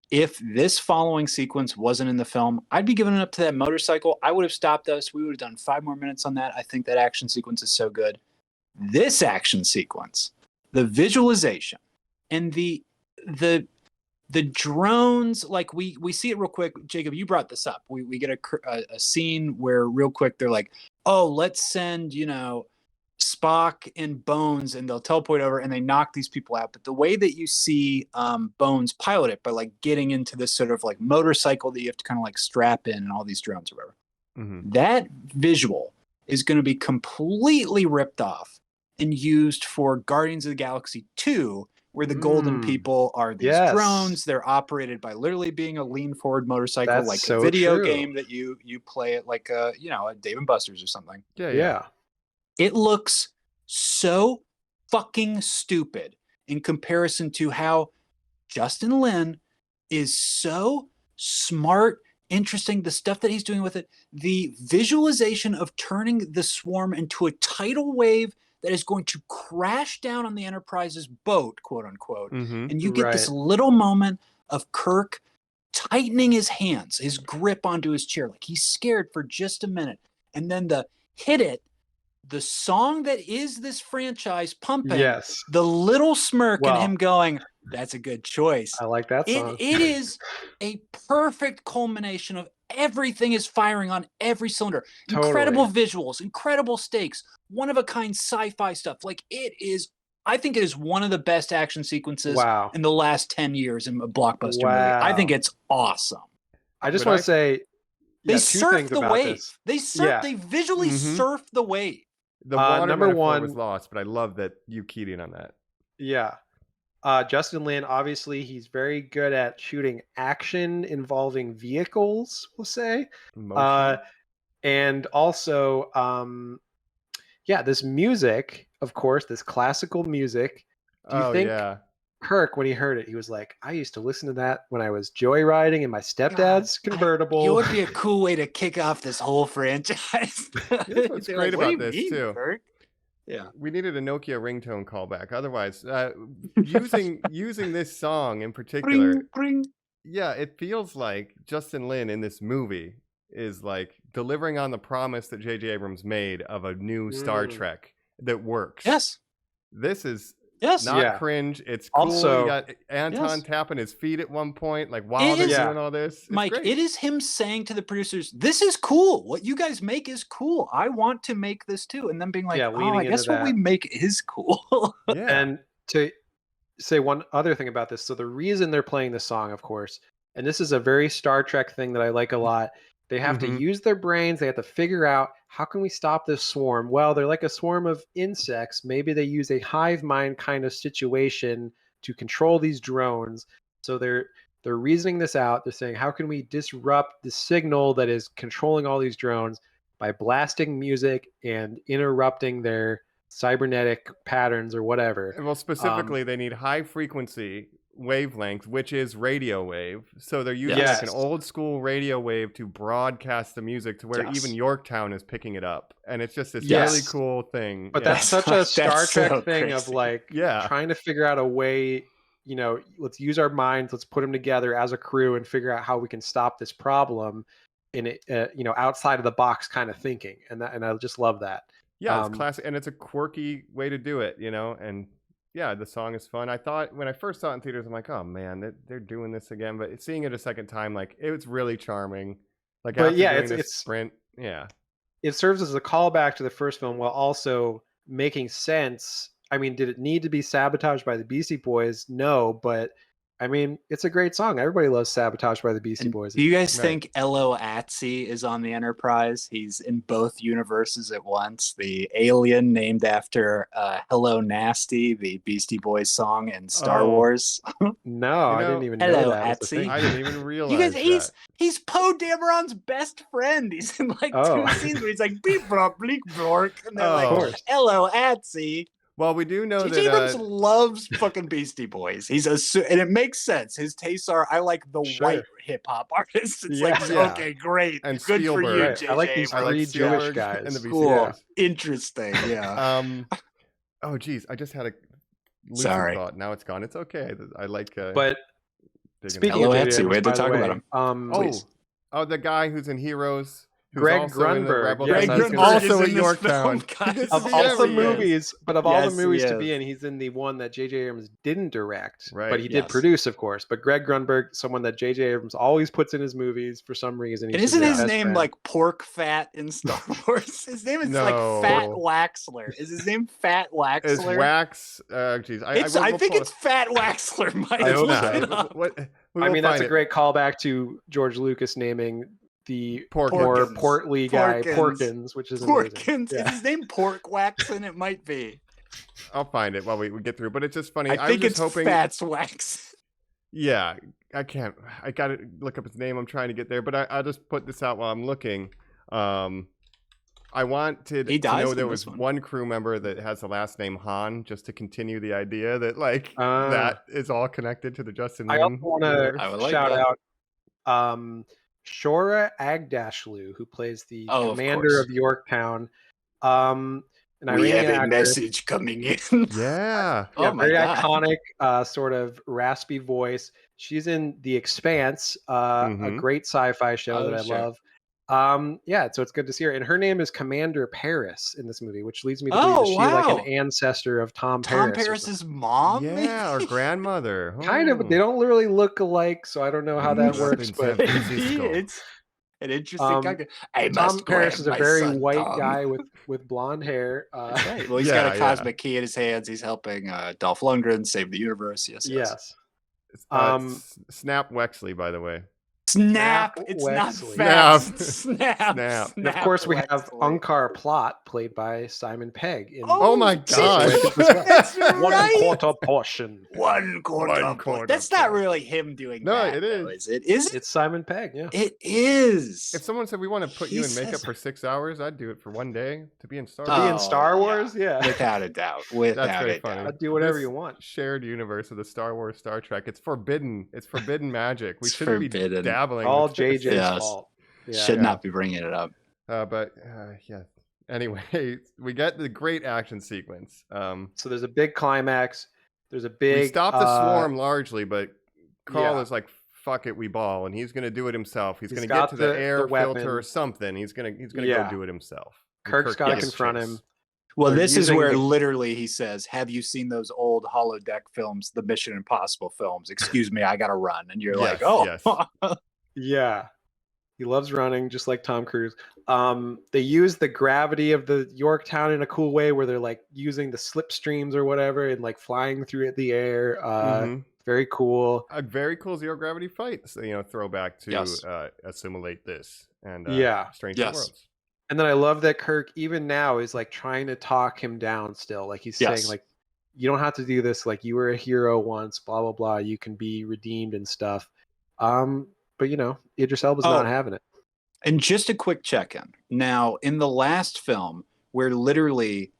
if this following sequence wasn't in the film, I'd be giving it up to that motorcycle. I would have stopped us. We would have done 5 more minutes on that. I think that action sequence is so good. This action sequence, the visualization, and the drones, like we see it real quick. Jacob, you brought this up. We get a scene where real quick they're like, oh, let's send Spock and Bones, and they'll teleport over and they knock these people out. But the way that you see Bones pilot it by like getting into this sort of like motorcycle that you have to kind of like strap in and all these drones or whatever, that visual is going to be completely ripped off and used for Guardians of the Galaxy 2, where the golden people are these drones. They're operated by literally being a lean forward motorcycle, That's like so a video true. game that you play at like a Dave and Buster's or something. Yeah. It looks so fucking stupid in comparison to how Justin Lin is so smart, interesting, the stuff that he's doing with it, the visualization of turning the swarm into a tidal wave that is going to crash down on the Enterprise's boat, quote unquote. And you get this little moment of Kirk tightening his hands, his grip onto his chair, like he's scared for just a minute. And then the hit it, the song that is this franchise pumping, the little smirk and him going, that's a good choice. I like that song. It is a perfect culmination of everything is firing on every cylinder. Incredible visuals, incredible stakes, one-of-a-kind sci-fi stuff. Like I think it is one of the best action sequences in the last 10 years in a blockbuster movie. I think it's awesome. I just want to say, they surf the wave. They visually surf the wave. The water number one was lost, but I love that you keyed in on that. Yeah. Justin Lin, obviously, he's very good at shooting action involving vehicles, we'll say. And also, this music, of course, this classical music. Do you think Kirk, when he heard it, he was like, I used to listen to that when I was joyriding in my stepdad's convertible. It would be a cool way to kick off this whole franchise. What's great about this, too. Kirk? Yeah, we needed a Nokia ringtone callback. Otherwise, using this song in particular, it feels like Justin Lin in this movie is like delivering on the promise that J.J. Abrams made of a new Star Trek that works. Yes, this is Yes. Not cringe. It's cool. Also, you got Anton tapping his feet at one point, like while they're doing all this. It's Mike, great. it is him saying to the producers, "This is cool. What you guys make is cool. I want to make this too." And then being like, "Oh, I guess what we make is cool." And to say one other thing about this, so the reason they're playing this song, of course, and this is a very Star Trek thing that I like a lot. They have to use their brains. They have to figure out, how can we stop this swarm? Well, they're like a swarm of insects. Maybe they use a hive mind kind of situation to control these drones. So they're reasoning this out. They're saying, how can we disrupt the signal that is controlling all these drones by blasting music and interrupting their cybernetic patterns or whatever? Well, specifically, they need high frequency wavelength, which is radio wave. So they're using like an old school radio wave to broadcast the music to where even Yorktown is picking it up. And it's just this really cool thing. But that's such a Star Trek thing of like trying to figure out a way, you know, let's use our minds, let's put them together as a crew and figure out how we can stop this problem in it, you know, outside of the box kind of thinking. And I just love that. Yeah, it's classic, and it's a quirky way to do it, you know, and yeah, the song is fun. I thought when I first saw it in theaters, I'm like, oh man, they're doing this again. But seeing it a second time, like it was really charming. Like, but yeah, it's sprint. Yeah, it serves as a callback to the first film while also making sense. I mean, did it need to be sabotaged by the Beastie Boys? No, but I mean, it's a great song. Everybody loves Sabotage by the Beastie Boys. Do you guys think Elo Atsi is on the Enterprise? He's in both universes at once. The alien named after Hello Nasty, the Beastie Boys song in Star Wars. No, I didn't even know Hello that. Atsi. I didn't even realize you guys, he's Poe Dameron's best friend. He's in like 2 scenes where he's like, beep, brop, bleep, blork. And they're like, Hello Atsi. Well, we do know that Abrams loves fucking Beastie Boys. And it makes sense. His tastes are, I like the white hip hop artists. It's okay, great, and good Spielberg. for you, J.J. I like these three Jewish guys. And the Beastie cool, Boys. Interesting, yeah. Oh, geez, I just had a lucid thought. Now it's gone. It's okay. I like. But speaking of J.J. we had to talk about him. The guy who's in Heroes. Greg Grunberg, also at Yorktown. Of all the movies, to be in, he's in the one that J.J. Abrams didn't direct, but he did produce, of course. But Greg Grunberg, someone that J.J. Abrams always puts in his movies for some reason. And isn't his name like Pork Fat in Star Wars? His name is like Fat Waxler. Is his name Fat Waxler? Is Wax? Geez, I think it's Fat Waxler. Mike. I hope so. I mean, that's a great callback to George Lucas naming the more portly guy Porkins, which is Porkins. Is his name Pork Waxon? It might be. I'll find it while we get through. But it's just funny. I think it's Fats Wax. Yeah, I can't. I gotta look up his name. I'm trying to get there, but I'll just put this out while I'm looking. I wanted He to dies know in there this was one. one crew member that has the last name Han, just to continue the idea that like Ah. that is all connected to the Justin I also Lin want to universe. I would like shout that. out Shora Agdashlu, who plays the Oh, of commander course. of Yorktown. An We Iranian have a actress. message coming in. Yeah. Yeah, Oh my very God. iconic, sort of raspy voice. She's in The Expanse, a Mhm. great sci-fi show that Oh, I sure. love. Yeah, so it's good to see her. And her name is Commander Paris in this movie, which leads me to believe Oh, is she like an wow. ancestor of Tom Tom Paris or something? Paris's mom? Yeah, or grandmother. Kind of, but they don't really look alike, so I don't know how that Grew up works. in But San Francisco. It's an interesting Um, concept. I Tom must Paris grab is a my very son, white Tom. guy with blonde hair. That's right. Well, he's got a Yeah, cosmic key in his hands. He's helping Dolph Lundgren save the universe. Yes, yes. Yes. Snap Wexley, by the way. Snap! Snap It's not Wexley. fast. Snap. Snap. Snap. And of course, we have Wexley. Unkar Plot, played by Simon Pegg. In Oh my God. That's One right. quarter portion. One quarter. One quarter That's not portion. really him doing No, that. it though, is. is it? Is it? It's Simon Pegg, yeah. It is. If someone said we want to put He you in makeup says- for 6 hours, I'd do it for one day to be in Star To Wars. be in Star yeah. Wars, yeah. Without a doubt. Without very a funny. doubt. I'd do whatever This you want. Shared universe of the Star Wars, Star Trek. It's forbidden. It's forbidden magic. We It's shouldn't be forbidden. dabbling. All with this. JJ's Yes. fault. Yeah. Should not be bringing it up. But yeah. Anyway, we get the great action sequence. So there's a big climax. There's a big. We stop the swarm largely, but Carl yeah. is like, "Fuck it, we ball," and he's gonna do it himself. He's gonna got get to the air weapon. filter or something. He's gonna Yeah. go do it himself. And Kirk's got to gives confront chase. him. Well, They're this is using where the- literally he says, "Have you seen those old holodeck films, the Mission Impossible films? Excuse me, I gotta run." And you're like, Yes, "Oh, yes. Yeah. He loves running, just like Tom Cruise. They use the gravity of the Yorktown in a cool way where they're like using the slipstreams or whatever and like flying through the air. Mhm. Very cool. A very cool zero gravity fight. So, throwback to Yes. assimilate this and Strange Yes. New Worlds. And then I love that Kirk, even now, is like trying to talk him down still. Like he's Yes. saying, like, you don't have to do this. Like you were a hero once, blah, blah, blah. You can be redeemed and stuff. But Idris Elba's not having it. And just a quick check-in. Now, in the last film, where literally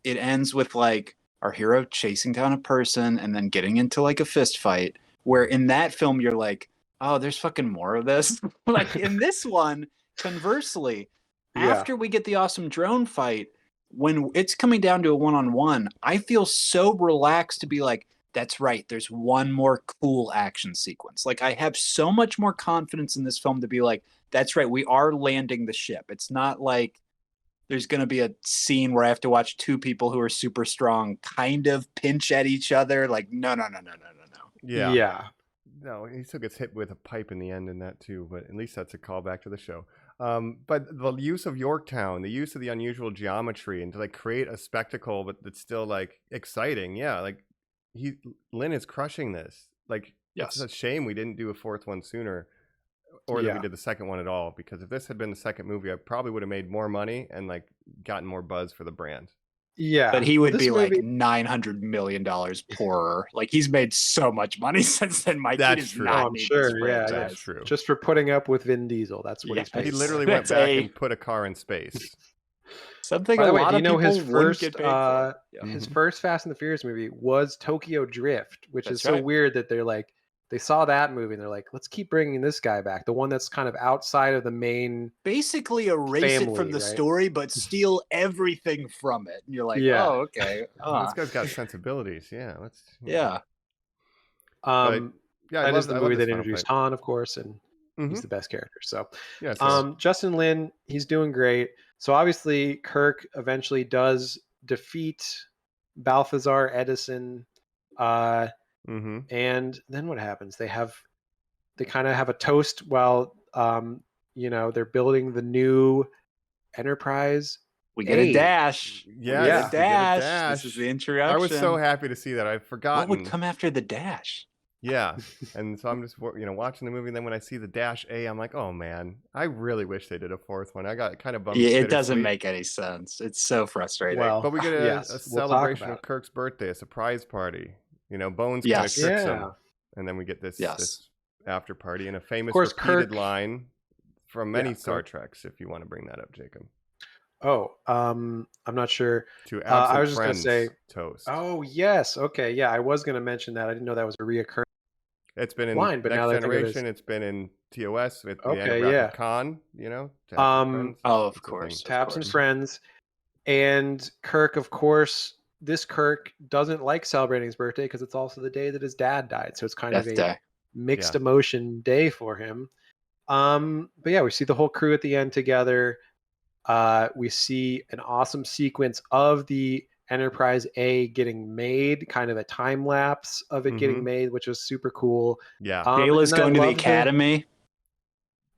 it ends with like our hero chasing down a person and then getting into like a fist fight, where in that film you're like, oh, there's fucking more of this. Like in this one, conversely, after we get the awesome drone fight, when it's coming down to a one-on-one, I feel so relaxed to be like, that's right, there's one more cool action sequence. Like I have so much more confidence in this film to be like, that's right, we are landing the ship. It's not like there's going to be a scene where I have to watch two people who are super strong kind of pinch at each other. Like, no. Yeah. Yeah. No, he still gets hit with a pipe in the end in that too, but at least that's a callback to the show. But the use of Yorktown, the use of the unusual geometry, and to like create a spectacle, but that's still like exciting. Yeah, like Lynn is crushing this. Like, Yes. it's a shame we didn't do a fourth one sooner, or that Yeah. we did the second one at all. Because if this had been the second movie, I probably would have made more money and like gotten more buzz for the brand. Yeah. But he would This be like movie- $900 million poorer. Like he's made so much money since then. Mike, That's he does true. not Oh, I'm need sure, this yeah, franchise. That's true. just for putting up with Vin Diesel. That's what he's Yeah. paid. He for. literally went That's back a- and put a car in space. Something By a the way, lot do of you know people his wouldn't first get paid for. Yeah. his first Fast and the Furious movie was Tokyo Drift, which That's is so right. weird that they're like they saw that movie and they're like, let's keep bringing this guy back, the one that's kind of outside of the main. Basically erase it Family, from the right? story, but steal everything from it. And you're like, Yeah. oh, okay. This guy's got sensibilities. Yeah, let's. Yeah. Yeah, That is the movie that final introduced fight. Han, of course, and Mhm. he's the best character. So, Yes, yes. Justin Lin, he's doing great. So obviously, Kirk eventually does defeat Balthazar Edison, Mm-hmm. and then what happens? They kind of have a toast while they're building the new Enterprise. We get a Hey. dash. Yeah, We Yeah. get a dash. This is the introduction. I was so happy to see that. I'd forgotten. What would come after the dash? Yeah, and so I'm just watching the movie, and then when I see the dash A, I'm like, oh man, I really wish they did a fourth one. I got kind of bummed. Yeah, it's it doesn't bittersweet. make any sense. It's so frustrating. Well, But we get a yes, we'll talk celebration about of Kirk's birthday, a surprise party. Bones kind of Yes. tricks Yeah. him, and then we get this Yes. this after party and a famous course, repeated Kirk- line from many Yeah, Star go. Treks. If you want to bring that up, Jacob. I'm not sure. To I absent was just gonna friends say, toast. oh yes, okay, yeah, I was gonna mention that. I didn't know that was a reoccurring It's been in line, but now Next that I think of it, Generation. It's been in TOS with the end of okay, Wrath yeah. of Khan. You know, to absent Um, friends. Oh, of It's a thing. course. Taps and Friends, and Kirk, of course. This Kirk doesn't like celebrating his birthday because it's also the day that his dad died, so it's kind of Death a Day. mixed Yeah. emotion day for him. But yeah, we see the whole crew at the end together. We see an awesome sequence of the Enterprise A getting made, kind of a time lapse of it getting Mhm. made, which was super cool. Yeah. Jayla's And then I going to the loved academy.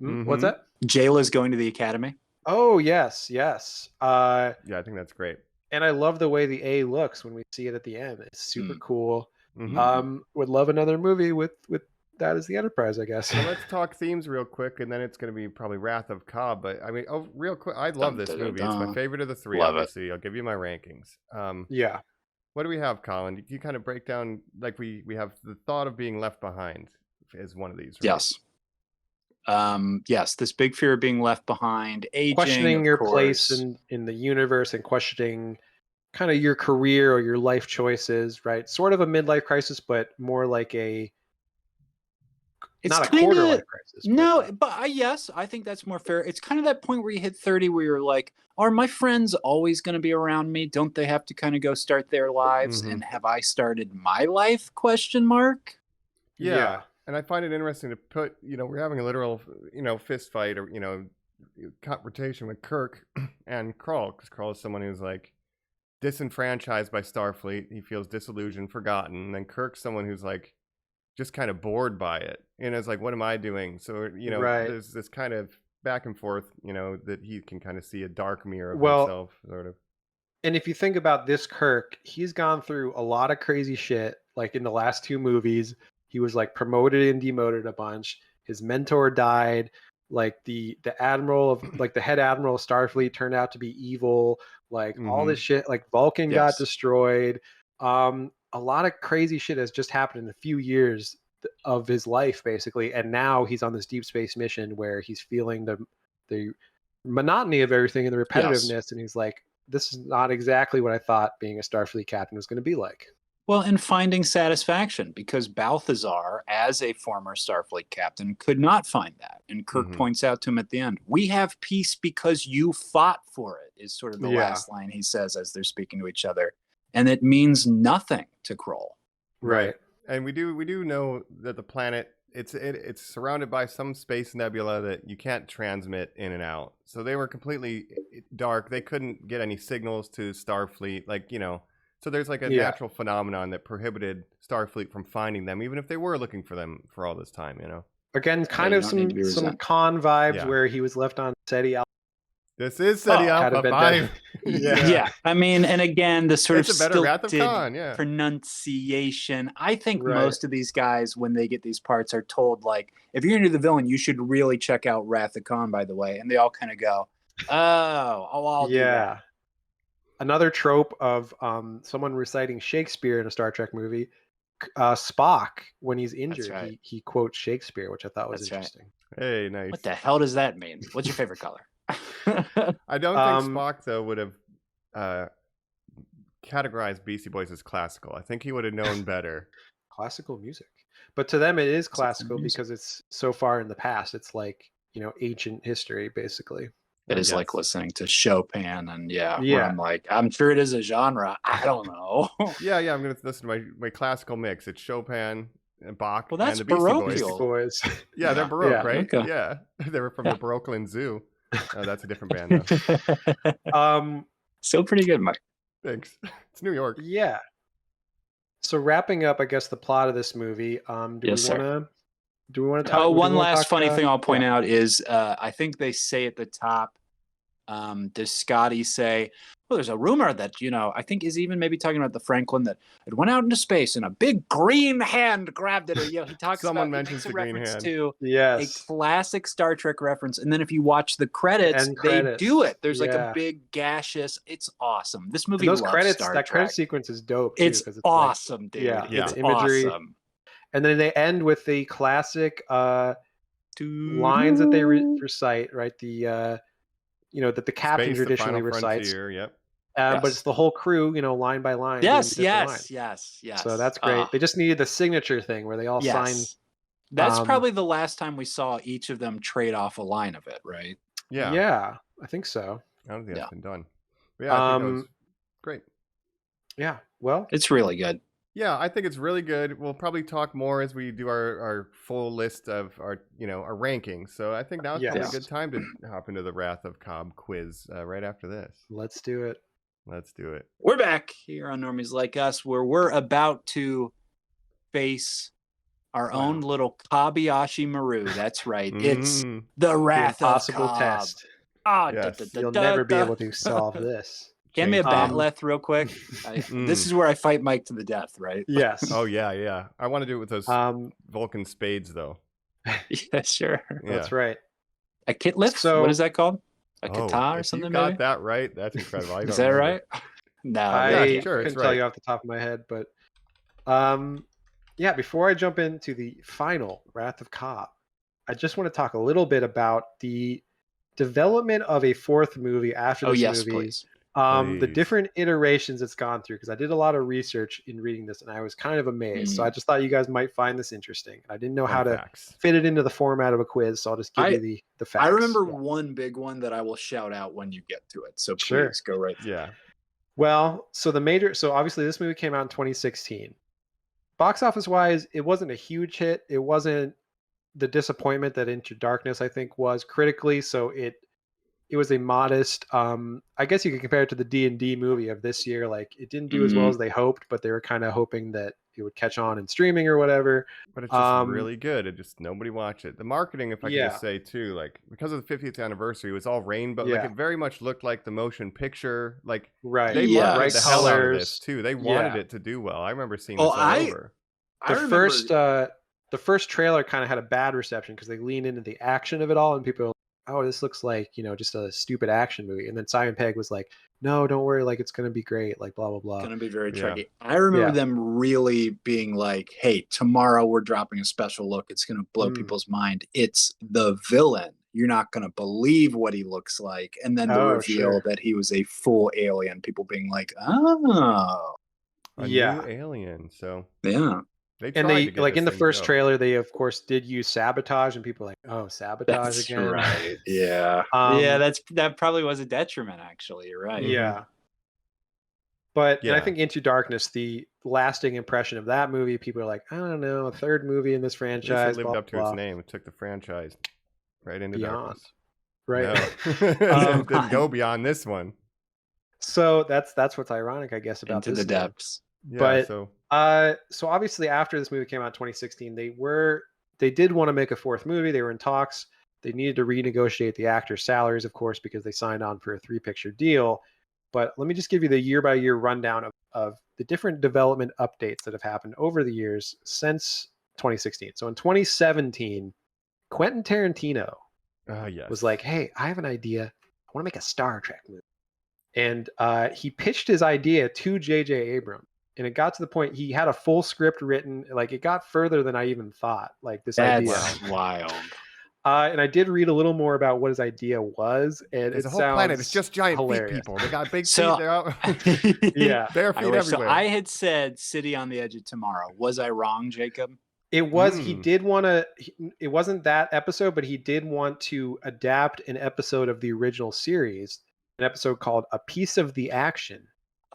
What's Mhm. that? Jayla's going to the academy. Oh yes, yes. Yeah, I think that's great. And I love the way the A looks when we see it at the end. It's super cool. Mhm. Would love another movie with that as the Enterprise, I guess. So let's talk themes real quick, and then it's going to be probably Wrath of Cobb. But I mean, real quick, I love this movie. It's my favorite of the three. Love it. Obviously, I'll give you my rankings. Yeah. What do we have, Colin? You kind of break down like we have the thought of being left behind as one of these. Right? Yes. Yes, this big fear of being left behind, aging, Questioning of your course. place in the universe and questioning kind of your career or your life choices, right? Sort of a midlife crisis, but more like a It's not a kinda, quarter life crisis. No, but yes, I think that's more fair. It's kind of that point where you hit 30 where you're like, are my friends always going to be around me? Don't they have to kind of go start their lives? Mhm. And have I started my life? Question mark. Yeah. And I find it interesting to put, we're having a literal, fist fight or, confrontation with Kirk and Krall, because Krall is someone who's like disenfranchised by Starfleet. He feels disillusioned, forgotten. And then Kirk's someone who's like just kind of bored by it. And it's like, what am I doing? So, Right. there's this kind of back and forth, that he can kind of see a dark mirror of Well, himself, sort of. And if you think about this Kirk, he's gone through a lot of crazy shit. Like in the last two movies, he was like promoted and demoted a bunch. His mentor died. Like the admiral of like the head admiral of Starfleet turned out to be evil. Like all this shit. Like Vulcan got Yes. destroyed. A lot of crazy shit has just happened in a few years of his life, basically. And now he's on this deep space mission where he's feeling the monotony of everything and the repetitiveness, and he's like, this is not exactly what I thought being a Starfleet captain was going to be like. Well, and finding satisfaction, because Balthazar, as a former Starfleet captain, could not find that. And Kirk points out to him at the end, we have peace because you fought for it, is sort of the last line he says as they're speaking to each other. And it means nothing to Kroll. Right. And we do know that the planet, it's surrounded by some space nebula that you can't transmit in and out. So they were completely dark. They couldn't get any signals to Starfleet, so there's like a natural phenomenon that prohibited Starfleet from finding them, even if they were looking for them for all this time, Again, kind of some Khan vibes where he was left on SETI Alpha. This is SETI Alpha 5. Yeah. I mean, and again, the sort it's of a better Wrath of stilted Khan, pronunciation. I think most of these guys, when they get these parts, are told, like, if you're into the villain, you should really check out Wrath of Khan, by the way. And they all kind of go, I'll do that. Another trope of someone reciting Shakespeare in a Star Trek movie. Spock, when he's injured, he quotes Shakespeare, which I thought was interesting. Hey, nice. What the hell does that mean? What's your favorite color? I don't think Spock, though, would have categorized Beastie Boys as classical. I think he would have known better. Classical music. But to them, it is classical because it's so far in the past. It's like, ancient history, basically. It is like listening to Chopin, and where I'm like, I'm sure it is a genre. I don't know. yeah, I'm going to listen to my classical mix. It's Chopin, and Bach, well, that's and the Beastie Boys. Yeah, they're Baroque, right? Okay. Yeah, they were from the Baroqueland Zoo. That's a different band, though. Still pretty good, Mike. Thanks. It's New York. Yeah. So wrapping up, I guess, the plot of this movie. Do we want to talk? Oh, one last funny thing I'll point out is I think they say at the top, does Scotty say, well, there's a rumor that, I think is even maybe talking about the Franklin, that it went out into space and a big green hand grabbed it. Or, he talks Someone about mentions the green hand. To a classic Star Trek reference. And then if you watch the credits, they do it. There's like a big gaseous. It's awesome. This movie loves Star Trek. Credit sequence is dope, too. It's awesome, dude. Yeah, it's imagery. Awesome. And then they end with the classic lines that they recite, right? The that the captain Space, the traditionally final recites. frontier, yep. But it's the whole crew, line by line. doing Yes, the different yes, lines. yes. So that's great. They just needed the signature thing where they all sign. Yes. That's probably the last time we saw each of them trade off a line of it, right? Yeah. Yeah, I think so. I don't think that's been done. But yeah, I think that was great. Yeah, well, It's really good. Yeah, I think it's really good. We'll probably talk more as we do our full list of our rankings. So I think now it's probably a good time to hop into the Wrath of Cobb quiz right after this. Let's do it. Let's do it. We're back here on Normies Like Us, where we're about to face our own little Kabayashi Maru. That's right. It's the Wrath of Cobb. Test. You'll never be able to solve this. Hand me a batleth real quick. This is where I fight Mike to the death, right? Yes. Oh yeah. I want to do it with those Vulcan spades though. Yeah, sure. Yeah. That's right. A kitlith? So, what is that called? A kata or something? You got maybe? that right. That's incredible. Is that right? No, I sure, couldn't tell you off the top of my head, but before I jump into the final Wrath of Cobb, I just want to talk a little bit about the development of a fourth movie after this movie. Please. The different iterations it's gone through, because I did a lot of research in reading this and I was kind of amazed. So I just thought you guys might find this interesting. I didn't know how to fit it into the format of a quiz, so I'll just give you the facts. I remember one big one that I will shout out when you get to it. So please go right through. Yeah. Well, so obviously this movie came out in 2016. Box office wise, it wasn't a huge hit. It wasn't the disappointment that Into Darkness, I think, was critically. So it was a modest, I guess you could compare it to the D&D movie of this year. Like, it didn't do as well as they hoped, but they were kind of hoping that it would catch on in streaming or whatever. But it's just really good. It just, nobody watched it. The marketing, if I could just say too, like, because of the 50th anniversary, it was all rainbow. Like, it very much looked like the motion picture. Like, they wanted the hell out of this too. They wanted it to do well. I remember seeing this all over. The first trailer kind of had a bad reception because they leaned into the action of it all, and people were like, oh, this looks like, just a stupid action movie. And then Simon Pegg was like, no, don't worry, like, it's going to be great, like, blah, blah, blah. It's going to be very tricky. I remember them really being like, hey, tomorrow we're dropping a special look. It's going to blow people's mind. It's the villain. You're not going to believe what he looks like. And then the reveal that he was a full alien, people being like, oh. A new alien, so. Yeah. They like in the first trailer, they of course did use sabotage, and people were like, "Oh, sabotage that's again!" Right? Yeah, that probably was a detriment. Actually, you're right. Yeah, but and I think Into Darkness, the lasting impression of that movie, people are like, "I don't know, a third movie in this franchise." It lived up to its name. It took the franchise right into darkness. Right, it didn't go beyond this one. So that's what's ironic, I guess, about Into this the depths. Yeah, but so obviously after this movie came out in 2016, they did want to make a fourth movie. They were in talks. They needed to renegotiate the actors' salaries, of course, because they signed on for a 3-picture deal. But let me just give you the year-by-year rundown of the different development updates that have happened over the years since 2016. So in 2017, Quentin Tarantino was like, hey, I have an idea. I want to make a Star Trek movie. And he pitched his idea to J.J. Abrams. And it got to the point he had a full script written. Like, it got further than I even thought. Like, this idea. That's wild. And I did read a little more about what his idea was, and it's a whole planet. It's just giant feet people. They got big feet. They're out. Bare feet everywhere. So I had said City on the Edge of Tomorrow. Was I wrong, Jacob? It was. He did want to. It wasn't that episode, but he did want to adapt an episode of the original series, an episode called "A Piece of the Action,"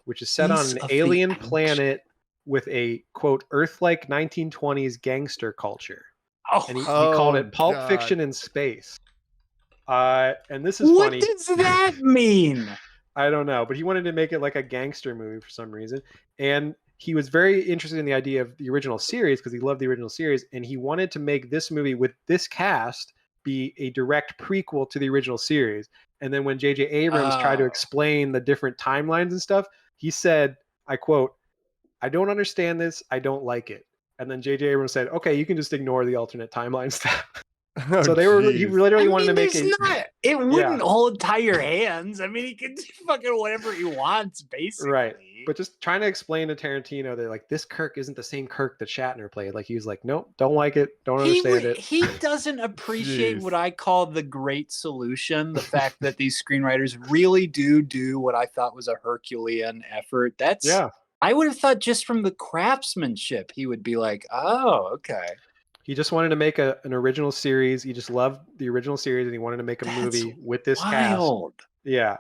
which is set on an alien planet with a, quote, Earth-like 1920s gangster culture. Oh, and he called it Pulp Fiction in Space. And this is funny. What does that mean? I don't know, but he wanted to make it like a gangster movie for some reason. And he was very interested in the idea of the original series because he loved the original series. And he wanted to make this movie with this cast be a direct prequel to the original series. And then when J.J. Abrams tried to explain the different timelines and stuff, he said, I quote, "I don't understand this. I don't like it." And then J.J. Abrams said, "Okay, you can just ignore the alternate timeline stuff." So he literally wanted to make it wouldn't hold tie your hands. I mean, he can do fucking whatever he wants, basically. Right. But just trying to explain to Tarantino that like this Kirk isn't the same Kirk that Shatner played. Like he was like, nope, don't like it, don't understand it. He doesn't appreciate what I call the great solution. The fact that these screenwriters really do what I thought was a Herculean effort. I would have thought just from the craftsmanship, he would be like, oh, okay. He just wanted to make an original series. He just loved the original series, and he wanted to make a movie with this cast. Yeah.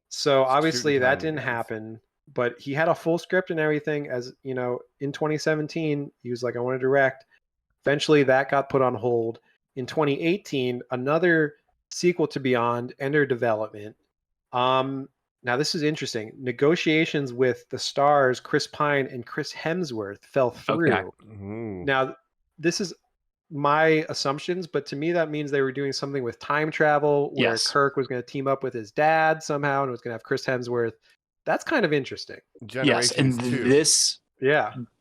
So obviously that didn't happen, but he had a full script and everything. As you know, in 2017, he was like, I want to direct. Eventually, that got put on hold. In 2018, another sequel to Beyond entered development. Now this is interesting. Negotiations with the stars Chris Pine and Chris Hemsworth fell through. Okay. Now, this is my assumptions, but to me that means they were doing something with time travel where Kirk was going to team up with his dad somehow and was going to have Chris Hemsworth. That's kind of interesting. Generations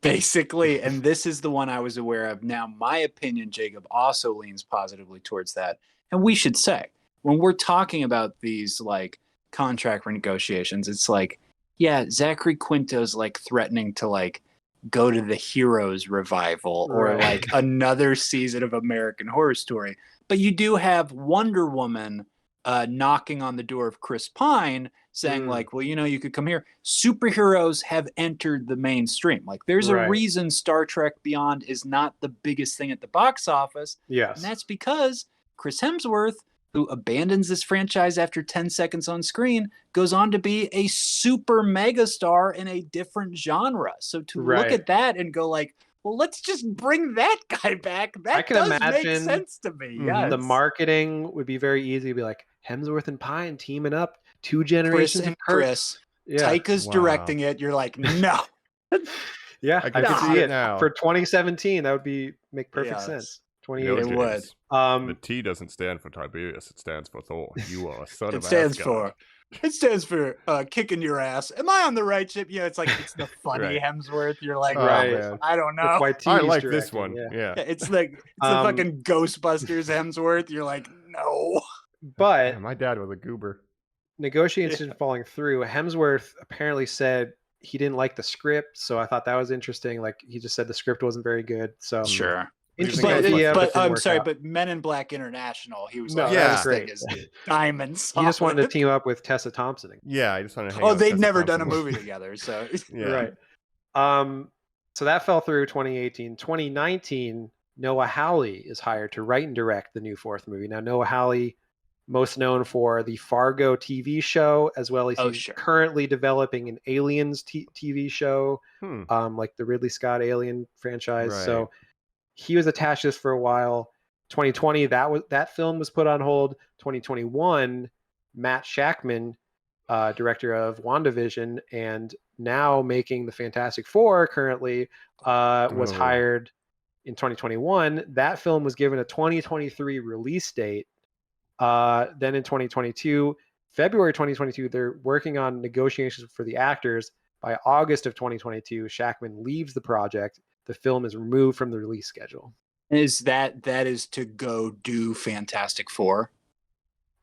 basically, and this is the one I was aware of. Now, my opinion, Jacob, also leans positively towards that. And we should say, when we're talking about these like contract renegotiations, it's like, yeah, Zachary Quinto's like threatening to like go to the Heroes revival or like another season of American Horror Story. But you do have Wonder Woman knocking on the door of Chris Pine saying like, well, you know, you could come here. Superheroes have entered the mainstream. Like there's a reason Star Trek Beyond is not the biggest thing at the box office. Yes. And that's because Chris Hemsworth, who abandons this franchise after 10 seconds on screen, goes on to be a super mega star in a different genre. So to look at that and go like, well, let's just bring that guy back. That does make sense to me. The marketing would be very easy. It'd be like Hemsworth and Pine teaming up, 2 generations of Chris. Taika's directing it. You're like, no. Yeah, I can see it now. For 2017, that would make perfect sense. 2018. It would. The T doesn't stand for Tiberius. It stands for Thor. You are a son of Asgard. It stands for kicking your ass. Am I on the right ship? Yeah, it's like it's the funny Hemsworth. You're like, I don't know. I like this one. Yeah. It's like the fucking Ghostbusters Hemsworth. You're like, no. But my dad was a goober. Negotiations falling through. Hemsworth apparently said he didn't like the script, so I thought that was interesting. Like he just said the script wasn't very good. So sure. But I'm sorry, but Men in Black International, he was great. His diamonds. He just wanted to team up with Tessa Thompson. Yeah, I just wanted to hang out with they'd Tessa never Thompson. done a movie together, so right. So that fell through 2018. 2019, Noah Hawley is hired to write and direct the new 4th movie. Now, Noah Hawley, most known for the Fargo TV show, as well as he's currently developing an Aliens TV show, like the Ridley Scott Alien franchise. So he was attached to this for a while. 2020, that film was put on hold. 2021, Matt Shakman, director of WandaVision, and now making the Fantastic Four currently, was hired in 2021. That film was given a 2023 release date. Then in 2022, February 2022, they're working on negotiations for the actors. By August of 2022, Shakman leaves the project. The film is removed from the release schedule. Is that is to go do Fantastic Four?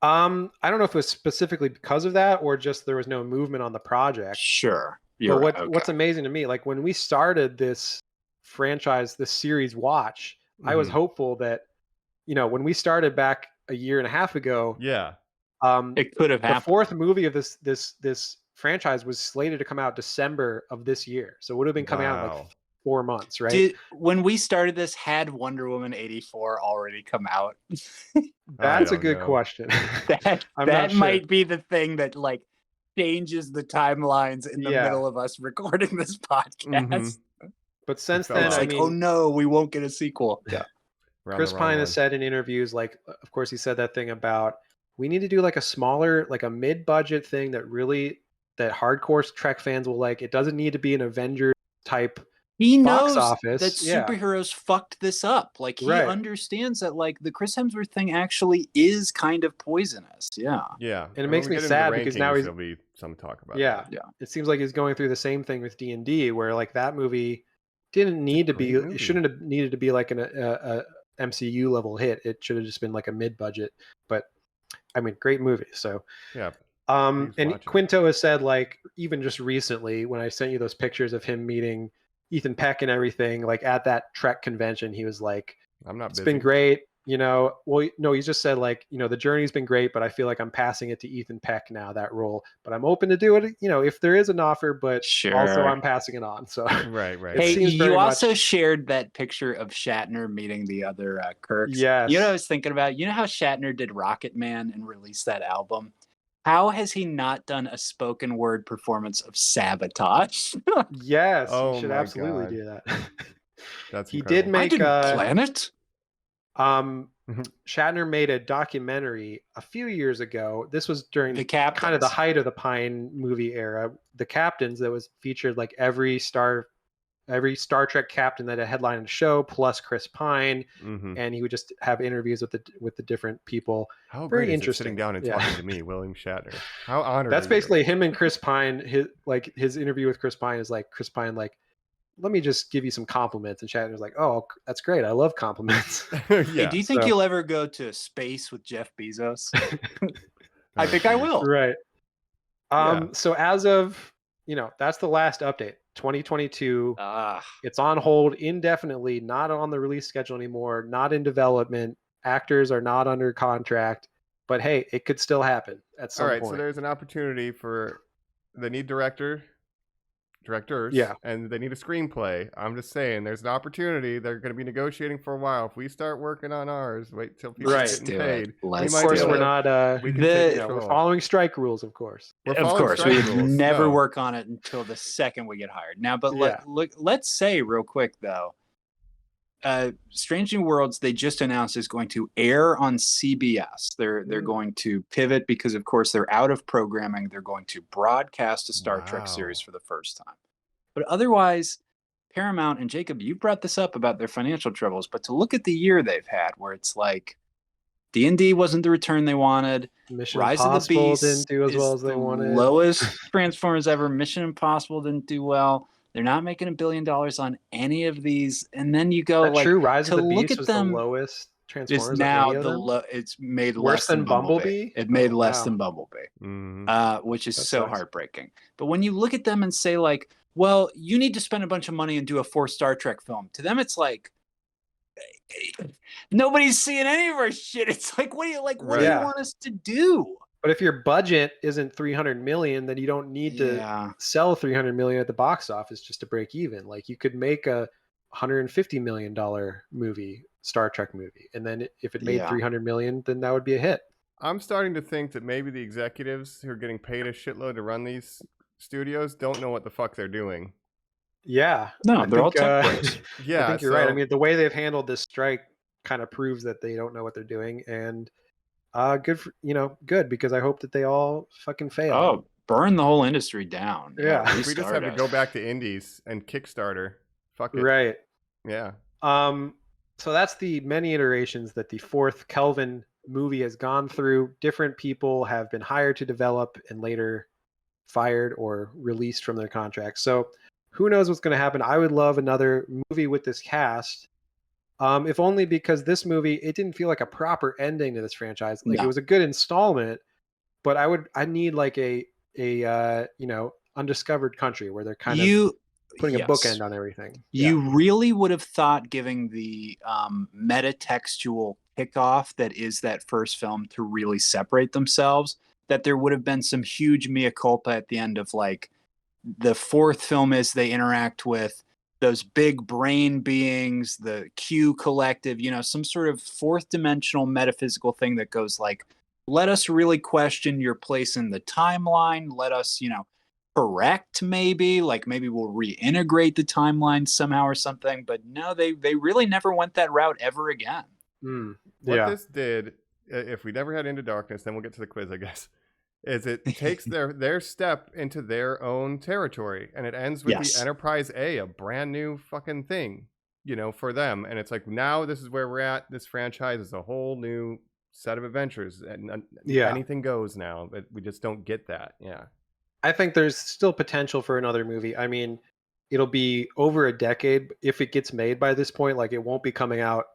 I don't know if it was specifically because of that or just there was no movement on the project. Sure. But what's amazing to me, like when we started this franchise, this series watch, I was hopeful that, you know, when we started back a year and a half ago, it could have happened. The 4th movie of this franchise was slated to come out December of this year. So it would have been coming out in like 4 months, right? When we started this, had Wonder Woman 84 already come out? That's a good question. that might be the thing that like changes the timelines in the middle of us recording this podcast. But since then, it's like, oh no, we won't get a sequel. Yeah. Chris Pine has said in interviews, like, of course, he said that thing about we need to do like a smaller, like a mid-budget thing that hardcore Trek fans will like. It doesn't need to be an Avengers type. He knows box office. that superheroes fucked this up. Like he understands that like the Chris Hemsworth thing actually is kind of poisonous. Yeah. And it makes me sad because now there'll be some talk about that. It seems like he's going through the same thing with D&D, where like that movie didn't need to be. It shouldn't have needed to be like a MCU level hit. It should have just been like a mid-budget. But I mean, great movie. So Please And watch it. Quinto has said, like, even just recently, when I sent you those pictures of him meeting Ethan Peck and everything, like at that Trek convention, he was like, I'm not it's busy. been great. Well, no, he's just said, like, the journey's been great, but I feel like I'm passing it to Ethan Peck now, that role. But I'm open to do it, if there is an offer, but also Sure. I'm passing it on. So Right. it Hey, seems very you also much. shared that picture of Shatner meeting the other Kirks. Yes. You know what I was thinking about? You know how Shatner did Rocket Man and released that album? How has he not done a spoken word performance of Sabotage? Yes, Oh you should my absolutely God. do that. That's He incredible. did make Planet? Shatner made a documentary a few years ago. This was during The kind of the Captains. height of the Pine movie era. The Captains, that was featured like every Star Trek captain that had headlined the show, plus Chris Pine, and he would just have interviews with the different people. How Very great is it interesting. sitting down and Yeah. talking to me, William Shatner? How honored That's are you? basically him and Chris Pine. His interview with Chris Pine is like Chris Pine like, let me just give you some compliments, and Shatner's like, oh, that's great, I love compliments. Yeah. Hey, do you think So- you'll ever go to space with Jeff Bezos? I think I will. Right. Yeah. So as of, that's the last update. 2022. Ah, It's on hold indefinitely, not on the release schedule anymore, not in development. Actors are not under contract, but hey, it could still happen at some All right, point. so there's an opportunity for they need directors, Yeah. and they need a screenplay. I'm just saying, there's an opportunity. They're going to be negotiating for a while. If we start working on ours, wait till people are Right. getting do it. paid. Let's Of course, do we're it. not. We can The- take We're control. following strike rules, of course. We're Of following course, we strike would rules. never No. work on it until the second we get hired. Now, but Yeah. let's say real quick though, Strange New Worlds, they just announced, is going to air on CBS. They're going to pivot because, of course, they're out of programming. They're going to broadcast a Star Trek series Wow. for the first time. But otherwise, Paramount, and Jacob, you brought this up about their financial troubles, but to look at the year they've had, where it's like D&D wasn't the return they wanted. Mission Rise of the Impossible Beast didn't do as well is as they the wanted. lowest Transformers ever. Mission Impossible didn't do well. They're not making $1 billion on any of these. And then you go Is that like, true? Rise to of the look Beast at was them, the lowest it's Transformers now of any of them? it's made Worse less than than Bumblebee. Bumblebee? It made Oh, less wow. than Bumblebee, Mhm. which is That so sucks. heartbreaking. But when you look at them and say like, well, you need to spend a bunch of money and do a 4 Star Trek film. To them, it's like, nobody's seeing any of our shit. It's like, what do you Yeah. want us to do? But if your budget isn't 300 million, then you don't need to Yeah. sell 300 million at the box office just to break even. Like, you could make a $150 million movie, Star Trek movie, and then if it made Yeah. 300 million, then that would be a hit. I'm starting to think that maybe the executives who are getting paid a shitload to run these studios don't know what the fuck they're doing. Yeah. No, I they're all think, tech bros. Yeah, I think you're right. I so- mean, the way they've handled this strike kind of proves that they don't know what they're doing, and good, because I hope that they all fucking fail. Oh, burn the whole industry down. Yeah. If we just have to restart go us. back to indies and Kickstarter, fuck it. Right. Yeah. So that's the many iterations that the fourth Kelvin movie has gone through. Different people have been hired to develop and later fired or released from their contracts. So who knows what's going to happen? I would love another movie with this cast. If only because this movie, it didn't feel like a proper ending to this franchise. Like, No. it was a good installment, but I need like a undiscovered country where they're kind of putting a bookend on everything. You really would have thought, giving the metatextual kickoff that is that first film, to really separate themselves, that there would have been some huge mea culpa at the end of like the fourth film as they interact with those big brain beings, the Q collective, some sort of fourth dimensional metaphysical thing that goes like, let us really question your place in the timeline. Let us, correct maybe we'll reintegrate the timeline somehow or something. But no, they really never went that route ever again. What this did, if we never had Into Darkness, then we'll get to the quiz, I guess, is it takes their step into their own territory, and it ends with the Enterprise A, a brand new fucking thing, for them. And it's like, now this is where we're at. This franchise is a whole new set of adventures, and anything goes now, but we just don't get that. Yeah. I think there's still potential for another movie. I mean, it'll be over a decade if it gets made by this point. Like, it won't be coming out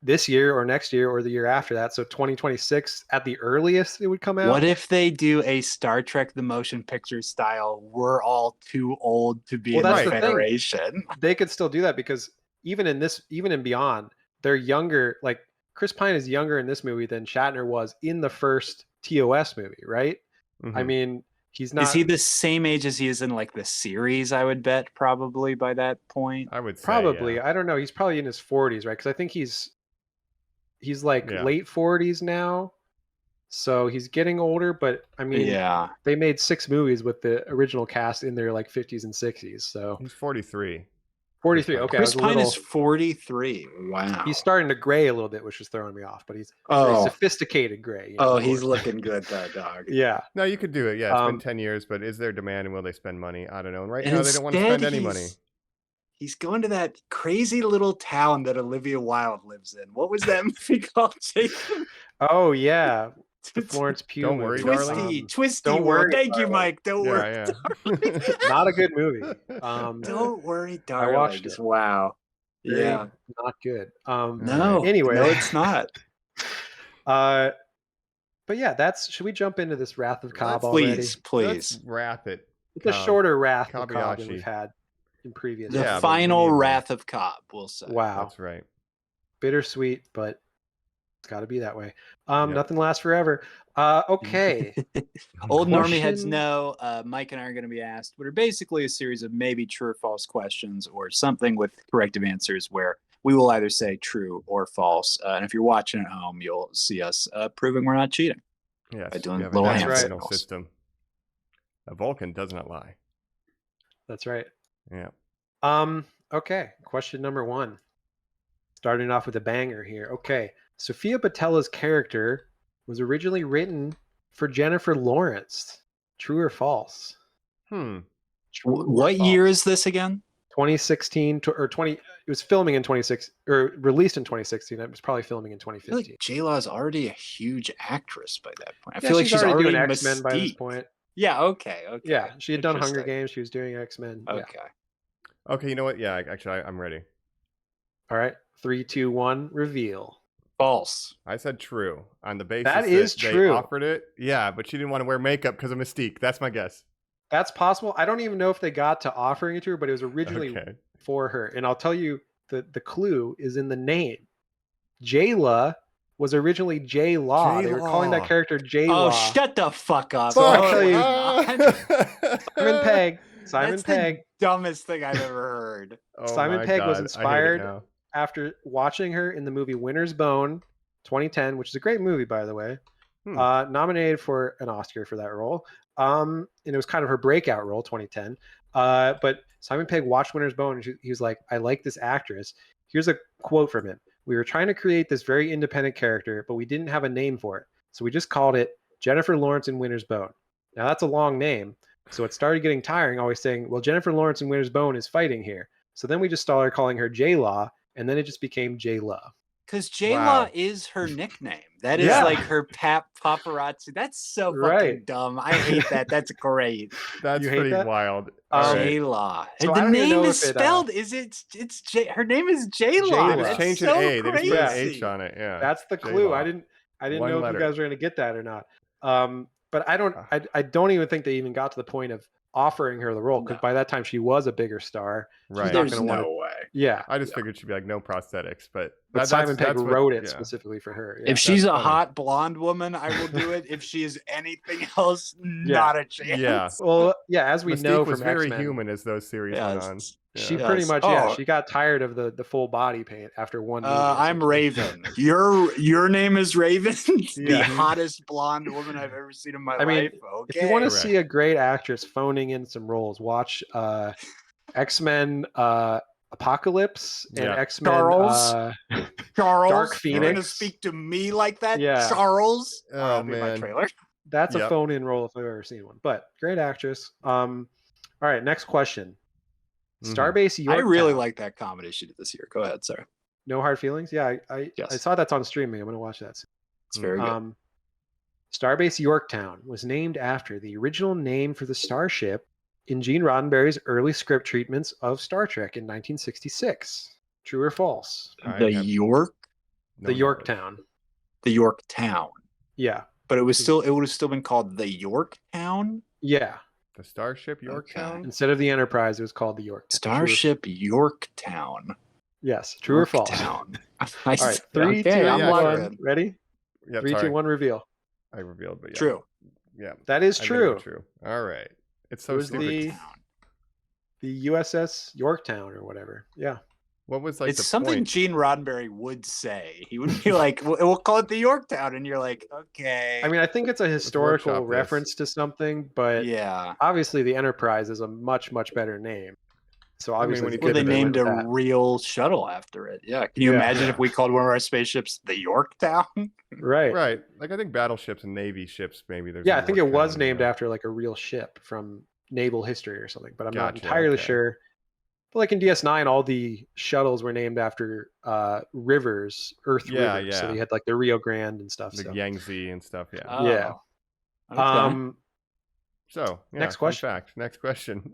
this year or next year or the year after that. So 2026 at the earliest it would come out. What if they do a Star Trek the Motion Picture style? We're all too old to be Well, in that's the the thing. Federation. They could still do that because even in Beyond, they're younger. Like Chris Pine is younger in this movie than Shatner was in the first TOS movie, right? Mhm. I mean, he's not. Is he the same age as he is in like the series? I would bet probably by that point. I would say Probably. yeah. I don't know. He's probably in his 40s, right? Because I think he's like Yeah. late 40s now. So he's getting older, but I mean, Yeah. they made 6 movies with the original cast in their like 50s and 60s. So He's 43. 43. Okay, Chris I was a Pine little, is 43. Wow. he's starting to gray a little bit, which is throwing me off. But he's very sophisticated gray. You know, Oh, of he's course. looking good, that dog. Yeah. No, you could do it. Yeah, it's been Um, 10 years, but is there demand and will they spend money? I don't know. And right And now, they don't want to spend instead, any money. He's going to that crazy little town that Olivia Wilde lives in. What was that movie called, Jason? Oh yeah, the Florence Pugh. Don't worry, movie. darling. Twisty Don't World. worry, Thank you, darling. Mike. Don't worry. Yeah. Not a good movie. Don't worry, I watched darlings. it. Wow. Very Yeah. not good. No. Anyway. No, it's not. But yeah, should we jump into this Wrath of Cobb already? Please. Let's wrap it. It's a Cobb. shorter Wrath of Cobb than Kobayashi. we've had in previous. The Yeah, but final we need Wrath of Cobb, we'll say. Wow, That's right. bittersweet, but it's got to be that way. Yep. Nothing lasts forever. Okay. Old Normie heads Question- know. Mike and I are going to be asked what are basically a series of maybe true or false questions or something with corrective answers where we will either say true or false. And if you're watching at home, you'll see us proving we're not cheating. Yes, By doing we have little a hand signal signals. system. A Vulcan does not lie. That's right. Yeah. Okay. Question number 1. Starting off with a banger here. Okay. Sophia Boutellah's character was originally written for Jennifer Lawrence. True or false? Hmm. True or What false? year is this again? 2016 or 20. It was filming in 2016 or released in 2016. It was probably filming in I feel 2015. like J-Law is already a huge actress by that point. I Yeah, feel like she's already doing X-Men by this Mystique. point. Yeah, okay. Yeah, she had done Hunger Interesting. Games. She was doing X-Men. Yeah. Okay. Okay, you know what? Yeah, actually, I'm ready. All right. 3, 2, 1. Reveal. False. I said true on the basis That is they true. offered it. Yeah, but she didn't want to wear makeup because of Mystique. That's my guess. That's possible. I don't even know if they got to offering it to her, but it was originally Okay. for her. And I'll tell you, the clue is in the name. Jayla was originally J Law. They were calling that J-Law. character J Oh, Law. shut the fuck up. So I'll No, tell you- Simon Simon Pegg. Simon That's Pegg. the dumbest thing I've ever heard. Simon Pegg was inspired after watching her in the movie Winter's Bone, 2010, which is a great movie, by the way. Nominated for an Oscar for that role. And it was kind of her breakout role, 2010. But Simon Pegg watched Winter's Bone, and he was like, I like this actress. Here's a quote from him. We were trying to create this very independent character, but we didn't have a name for it. So we just called it Jennifer Lawrence in Winter's Bone. Now that's a long name. So it started getting tiring, always saying, well, Jennifer Lawrence in Winter's Bone is fighting here. So then we just started calling her J-Law, and then it just became J-Law. Because J-Law Wow. is her nickname. That is Yeah. like her paparazzi. That's so fucking Right. dumb. I hate that. That's great. That's You hate pretty that? wild. All right. J-Law. So And I the don't even name know is if it, spelled. It's J. Her name is J-Law. J-Law. They That's just changed so an A. They just put an crazy. H on it. Yeah. That's the clue. J-Law. I didn't One know letter. if you guys were going to get that or not. But I don't even think they even got to the point of offering her the role, because No. by that time she was a bigger star. Right. not There's gonna no wanna- way. Yeah. I just figured she'd be like, no prosthetics, but Simon Pegg that's what- wrote it yeah. specifically for her. Yeah. If she's a funny. hot blonde woman, I will do it. If she is anything else, not a chance. Yeah. Well, yeah, as we Mystique know was from very X-Men, human as those series went on. she Yeah. pretty Yes. much, Oh. she got tired of the full body paint after one movie. I'm essentially. Raven. Your name is Raven. The Yeah. hottest blonde woman I've ever seen in my I mean, life. Okay. If you want to Correct. see a great actress phoning in some roles, watch X-Men Apocalypse and Yeah. X-Men Charles? Charles, Dark you're gonna Phoenix. speak to me like that, Yeah. Charles? Oh, That'll be my man. trailer. That's a Yep. phone-in role if I've ever seen one. But great actress. All right, next question. Mhm. Starbase I Yorktown. really like that comedy she did this year. Go ahead, sorry. No Hard Feelings. Yeah, I Yes. saw that's on streaming. I'm gonna watch that soon. It's very good. Starbase Yorktown was named after the original name for the starship in Gene Roddenberry's early script treatments of Star Trek in 1966. True or false? I The have- York? No the one knows. Yorktown. The Yorktown. Yeah. But it would have still been called the Yorktown. Yeah. The Starship Yorktown. Instead of the Enterprise, it was called the Yorktown. Starship Yorktown. Yes. True or false? Yorktown. All right. 3, Okay, 2, I'm locked 1. in. Ready? Yeah, 3, 2, sorry. 1. Reveal. I revealed, but yeah. True. Yeah, That is I made it true. True. All right. It's It so was stupid. the USS Yorktown or whatever. Yeah. What was like It's the something point? Gene Roddenberry would say. He would be like, we'll call it the Yorktown. And you're like, okay. I mean, I think it's a historical workshop this. reference to something, but yeah. obviously the Enterprise is a much, much better name. So I mean, obviously when you Well, they Good, they named went a with that. real shuttle after it. Yeah. Can you Yeah. imagine if we called one of our spaceships the Yorktown? Right. Right. Like I think battleships and navy ships maybe there's. Yeah, a I think it was Yorktown, named yeah. after like a real ship from naval history or something, but I'm not Gotcha, entirely okay. sure. But like in DS9, all the shuttles were named after rivers, Earth Yeah, rivers. So yeah. you had like the Rio Grande and stuff. The So. Yangtze and stuff. Yeah. Yeah. Okay. So yeah, next fun question. fact. Next question.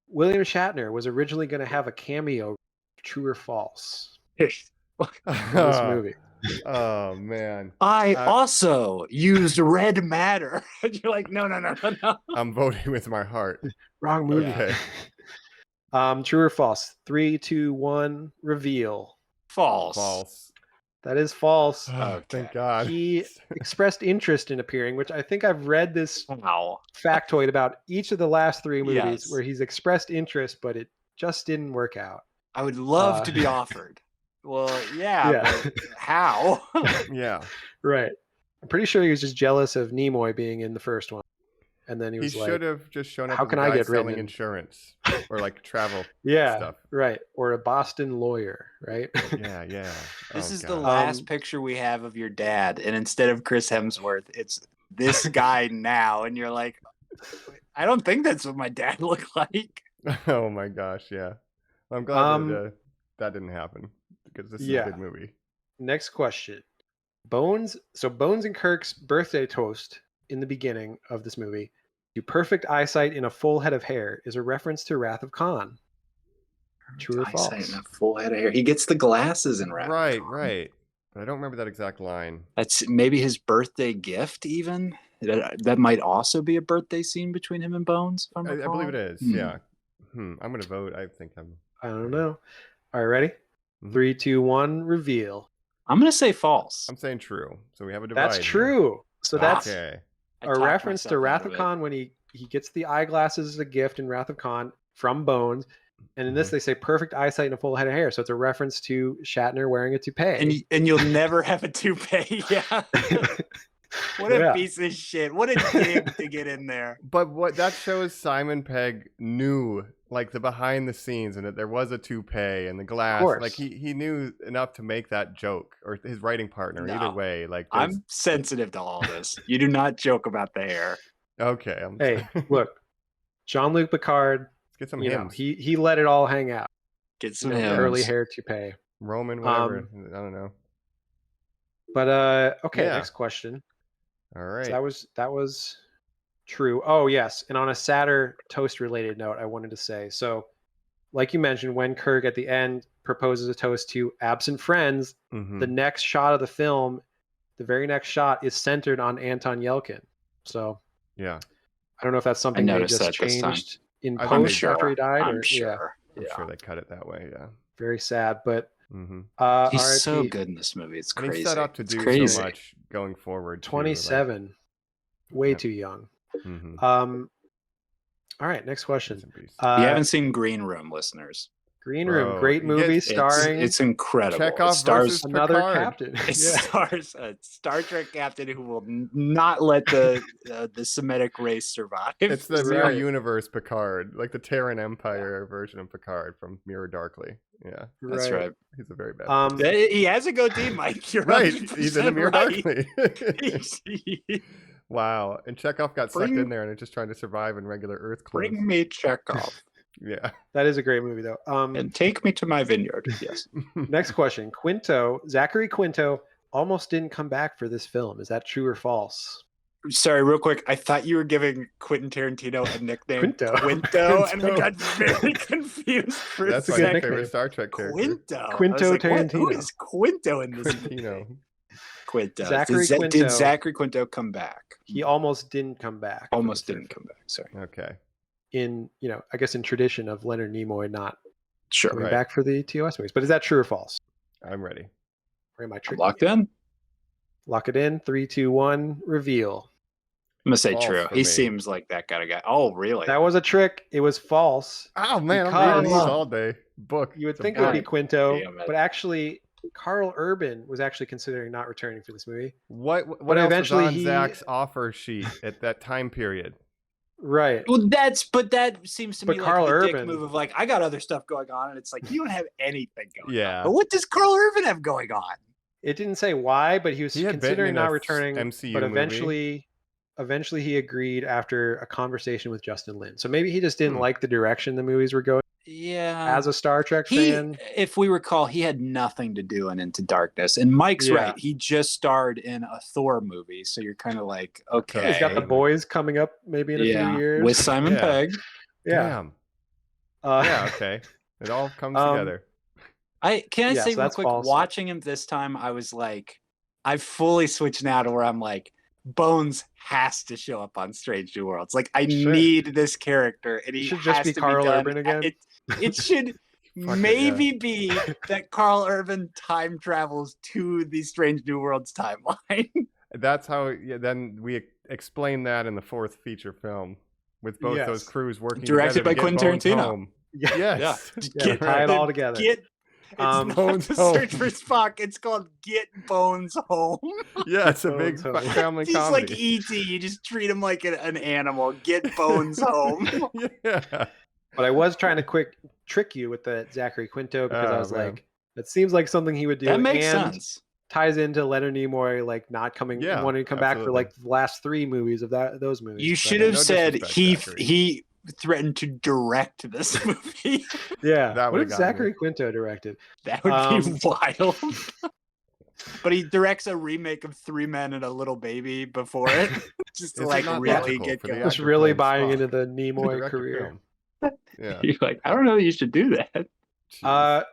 William Shatner was originally going to have a cameo. True or false? In this movie. Oh man. I also used red matter. You're like, no. I'm voting with my heart. Wrong movie. Okay. True or false? 3, 2, 1. Reveal. False. False. That is false. Oh, thank God. He expressed interest in appearing, which I think I've read this Wow. factoid about each of the last 3 movies Yes. where he's expressed interest, but it just didn't work out. I would love to be offered. Well, yeah. But how? Yeah. Right. I'm pretty sure he was just jealous of Nimoy being in the first one. And then he He was like, should have just shown up how as a can I guy get written selling in? insurance or like travel yeah, stuff. right. Or a Boston lawyer, right? Yeah, yeah. This Oh, is the God. last picture we have of your dad. And instead of Chris Hemsworth, it's this guy now. And you're like, I don't think that's what my dad looked like. Oh my gosh, yeah. Well, I'm glad that that didn't happen because this is a good movie. Next question. Bones and Kirk's birthday toast in the beginning of this movie, "To perfect eyesight in a full head of hair," is a reference to Wrath of Khan. True or false? Eyesight and a full head of hair. He gets the glasses in Wrath of Right, Khan. right. But I don't remember that exact line. That's maybe his birthday gift, even. That might also be a birthday scene between him and Bones. If I'm I believe it is. Hmm. Yeah. I'm gonna vote. I think I'm. I don't know. All right, ready? Mhm. 3, 2, 1. Reveal. I'm gonna say false. I'm saying true. So we have a divide. That's here. true. So that's Okay. I a talked reference to myself Wrath out of it. Khan when he gets the eyeglasses as a gift in Wrath of Khan from Bones. And in this, they say perfect eyesight and a full head of hair. So it's a reference to Shatner wearing a toupee. And you'll never have a toupee. Yeah. What a piece of shit. What a dig to get in there. But what that shows, Simon Pegg knew like the behind the scenes and that there was a toupee and the glass. Like he knew enough to make that joke, or his writing partner. No. Either way, like I'm sensitive to all this. You do not joke about the hair. okay. Hey, look, Jean-Luc Picard. Let's get some You know, hymns. he let it all hang out. Get some Curly hymns. hair toupee. Roman, whatever. I don't know. But okay, Yeah. next question. All right. So that was true. Oh yes, and on a sadder toast related note, I wanted to say, so like you mentioned, when Kirk at the end proposes a toast to absent friends, the next shot of the film, the very next shot, is centered on Anton Yelkin. So yeah, I don't know if that's something they noticed just that this time. changed in I'm post sure. after he died. I'm sure. I'm sure they cut it that way. Yeah. Very sad, but He's RIP. so good in this movie. It's And crazy. he's set up to It's do crazy. so much going forward. too, like- 27, way Yeah. too young. Mhm. All right, next question. Rest in peace. You haven't seen Green Room, listeners. Green Room, Bro, great he movie gets- starring It's incredible. Chekhov It stars versus another Picard. captain. It Yeah. stars a Star Trek captain who will not let the Semitic race survive. It's the Mirror Right. Universe Picard, like the Terran Empire version of Picard from Mirror Darkly. Yeah, That's right. he's a very bad. He has a goatee, Mike. You're right, 100% he's in a Mirror right. Darkly. Wow, and Chekhov got sucked Bring- in there and is just trying to survive in regular Earth clothes. Bring me Chekhov Yeah. That is a great movie, though. and take me to my vineyard. Yes. Next question. Zachary Quinto almost didn't come back for this film. Is that true or false? Sorry, real quick. I thought you were giving Quentin Tarantino a nickname, Quinto. and I got very confused for That's a my second. favorite Star Trek character. Quinto. Quinto I was like, Tarantino. Who is Quinto in this movie? Quintino. Quinto. Zachary Did Quinto. Zachary Quinto come back? He almost didn't come back. Almost didn't come back. Sorry. Okay. In, I guess in tradition of Leonard Nimoy not Sure. coming Right. back for the TOS movies. But is that true or false? I'm ready. Or am I I'm tricking locked you? in. Lock it in. 3, 2, 1. Reveal. I'm gonna say False true. for He me. seems like that kind of guy. Oh, really? That was a trick. It was false. Oh man, I'm Because- reading these all day. Book. You would It's a think it would be book. Quinto, Damn it. but actually, Carl Urban was actually considering not returning for this movie. What But else eventually was on he- Zach's offer sheet at that time period? Right. Well, that seems to But me Carl like the dick Urban- move of like, I got other stuff going on, and it's like, you don't have anything going on. Yeah. But what does Carl Urban have going on? It didn't say why, but he was He had been considering in not a returning. MCU but movie. eventually he agreed after a conversation with Justin Lin. So maybe he just didn't like the direction the movies were going. Yeah. As a Star Trek He, fan, if we recall, he had nothing to do in Into Darkness. And Mike's Yeah. right. He just starred in a Thor movie. So you're kind of like, okay. he's got The Boys coming up maybe in a few years. With Simon Yeah. Pegg. yeah. Damn. Uh, Yeah. Okay. It all comes Um, together. Can I Yeah, say so real that's quick, false. watching him this time, I was like, I fully switched now to where I'm like, Bones has to show up on Strange New Worlds. Like, I Sure. need this character, and he Should just has be to Carl done. Urban again? It should Fuck it, maybe be that Carl Urban time travels to the Strange New Worlds timeline. That's how. Yeah. Then we explain that in the fourth feature film with both Yes. those crews working Directed together by to get Quentin Bones Tarantino. home. Yeah. Yes. Just Yeah, tie it all together. It's Um, not Bones the Home. Search for Spock. It's called Get Bones Home. Yeah, it's a big Bones home. family He's comedy. like E.T. You just treat him like an animal. Get Bones home. Yeah. But I was trying to trick you with the Zachary Quinto because I Oh, was man. like, that seems like something he would do. That makes and sense. ties into Leonard Nimoy like not coming, Yeah, wanting to come back for absolutely. like the last 3 movies of those movies. You But, should no have said disrespect, Zachary. he threatened to direct this movie. Yeah. That What would've if gotten Zachary me. Quinto directed? That would be Um, wild. But he directs a remake of Three Men and a Little Baby before it, just to Is it like not really logical get for the going. Just actor really playing buying Spock into the to Nimoy direct a career. film? Yeah. You're like, I don't know that you should do that. Jeez.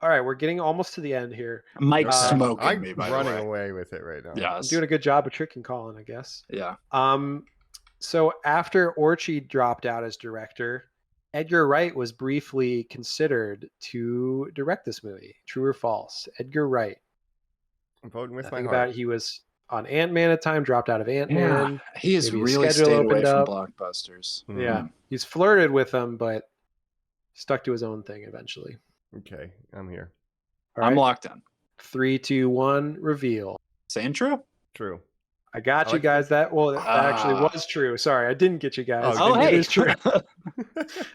All right, we're getting almost to the end here. Mike's Okay. smoking I'm me, by running the way. away with it right now. I'm Yes. doing a good job of tricking Colin, I guess. Yeah. So after Orchie dropped out as director, Edgar Wright was briefly considered to direct this movie. True or false? Edgar Wright. I'm voting with I my think heart. about it, he was on Ant-Man at the time, dropped out of Ant-Man. He has Maybe his really schedule stayed away opened from up. blockbusters. Mhm. Yeah. He's flirted with them, but stuck to his own thing eventually. Okay, I'm here. All I'm right. locked in. 3, 2, 1, reveal. Saying true? True. I got I you like guys. That actually Ah. was true. Sorry, I didn't get you guys. Oh, It hey. is true.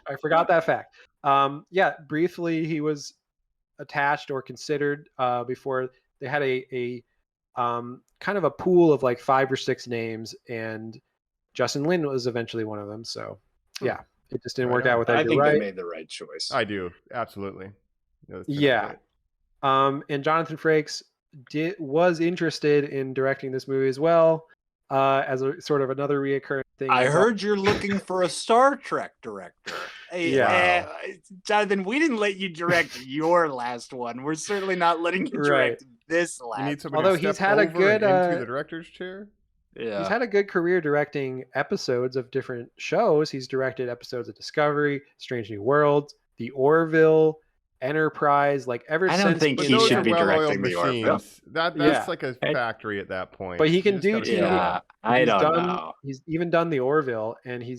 I forgot that fact. Yeah, briefly he was attached or considered before they had a kind of a pool of like 5 or 6 names, and Justin Lin was eventually one of them. So yeah, it just didn't Right work out on. with I Edgar think Wright. they made the right choice. I do absolutely. Yeah. And Jonathan Frakes was interested in directing this movie as well, as a sort of another reoccurring thing. I heard you're looking for a Star Trek director. Hey, Yeah. Jonathan, we didn't let you direct your last one. We're certainly not letting you direct this You last. need somebody Although to he's step had a over good, into the director's chair. Yeah. He's had a good career directing episodes of different shows. He's directed episodes of Discovery, Strange New Worlds, The Orville, Enterprise, like ever I since. don't think But he those should are be well-oiled directing the Orville. machines. That's Yeah. like a factory at that point. But he You can just do gotta TV. show Yeah, up. I He's don't done- know. He's even done The Orville, and he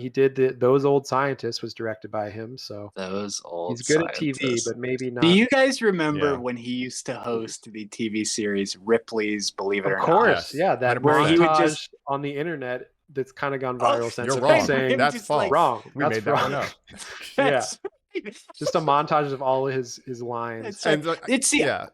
did Those Old Scientists was directed by him. So Those old he's good at TV, scientists. but maybe not. Do you guys remember Yeah. when he used to host the TV series Ripley's Believe It Of or Not? course, Yes. yeah, that 100%. montage Where he would just- on the internet that's kind of gone Oh, viral since. You're of wrong. saying That's just false. like- wrong. We That's made that wrong. one up. That's- Just a montage of all his lines. It's And like, like, it's yeah.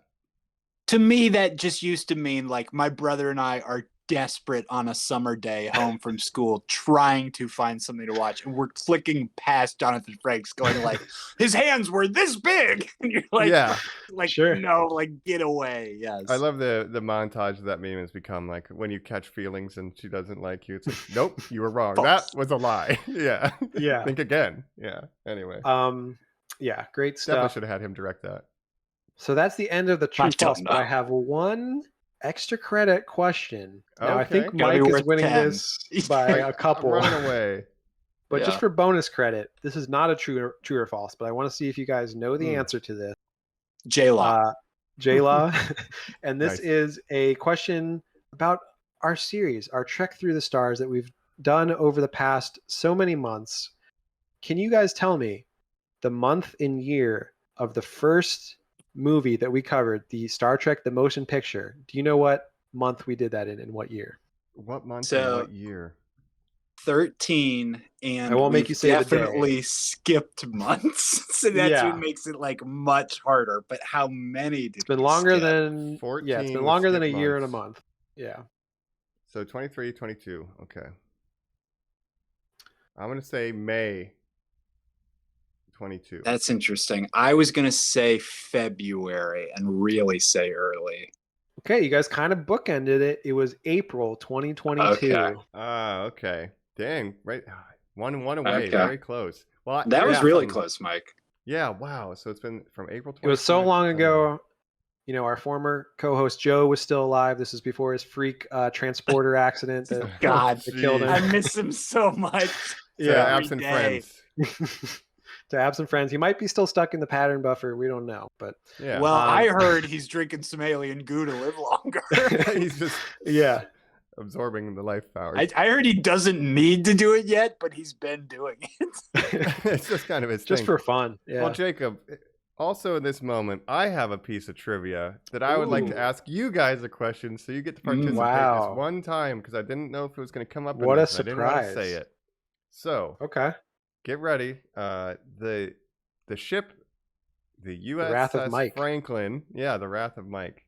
to me that just used to mean like my brother and I are desperate on a summer day home from school trying to find something to watch, and we're clicking past Jonathan Frakes going like, his hands were this big, and you're like, Yeah. like Sure. no, like get away. Yes, I love the montage of that meme has become like when you catch feelings and she doesn't like you. It's like, nope, you were wrong. That was a lie. Yeah. Yeah. Think again. Yeah. Anyway. Yeah, great Definitely stuff. should have had him direct that. So that's the end of the true I don't false, but I know. have one extra credit question. Now, I Okay. think Gotta be Mike is worth winning 10. this by a I'm couple. running away. But Yeah. just for bonus credit, this is not a true or false, but I want to see if you guys know the answer to this. J-Law. J-Law. And this Nice. is a question about our series, our Trek Through the Stars that we've done over the past so many months. Can you guys tell me the month and year of the first movie that we covered, the Star Trek The Motion Picture? Do you know what month we did that in and what year? What month So- and what year? 13, and I won't make we've you say the day. definitely skipped months, so that's Yeah. what makes it like much harder. But how many did It's been we longer skip? than 14 yeah, it's been with longer than a skip year and a months. month. Yeah. So 23, 22. Okay. I'm going to say May 22. That's interesting. I was gonna say February and really say early. Okay, you guys kind of bookended it. It was April 2022. Okay. Okay. Dang, right. 1-1 away. Okay. Very close. Well, That was Yeah. really close, Mike. Yeah, wow. So it's been from April 22. It was so long ago. You know, our former co-host Joe was still alive. This is before his freak transporter accident that, God, that killed him. I miss him so much. Yeah, every absent day. friends. To absent friends. He might be still stuck in the pattern buffer. We don't know, but Yeah. Well, I heard he's drinking some alien goo to live longer. he's just yeah. absorbing the life powers. I heard he doesn't need to do it yet, but he's been doing it. It's just kind of his Just thing. for fun. Yeah. Well, Jacob, also in this moment, I have a piece of trivia that I would like to Ooh. ask you guys a question, so you get to participate Wow. this one time because I didn't know if it was going to come up. In What a this, and I didn't want to surprise. say it. So Okay. get ready. The ship, the USS Wrath of Mike. Franklin. Yeah, the Wrath of Mike.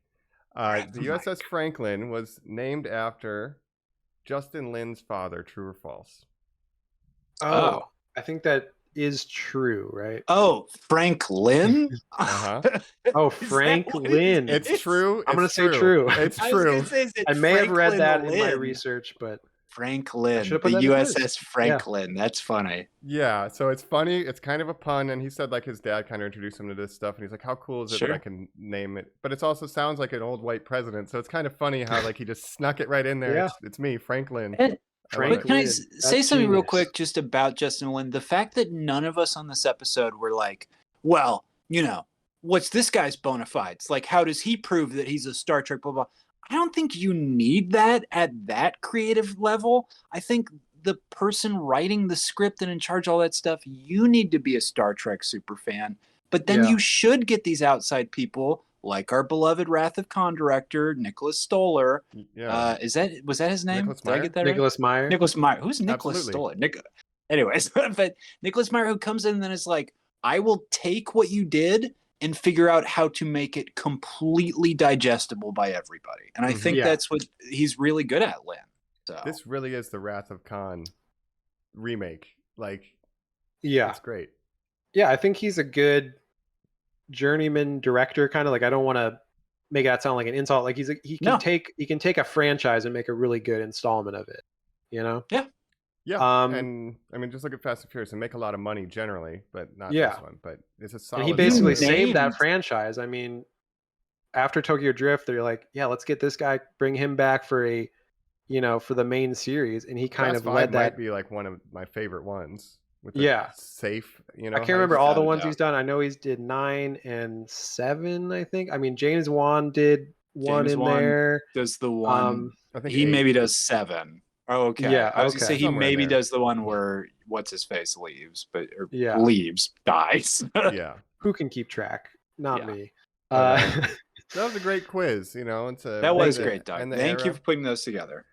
The USS Franklin was named after Justin Lin's father. True or false? Oh, I think that is true, right? Oh, Frank Lynn? Uh-huh. Oh, Is that Frank what it Lynn. is? It's true. I'm gonna it's say true. It's I was true. gonna say, is it I may have read Franklin that in my Lynn? research, but Franklin, should've the put that in the quiz. USS Franklin. That's funny. Yeah, so it's funny. It's kind of a pun, and he said like his dad kind of introduced him to this stuff, and he's like, "How cool is it that I Sure. can name it?" But it also sounds like an old white president, so it's kind of funny how like he just snuck it right in there. Yeah. It's me, Franklin. And- I love Frank it. Can I Lynn, say that's something real genius. quick just about Justin Lin? The fact that none of us on this episode were like, well, you know, what's this guy's bona fides? Like, how does he prove that he's a Star Trek, blah, blah. I don't think you need that at that creative level. I think the person writing the script and in charge of all that stuff, you need to be a Star Trek super fan. But then Yeah. you should get these outside people like our beloved Wrath of Khan director, Nicholas Stoller. Yeah. Was that his name? Nicholas Did I Meyer? get that right? Nicholas Meyer. Nicholas Meyer. Who's Nicholas Absolutely. Stoller? Anyways, but Nicholas Meyer who comes in and then is like, I will take what you did and figure out how to make it completely digestible by everybody. And I Mhm. think Yeah. that's what he's really good at, Lynn. So This really is the Wrath of Khan remake. Like, Yeah. it's great. Yeah, I think he's a good journeyman director, kind of like, I don't want to make that sound like an insult. Like he can No. take a franchise and make a really good installment of it. You know? Yeah, Um, and I mean, just look at Fast and Furious and make a lot of money generally, but not Yeah. this one. But it's a solid. And he basically You saved that named- franchise. I mean, after Tokyo Drift, they're like, yeah, let's get this guy, bring him back for for the main series, and he kind Fast of 5 led might that. be like one of my favorite ones. With the Yeah. safe. You know, I can't remember all the without a ones doubt. he's done. I know he's did 9 and 7, I think. I mean, James Wan did one James in Wan there. does the one. I think He 8. maybe does 7. Oh, okay. Yeah, I was gonna okay. say he Somewhere in maybe there. does the one where what's his face leaves, Yeah. leaves, dies. Yeah, Who can keep track? Not Yeah. me. But, Uh, that was a great quiz. You know, That was and great, Doug. and the Thank you era. for putting those together.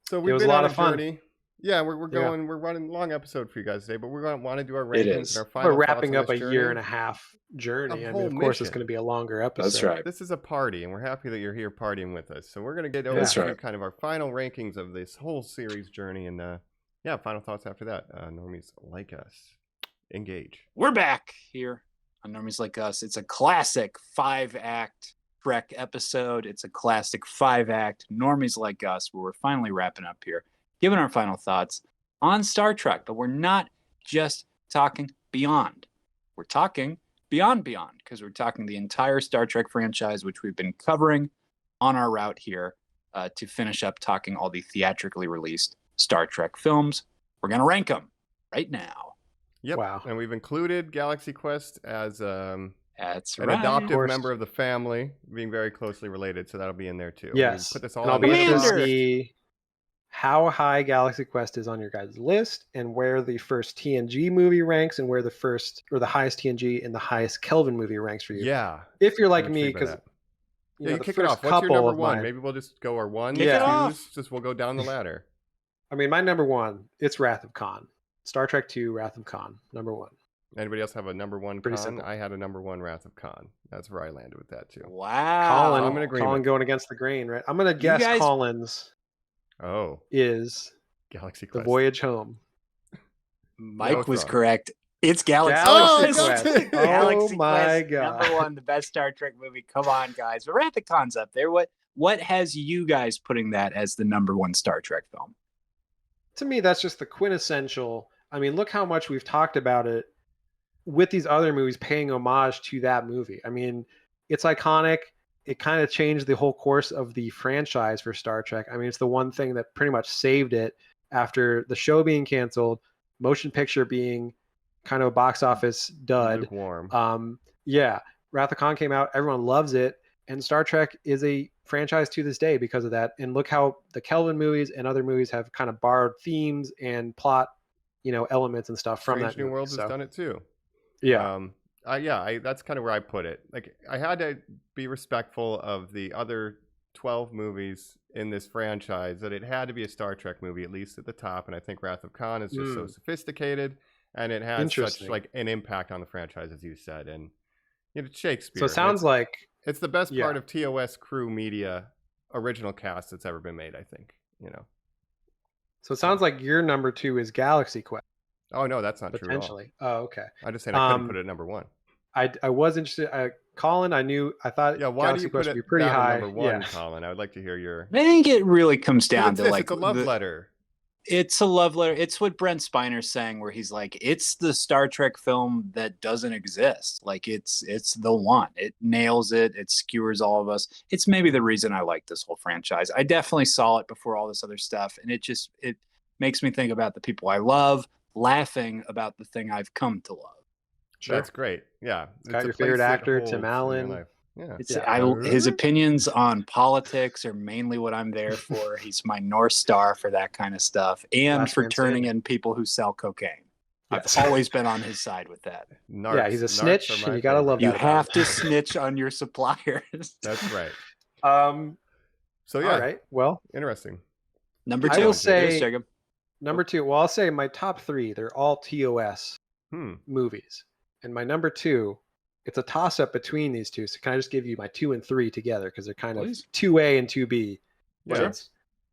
So we've was been a lot on of fun. journey. Yeah, we're Yeah. going. We're running a long episode for you guys today, but we're going to want to do our It rankings is. and our final. We're wrapping thoughts up on a this year journey. and a half journey. A I mean, whole of course, it's mission. going to be a longer episode. That's right. This is a party, and we're happy that you're here partying with us. So we're going to get over That's to right. kind of our final rankings of this whole series journey, and yeah, final thoughts after that. Normies like us, engage. We're back here on Normies Like Us. It's a classic 5-act Trek episode. It's a classic 5-act Normies Like Us, where we're finally wrapping up here, giving our final thoughts on Star Trek. But we're not just talking beyond. We're talking beyond, because we're talking the entire Star Trek franchise, which we've been covering on our route here to finish up talking all the theatrically released Star Trek films. We're going to rank them right now. Yep. Wow. And we've included Galaxy Quest as That's an right. adoptive course. member of the family, being very closely related. So that'll be in there too. Yes. We put this all And I'll on be the interested to Commander! see how high Galaxy Quest is on your guys' list and where the first TNG movie ranks and where the first or the highest TNG and the highest Kelvin movie ranks for you. Yeah. If you're like I'm me, intrigued by because that. you You the kick it first off. What's your number of one? my- Maybe we'll just go our one, Kick it off. twos. Just we'll go down the ladder. I mean, my number one, it's Wrath of Khan. Star Trek II, Wrath of Khan, number one. Anybody else have a number one Pretty Khan? simple. I had a number one Wrath of Khan. That's where I landed with that too. Wow. Colin, I'm in agreement. Colin going against the grain, right? I'm going to guess guys- Colin's Oh, is Galaxy The Quest. Voyage Home. Mike was was wrong. correct. It's Galaxy Galaxy Quest. Quest. Galaxy Oh my Quest, God. number one, the best Star Trek movie. Come on, guys. But Wrath of Khan's up there. What has you guys putting that as the number one Star Trek film? To me, that's just the quintessential. I mean, look how much we've talked about it with these other movies paying homage to that movie. I mean, it's iconic. It kind of changed the whole course of the franchise for Star Trek. I mean, it's the one thing that pretty much saved it after the show being canceled, motion picture being kind of a box office dud. Lukewarm. Yeah, Wrath of Khan came out. Everyone loves it. And Star Trek is a franchise to this day because of that. And look how the Kelvin movies and other movies have kind of borrowed themes and plot, elements and stuff from Strange that New movie. Worlds So, has done it too. yeah. That's kind of where I put it. Like, I had to be respectful of the other 12 movies in this franchise, that it had to be a Star Trek movie, at least at the top. And I think Wrath of Khan is just so sophisticated, and it has such Interesting. like an impact on the franchise, as you said. And it's Shakespeare. So it sounds like it's the best yeah. part of TOS crew media original cast that's ever been made, I think. your number two is Galaxy Quest, Oh no, that's not true at all. potentially. Oh, okay. I just said I couldn't put it at number one. I was interested. Colin, I thought Yeah, why Galaxy do you Quest put would be it pretty down at high. number one, Yeah. Colin? I would like to hear your. I think it really comes down to It's a love letter. It's a love letter. It's what Brent Spiner's saying, where he's like, it's the Star Trek film that doesn't exist. Like, it's the one. It nails it. It skewers all of us. It's maybe the reason I like this whole franchise. I definitely saw it before all this other stuff, and it makes me think about the people I love, laughing about the thing I've come to love. Sure. That's great. Yeah. Got It's a your favorite place it actor, holds Tim in your Allen. life. Yeah. His opinions on politics are mainly what I'm there for. He's my North Star for that kind of stuff, and Last for man turning standing. in people who sell cocaine. Yes. I've always been on his side with that. Narcs. he's a Narcs snitch, are and my you gotta love favorite. You that. have to snitch on your suppliers. That's right. So yeah, All right. Well, interesting. Number I two. will It is, say- Jacob. number two. Well, I'll say my top three. They're all TOS movies, and my number two. It's a toss-up between these two. So can I just give you my 2 and 3 together because they're kind Please. of 2A and 2B. Yeah. So it's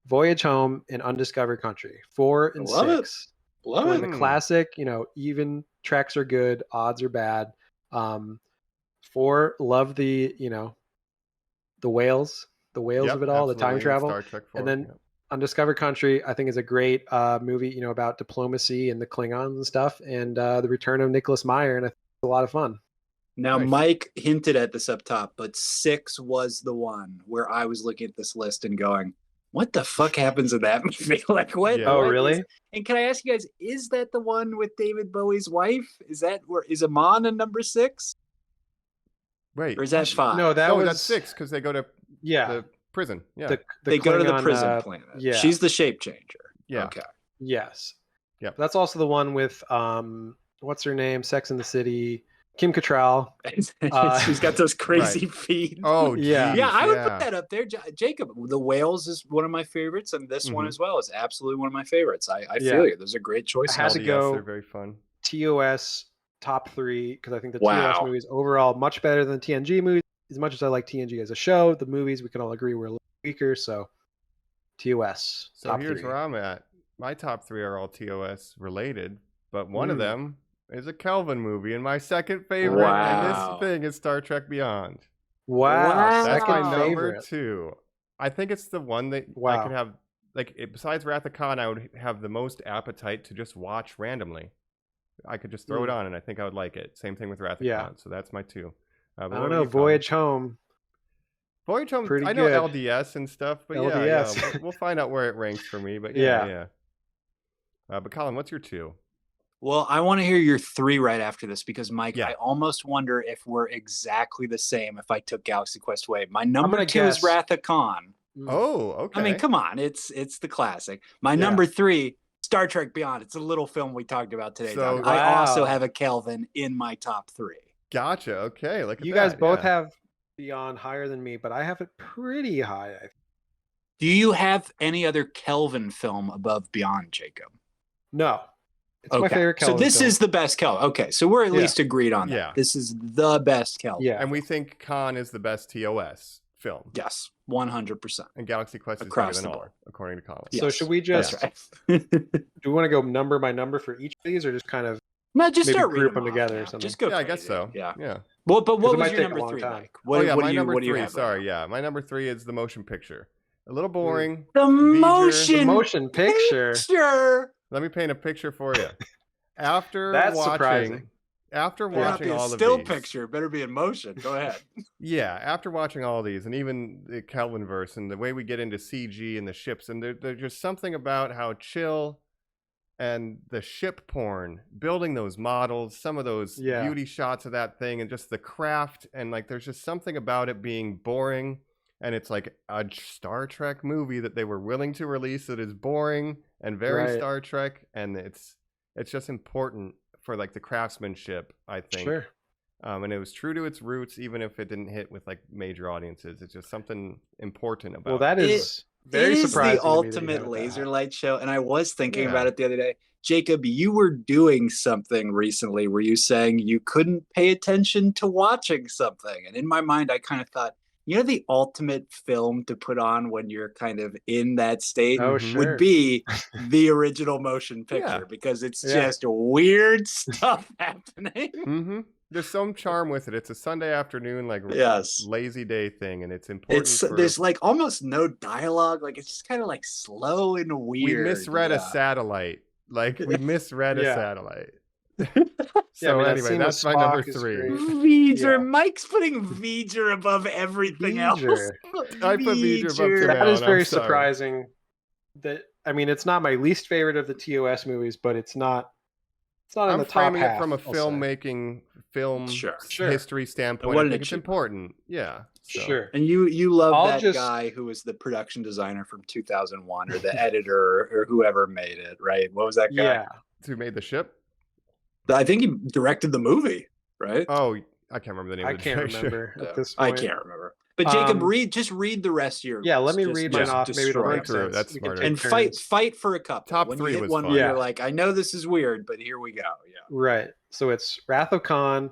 Voyage Home and Undiscovered Country. 4 and Love it. 6. Love For it. the classic, even treks are good, odds are bad. 4, love the whales, Yep, of it all, the time absolutely. travel. Star Trek 4. And then Undiscovered Country, I think, is a great movie, about diplomacy and the Klingons and stuff, and the return of Nicholas Meyer, and I think it's a lot of fun. Now, Nice. Mike hinted at this up top, but 6 was the one where I was looking at this list and going, what the fuck happens in that movie? Like, what? Yeah. Oh, what really? And can I ask you guys, is that the one with David Bowie's wife? Is Amon in number 6? Wait. Or is that 5? No, that was that's 6 because they go to Yeah, the prison. Yeah. the They go to the Klingon, prison planet. yeah. She's the shape changer. Yeah. Okay. Yes. Yep. That's also the one with what's her name? Sex in the City. Kim Cattrall. She's got those crazy feet. Oh, Yeah. geez, Yeah, I would put that up there. Jacob, The Whales is one of my favorites, and this one Mhm. as well is absolutely one of my favorites. I Yeah. feel you. Those are great choices. I had to LDS, go they're very fun. TOS top 3 because I think the Wow. TOS movies overall much better than TNG movies. As much as I like TNG as a show, the movies we can all agree were a little weaker. So TOS So top here's 3. where I'm at. My top 3 are all TOS related, but one of Mm. them is a Kelvin movie, and my second favorite Wow. in this thing is Star Trek Beyond. Wow, Wow. That's my second number favorite. 2. I think it's the one that I Wow. could have, like, besides Wrath of Khan, I would have the most appetite to just watch randomly. I could just throw it on, and I think I would like it. Same thing with Wrath of Yeah. Khan. So that's my 2. I don't know. Voyage Home. Voyage Home. Pretty I know good. LDS and stuff, but yeah, LDS. we'll find out where it ranks for me. But Yeah. yeah. But Colin, what's your 2? Well, I want to hear your 3 right after this because, Mike, Yeah. I almost wonder if we're exactly the same if I took Galaxy Quest away. My number gonna 2 is guess- Wrath of Khan. Oh, okay. I mean, come on, it's the classic. My Yeah. number 3, Star Trek Beyond. It's a little film we talked about today. So- Doug. I also Wow. have a Kelvin in my top 3. Gotcha. Okay, look at You that. guys both yeah. have Beyond higher than me, but I have it pretty high. I think. Do you have any other Kelvin film above Beyond, Jacob? No, it's my favorite Kelvin So this film. is the best Kelvin. Okay, so we're at Yeah. least agreed on that. Yeah. This is the best Kelvin. Yeah. And we think Khan is the best TOS film, Yes, 100%. and Galaxy Quest is Across better than the all, board. according to Colin. So Yes, should we just That's right. do we want to go number by number for each of these, or just kind of No, just maybe start group reading them off together or now. something? Just go. Yeah, I guess crazy. so. Yeah. Yeah. Well, but 'Cause what it was might your take a number long 3, time. Mike? What, Oh yeah, what my do you, number what do you 3. have Sorry, right yeah, my number 3 is the motion picture. A little boring. now? The V'ger. motion, the motion picture? picture. Let me paint a picture for you. After That's watching, surprising. after Better not watching be a all of still these, picture. Better be in motion. Go ahead. yeah, after watching all these, and even the Kelvin verse, and the way we get into CG and the ships, and there's just something about how chill and the ship porn, building those models, some of those Yeah. beauty shots of that thing, and just the craft, and like there's just something about it being boring, and it's like a Star Trek movie that they were willing to release that is boring and very Right. Star Trek, and it's just important for like the craftsmanship, I think. Sure. And it was true to its roots, even if it didn't hit with like major audiences. It's just something important about Well, that It is very it is surprising. the to me that you ultimate have laser that. light show, and I was thinking Yeah. about it the other day. Jacob, you were doing something recently where you saying you couldn't pay attention to watching something, and in my mind, I kind of thought, the ultimate film to put on when you're kind of in that state Oh, Mhm. sure. would be the original motion picture Yeah. because it's Yeah. just weird stuff happening. Mm-hmm. There's some charm with it. It's a Sunday afternoon, like Yes. lazy day thing, and it's important. It's there's like almost no dialogue, like it's just kind of like slow and we weird. misread yeah. a satellite. Like we misread a Yeah. satellite. Yeah, I So mean, that anyway, scene that's with my number Spock is 3. great. V'ger. Yeah. Mike's putting V'ger above everything else. V'ger. I put V'ger above V'ger. Tim That is I'm very sorry. surprising. That I mean, it's not my least favorite of the TOS movies, but it's not in I'm the top framing half. it from a I'll say. filmmaking film Sure. history standpoint. What I an think it's achievement. important. Yeah. So. Sure. And you love I'll that just- guy who was the production designer from 2001 or the editor or whoever made it, right? What was that guy? Yeah. Who made the ship? I think he directed the movie, right? Oh, I can't remember the name I of the can't director. remember Yeah. at this I point. can't remember. But Jacob, Um, just read the rest of your Yeah, let list. me Just- read just mine off. Maybe it'll destroy make it. through it. sense. That's We can smarter. take And turns. fight for a couple. Top when 3 you hit was one fun. where Yeah. you're like, I know this is weird, but here we go. Yeah. Right. So it's Wrath of Khan,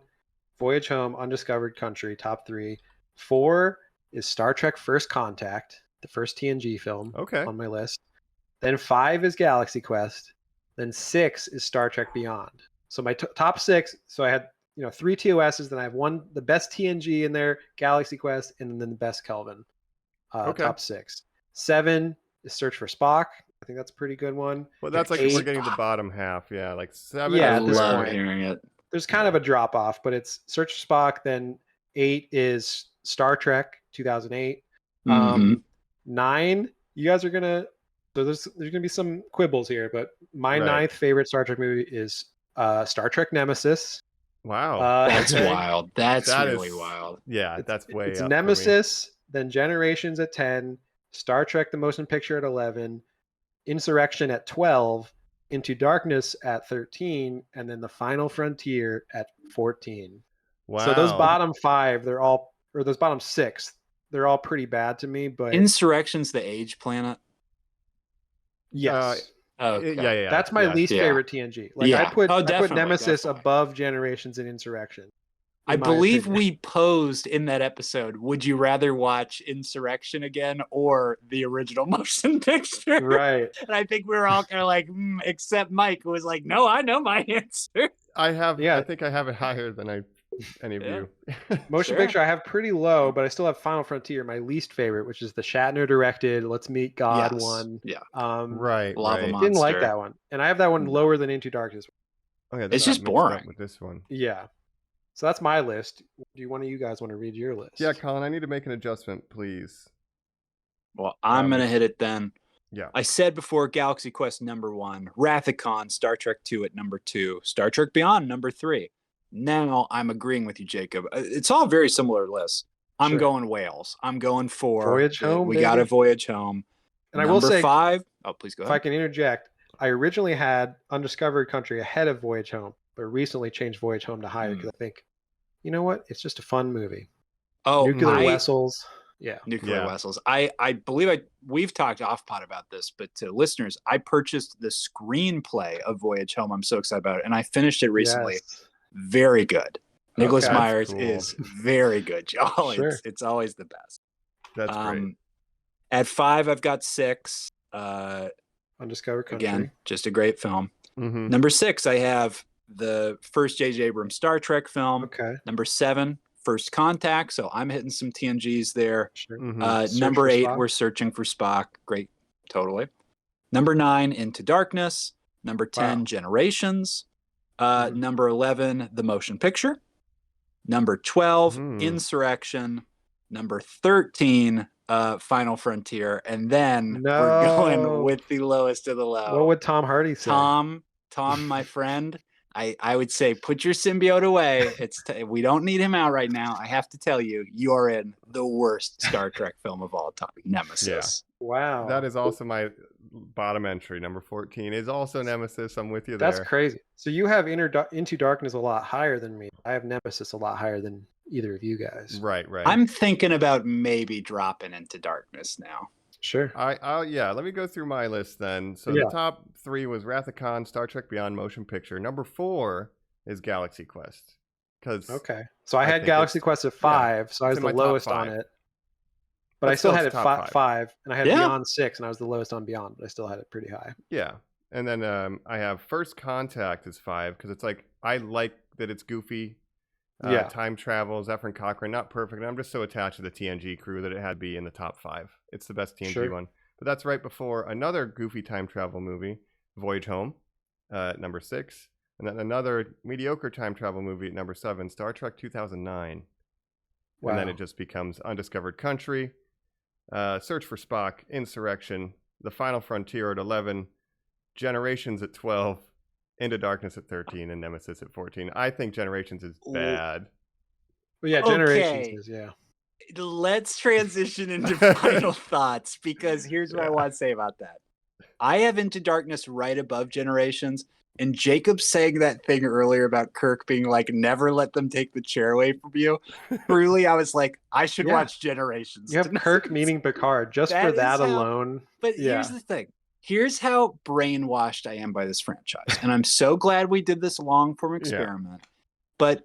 Voyage Home, Undiscovered Country, top 3. 4 is Star Trek First Contact, the first TNG film Okay. on my list. Then 5 is Galaxy Quest. Then 6 is Star Trek Beyond. So my top 6. So I had 3 TOSs. Then I have the best TNG in there, Galaxy Quest, and then the best Kelvin. Okay. Top 6. 7 is Search for Spock. I think that's a pretty good one. Well, that's like 8 we're getting the bottom half. Yeah, like 7. Yeah, I at this love point. hearing it. There's kind of a drop off, but it's Search for Spock. Then 8 is Star Trek 2008. Mhm. 9, you guys are gonna. So there's gonna be some quibbles here, but my Right. 9th favorite Star Trek movie is Star Trek Nemesis. Wow. That's okay. wild. That's That really is- wild. Yeah, that's way It's up for me. Nemesis, then Generations at 10, Star Trek the Motion Picture at 11, Insurrection at 12, Into Darkness at 13, and then The Final Frontier at 14. Wow. So those bottom 5, those bottom 6, they're all pretty bad to me. But Insurrection's the age planet. yes, Okay. Yeah. that's my least Yeah. favorite TNG. Like Yeah. I put Definitely, Nemesis definitely. above Generations and Insurrection. I in my believe opinion. we posed in that episode, would you rather watch Insurrection again or the original motion picture? Right. And I think we were all kind of like, except Mike, who was like, no, I know my answer. Yeah. I think I have it higher than any of Yeah. you. Motion Sure. picture I have pretty low, but I still have Final Frontier, my least favorite, which is the Shatner directed Let's Meet God Yes. one. Yeah. Right. Lava right. Monster. Didn't like that one. And I have that one lower than Into Darkness. Oh yeah, It's they're just not mixed up boring. with this one. Yeah. So that's my list. Do one of you guys want to read your list? Yeah, Colin, I need to make an adjustment, please. Well, I'm going to hit it then. Yeah. I said before Galaxy Quest number 1, Wrath of Khan, Star Trek 2 at number 2, Star Trek Beyond number 3. Now I'm agreeing with you, Jacob. It's all very similar lists. I'm Sure. going Whales. I'm going for Voyage Home, We got a baby. Voyage Home. And I will say, 5. Oh, please go if I ahead. can interject, I originally had Undiscovered Country ahead of Voyage Home, but recently changed Voyage Home to higher because I think, you know what? It's just a fun movie. Oh, Nuclear vessels. Yeah. Nuclear Yeah. vessels. I believe we've talked off pod about this, but to listeners, I purchased the screenplay of Voyage Home. I'm so excited about it, and I finished it recently. Yes. Very good. Nicholas Okay. Myers Cool. is very good, y'all. Sure. It's always the best. That's great. At 5, I've got 6. Undiscovered Country. Again, just a great film. Mm-hmm. Number 6, I have the first J.J. Abrams Star Trek film. Okay. Number 7, First Contact. So I'm hitting some TNGs there. Sure. Mm-hmm. Search Number for 8, Spock. We're Searching for Spock. Great, totally. Number 9, Into Darkness. Number 10, Wow. Generations. Mhm. Number 11, The Motion Picture. Number 12, Hmm. Insurrection. Number 13, Final Frontier. And then we're No. going with the lowest of the low. What would Tom Hardy say? Tom, my friend, I would say put your symbiote away. We don't need him out right now. I have to tell you, you are in the worst Star Trek film of all time, Nemesis. Wow. That is also my bottom entry. Number 14 is also Nemesis. I'm with you there. That's crazy. So you have Into Darkness a lot higher than me. I have Nemesis a lot higher than either of you guys. Right. I'm thinking about maybe dropping Into Darkness now. Sure. Yeah, let me go through my list then. So Yeah. the top 3 was Wrath of Khan, Star Trek Beyond, Motion Picture. Number 4 is Galaxy Quest. Okay. So I I had think Galaxy it's- Quest at 5, so I it's was in the my top lowest on 5. it. But I still had it it's top 5, and I had Yeah. Beyond 6, and I was the lowest on Beyond, but I still had it pretty high. Yeah. And then I have First Contact is 5 because it's like I like that it's goofy. Yeah. Time travel, Zephyr Cochrane, not perfect. I'm just so attached to the TNG crew that it had to be in the top 5. It's the best TNG Sure. one. But that's right before another goofy time travel movie, Voyage Home, number 6. And then another mediocre time travel movie at number 7, Star Trek 2009. Wow. And then it just becomes Undiscovered Country, Search for Spock, Insurrection, The Final Frontier at 11, Generations at 12, Into Darkness at 13, and Nemesis at 14. I think Generations is bad. But yeah, Generations Okay. is, yeah. Let's transition into final thoughts, because here's what I want to say about that. I have Into Darkness right above Generations, and Jacob saying that thing earlier about Kirk being like, never let them take the chair away from you. Truly, I was like, I should Yeah. watch Generations. You have Kirk meeting Picard just for That that is how- alone. But Yeah. here's the thing. Here's how brainwashed I am by this franchise. And I'm so glad we did this long form experiment. But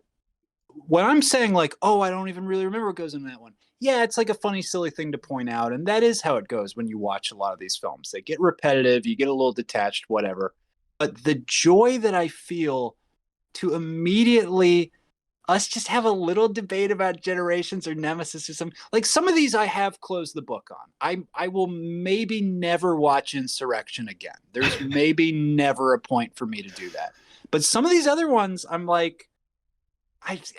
when I'm saying like, oh, I don't even really remember what goes in that one. Yeah, it's like a funny, silly thing to point out. And that is how it goes when you watch a lot of these films. They get repetitive, you get a little detached, whatever. But the joy that I feel to immediately us just have a little debate about Generations or Nemesis or something. Like some of these I have closed the book on. I will maybe never watch Insurrection again. There's maybe never a point for me to do that. But some of these other ones, I'm like,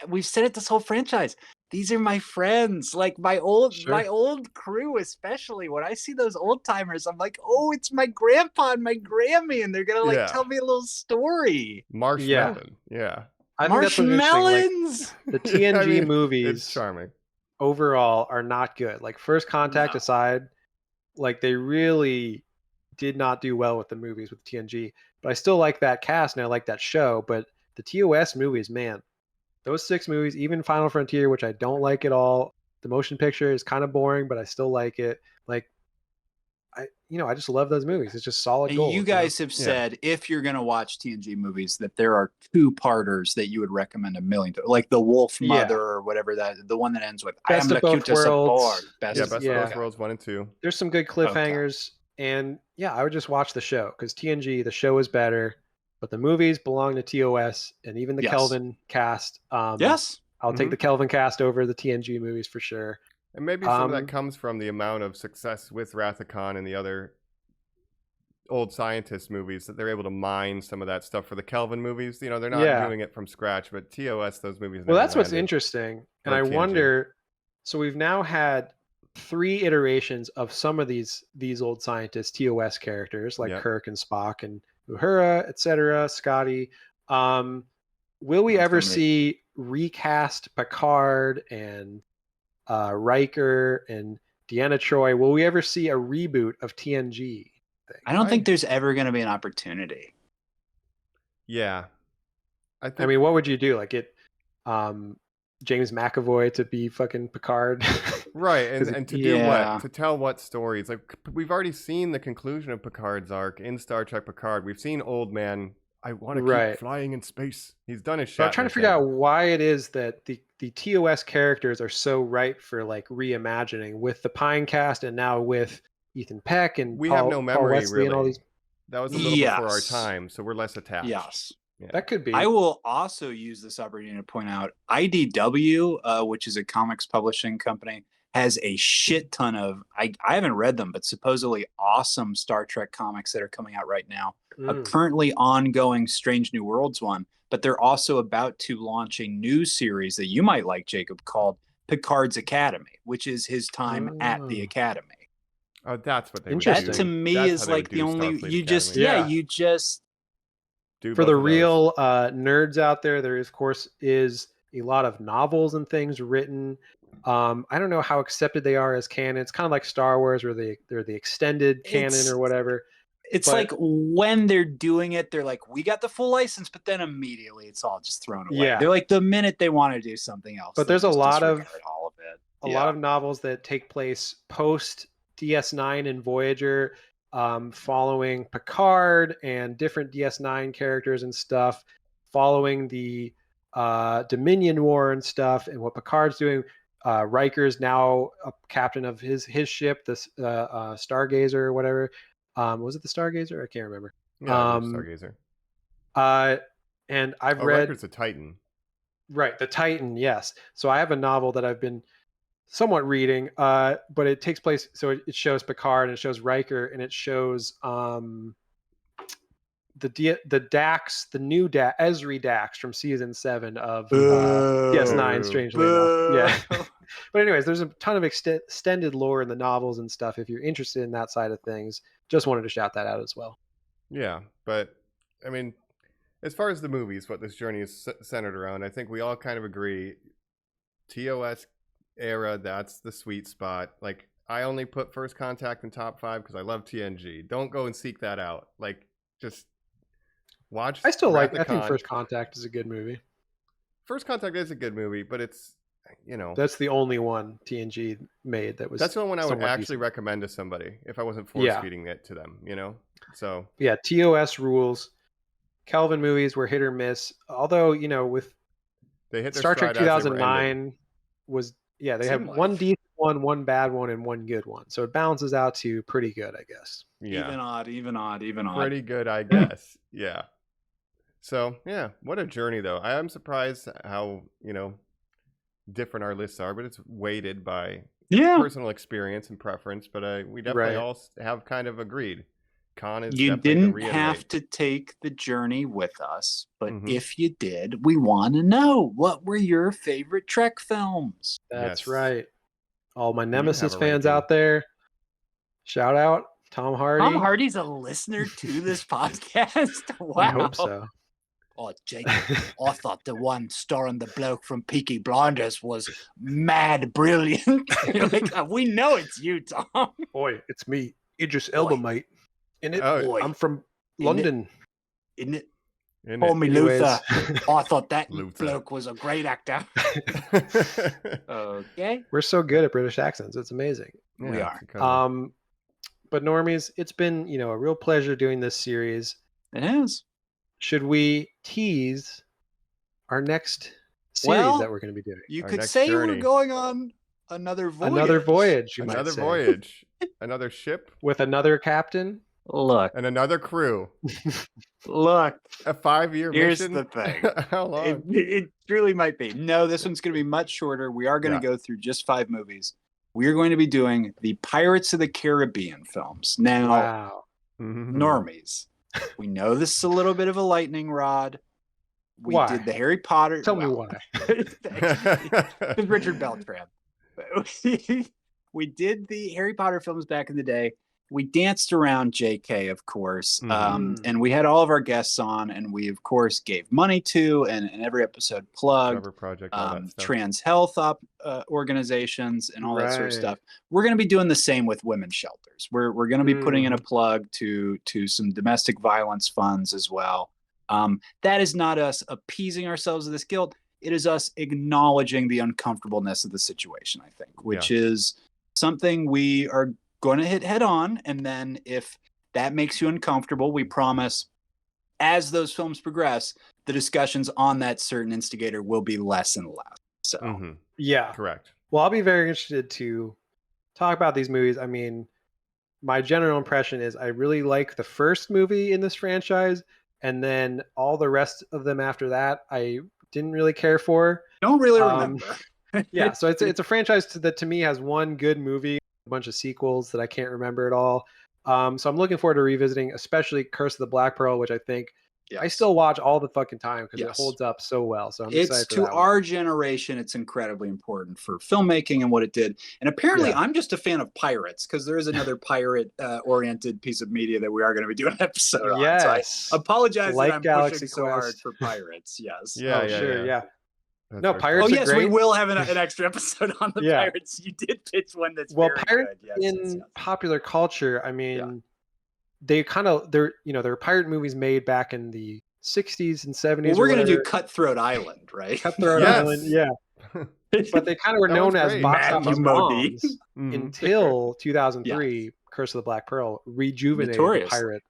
we've said it this whole franchise. These are my friends, like my old crew, especially. When I see those old timers, I'm like, oh, it's my grandpa and my Grammy, and they're gonna like tell me a little story. Marshmallow. Yeah. I think that's what's interesting. Marshmelons. Like, the TNG I mean, movies It's charming. overall are not good. Like First Contact aside, like they really did not do well with the movies with TNG. But I still like that cast and I like that show. But the TOS movies, man, those 6 movies, even Final Frontier, which I don't like at all. The motion picture is kind of boring, but I still like it. Like, I just love those movies. It's just solid gold. You guys have said if you're going to watch TNG movies that there are 2-parters that you would recommend a million to, like the Wolf Mother or whatever the one that ends with Best I am of both Locutus aboard. worlds. Best of both worlds 1 and 2. There's some good cliffhangers, and I would just watch the show because TNG, the show is better, but the movies belong to TOS and even the Kelvin cast. Yes, I'll take the Kelvin cast over the TNG movies for sure. And maybe some of that comes from the amount of success with Wrath of Khan and the other old scientist movies that they're able to mine some of that stuff for the Kelvin movies. They're not doing it from scratch, but TOS, those movies. Well, that's what's interesting. And I wonder, so we've now had 3 iterations of some of these old scientist TOS characters like Kirk and Spock and Uhura, etc., Scotty. Will we ever see recast Picard and Riker and Deanna Troi? Will we ever see a reboot of TNG? I don't think there's ever going to be an opportunity. Yeah. I mean, what would you do? Like get James McAvoy to be fucking Picard? Right. And to do what? To tell what stories? Like, we've already seen the conclusion of Picard's arc in Star Trek Picard. We've seen Old Man, I want to keep flying in space. He's done his shot. I'm trying to figure out why it is that the TOS characters are so ripe for like reimagining with the Pine cast and now with Ethan Peck and we Paul, have no memory really. And all these... That was a little before our time, so we're less attached. Yes. Yeah. That could be. I will also use this opportunity to point out IDW, which is a comics publishing company, has a shit ton of, I haven't read them, but supposedly awesome Star Trek comics that are coming out right now. A currently ongoing Strange New Worlds one, but they're also about to launch a new series that you might like, Jacob, called Picard's Academy, which is his time at the Academy. Oh, that's what they would That do. to me is like the only, you just, you just. For the real nerds out there, there is, of course, is a lot of novels and things written. I don't know how accepted they are as canon. It's kind of like Star Wars, where they're the extended canon or whatever. It's like when they're doing it, they're like, we got the full license, but then immediately it's all just thrown away. Yeah. They're like, the minute they want to do something else. But there's a lot of all of it. A lot of novels that take place post DS9 and Voyager, following Picard and different DS9 characters and stuff, following the Dominion War and stuff, and what Picard's doing. Riker's now a captain of his ship, this Stargazer or whatever. Was it the Stargazer? I can't remember. Yeah, Stargazer. And I've read Riker's a Titan. Right, the Titan, yes. So I have a novel that I've been somewhat reading, but it takes place, so it shows Picard and it shows Riker and it shows the Dax, the new Esri Dax from season 7 of DS9, strangely enough. Yeah. But anyways, there's a ton of extended lore in the novels and stuff. If you're interested in that side of things, just wanted to shout that out as well. Yeah, but I mean, as far as the movies, what this journey is centered around, I think we all kind of agree. TOS era, that's the sweet spot. Like, I only put First Contact in top 5 because I love TNG. Don't go and seek that out. Like, just watch. I still like. I think First Contact is a good movie. First Contact is a good movie, but it's, that's the only one TNG made that was. That's the one I would actually decent. recommend to somebody if I wasn't force feeding it to them. So yeah, TOS rules. Kelvin movies were hit or miss. Although with they hit Star Trek 2009 was they had one decent one bad one, and one good one. So it balances out to pretty good, I guess. Yeah. Even odd. Pretty good, I guess. Yeah. So yeah, what a journey though. I am surprised how different our lists are, but it's weighted by personal experience and preference. But we definitely all have kind of agreed. Khan is you didn't have to take the journey with us, but if you did, we want to know, what were your favorite Trek films? That's right. All my Nemesis fans out there, shout out Tom Hardy. Tom Hardy's a listener to this podcast. Wow. I hope so. Oh, Jacob, I thought the one starring the bloke from Peaky Blinders was mad brilliant. Like, we know it's you, Tom. Boy, it's me, Idris Elba, mate. In it, I'm from London. Isn't it? Isn't Call me Anyways. Luther. Oh, I thought that Luther. bloke was a great actor. it? Okay. We're so good at British accents. It's amazing. We Yeah, are. it's incredible. But Normies, it's been, a real pleasure doing this series. It is. Should we tease our next series Well, that we're going to be doing? You Our could next say journey. we're going on another voyage. Another voyage, you Another might say. voyage, another ship, With another captain. Look, and another crew. look. A 5-year Here's mission. the thing. How long? It truly might be. No, this one's going to be much shorter. We are going to go through just 5 movies. We're going to be doing the Pirates of the Caribbean films. Now, Wow. Normies. We know this is a little bit of a lightning rod. We Why? did the Harry Potter. Tell me why. It's Richard Beltran. We did the Harry Potter films back in the day. We danced around JK, of course, and we had all of our guests on, and we, of course, gave money to, and every episode plugged, Trevor Project, all that stuff. trans health organizations and all that sort of stuff. We're going to be doing the same with women's shelters. We're going to be putting in a plug to some domestic violence funds as well. That is not us appeasing ourselves of this guilt. It is us acknowledging the uncomfortableness of the situation, I think, which is something we are going to hit head on. And then if that makes you uncomfortable, we promise as those films progress, the discussions on that certain instigator will be less and less. So Yeah. Correct. Well, I'll be very interested to talk about these movies. I mean, my general impression is I really like the first movie in this franchise, and then all the rest of them after that I didn't really care for. Don't really remember. Yeah, so it's a franchise that to me has one good movie, a bunch of sequels that I can't remember at all. So I'm looking forward to revisiting, especially Curse of the Black Pearl, which I think I still watch all the fucking time because it holds up so well. So I'm excited for that our generation. It's incredibly important for filmmaking and what it did. And apparently, I'm just a fan of pirates because there is another pirate-oriented piece of media that we are going to be doing an episode on. Yes. So I apologize Like that I'm Galaxy pushing so Quest. hard for pirates. Yes. Yeah. That's No, our Pirates Oh are yes, great. we will have an extra episode on the pirates. You did pitch one that's very pirates good. in popular culture. I mean, they kind of there were pirate movies made back in the 60s and 70s. Well, we're going to do Cutthroat Island, right? Cutthroat Island, yeah. But they kind of were That known was as great. box Matthew office Modine. bombs until 2003. Curse of the Black Pearl rejuvenated the pirate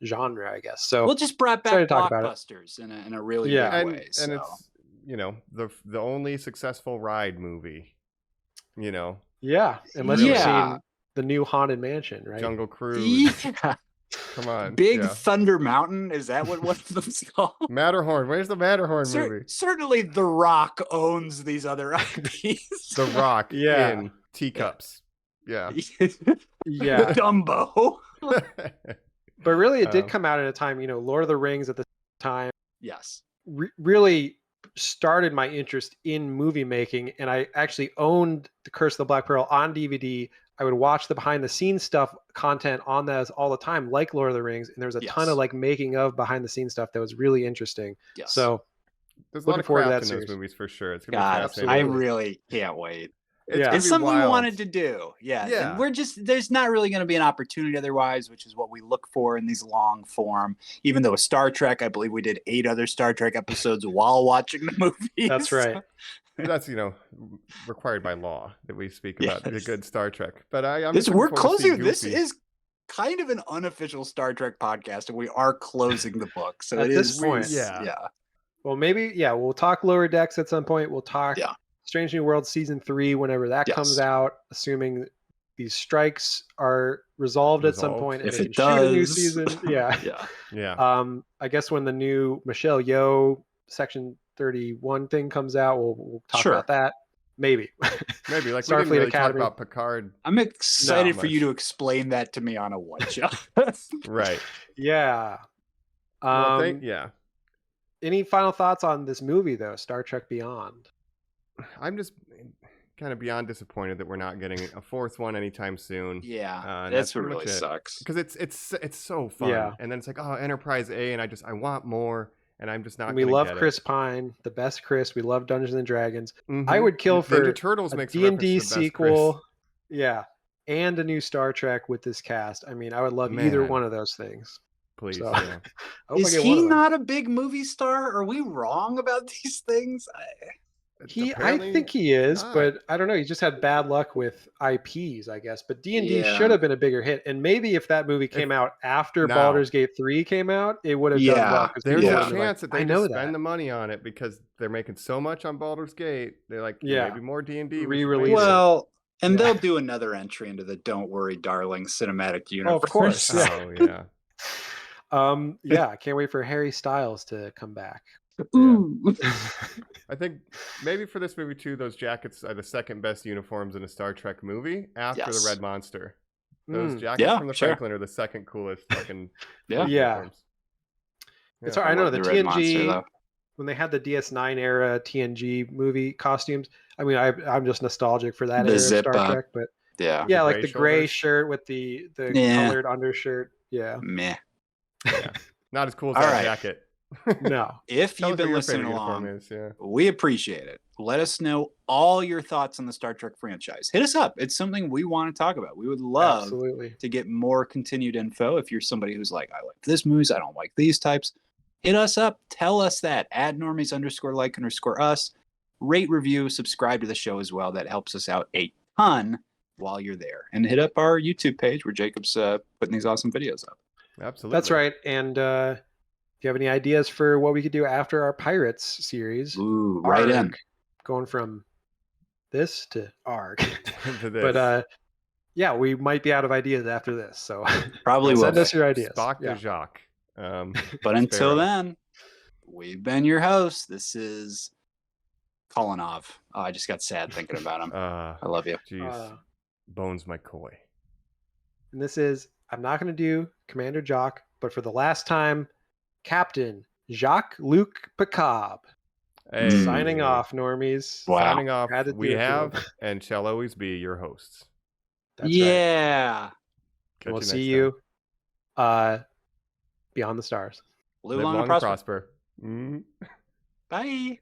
genre, I guess. So we'll just brought back excited to talk about it. blockbusters in a really big way. And it's the only successful ride movie. Yeah, unless you've seen the new Haunted Mansion, right? Jungle Cruise. Yeah. Come on. Big Thunder Mountain, is that what one of them's called? Matterhorn. Where's the Matterhorn movie? Certainly The Rock owns these other IPs. The Rock in teacups. Yeah. Yeah. Dumbo. But really, it did come out at a time, Lord of the Rings at the time. Yes. Really started my interest in movie making, and I actually owned The Curse of the Black Pearl on DVD. I would watch the behind the scenes stuff content on those all the time, like Lord of the Rings, and there was a ton of making of behind the scenes stuff that was really interesting. Yes. So there's a lot of forward to craft that in those series. movies for sure. It's gonna be fascinating. I really can't wait. It's something we wild. wanted to do. Yeah. And there's not really going to be an opportunity otherwise, which is what we look for in these long form. Even though with Star Trek, I believe we did 8 other Star Trek episodes while watching the movie. That's right. That's required by law that we speak about the good Star Trek. But we're closing. This is kind of an unofficial Star Trek podcast, and we are closing the book. So at it this is point, Well, maybe we'll talk Lower Decks at some point. We'll talk Strange New World season 3 whenever that comes out, assuming these strikes are resolved at some point. If and it they can shoot a new does. season, Yeah. I guess when the new Michelle Yeoh Section 31 thing comes out, we'll talk about that. Maybe like we didn't Starfleet really Academy. talk about Picard. I'm excited for you to explain that to me on a one shot. Right. Yeah. Any final thoughts on this movie though, Star Trek Beyond? I'm just kind of beyond disappointed that we're not getting a 4th one anytime soon. Yeah, that's what really sucks. Because it's so fun. Yeah. And then it's like, oh, Enterprise A, and I want more, and I'm just not. And we gonna love get Chris it. Pine, the best Chris. We love Dungeons and Dragons. Mm-hmm. I would kill for Ninja Turtles a makes D&D reference to the best sequel. Chris. Yeah, and a new Star Trek with this cast. I mean, I would love either one of those things. Please. So, Yeah. I hope I Is get one he of them. not a big movie star? Are we wrong about these things? I Apparently think he is, not. but I don't know. He just had bad luck with IPs, I guess. But D&D Yeah. should have been a bigger hit, and maybe if that movie came out after now. Baldur's Gate 3 came out, it would have done well. Yeah. 'Cause There's people a would have been chance like, that they I know just spend that. the money on it because they're making so much on Baldur's Gate. They're like, Yeah. maybe more D&D. Re-release it. Well, and Yeah. they'll do another entry into the "Don't Worry, Darling" cinematic universe. Oh, of course. Yeah. Oh yeah. Yeah, I can't wait for Harry Styles to come back. Ooh. I think maybe for this movie too, those jackets are the second best uniforms in a Star Trek movie after Yes. the Red Monster. Those jackets Yeah, from the sure. Franklin are the second coolest fucking Yeah. uniforms. It's Yeah. hard. I know love the the Red Monster, TNG though. when they had the DS9 era TNG movie costumes. I mean, I'm just nostalgic for that The era of zip Star up. Trek, but Yeah. yeah, The like gray the gray shoulders. shirt with the Yeah. colored undershirt. Yeah, Meh. Yeah. Not as cool as All that right. jacket. no, If Tell you've us what been your listening favorite along, uniform is. Yeah. we appreciate it. Let us know all your thoughts on the Star Trek franchise. Hit us up. It's something we want to talk about. We would love absolutely. to get more continued info. If you're somebody who's like, I like this movies, I don't like these types, hit us up. Tell us that. Add Normies_like_us. Rate, review, subscribe to the show as well. That helps us out a ton while you're there. And hit up our YouTube page where Jacob's putting these awesome videos up. Absolutely. That's right. And if you have any ideas for what we could do after our Pirates series, Ooh, right in. ARG, going from this to ARG. To this. But yeah, we might be out of ideas after this. So Probably will send us be. your ideas. Spock Yeah. de Jacques. But until Sparrow. then, we've been your hosts. This is Colin. Oh, I just got sad thinking about him. I love you. Jeez. Bones McCoy. And this is, I'm not going to do Commander Jock, but for the last time, Captain Jacques-Luc Picard. Hey. Signing off, Normies. Wow. Signing off. Had to do We it to have them. and shall always be your hosts. That's right. Yeah. Catch We'll you see next you beyond the stars. Live Live long and long and prosper. prosper. Mhm. Bye.